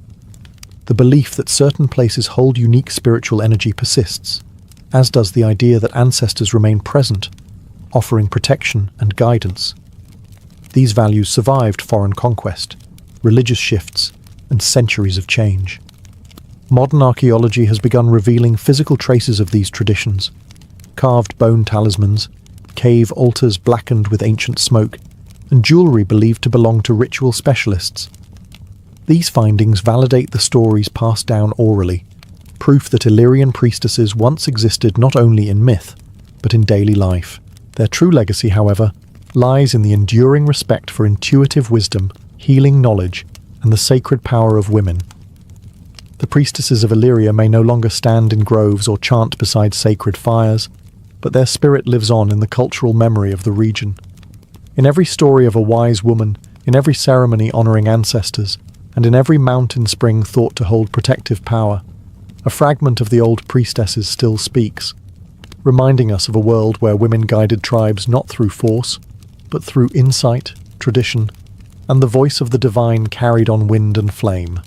The belief that certain places hold unique spiritual energy persists, as does the idea that ancestors remain present, offering protection and guidance. These values survived foreign conquest, religious shifts, and centuries of change. Modern archaeology has begun revealing physical traces of these traditions: carved bone talismans, cave altars blackened with ancient smoke, and jewelry believed to belong to ritual specialists. These findings validate the stories passed down orally, proof that Illyrian priestesses once existed not only in myth, but in daily life. Their true legacy, however, lies in the enduring respect for intuitive wisdom, healing knowledge, and the sacred power of women. The priestesses of Illyria may no longer stand in groves or chant beside sacred fires, but their spirit lives on in the cultural memory of the region. In every story of a wise woman, in every ceremony honoring ancestors, and in every mountain spring thought to hold protective power, a fragment of the old priestesses still speaks, reminding us of a world where women guided tribes not through force, but through insight, tradition, and the voice of the divine carried on wind and flame.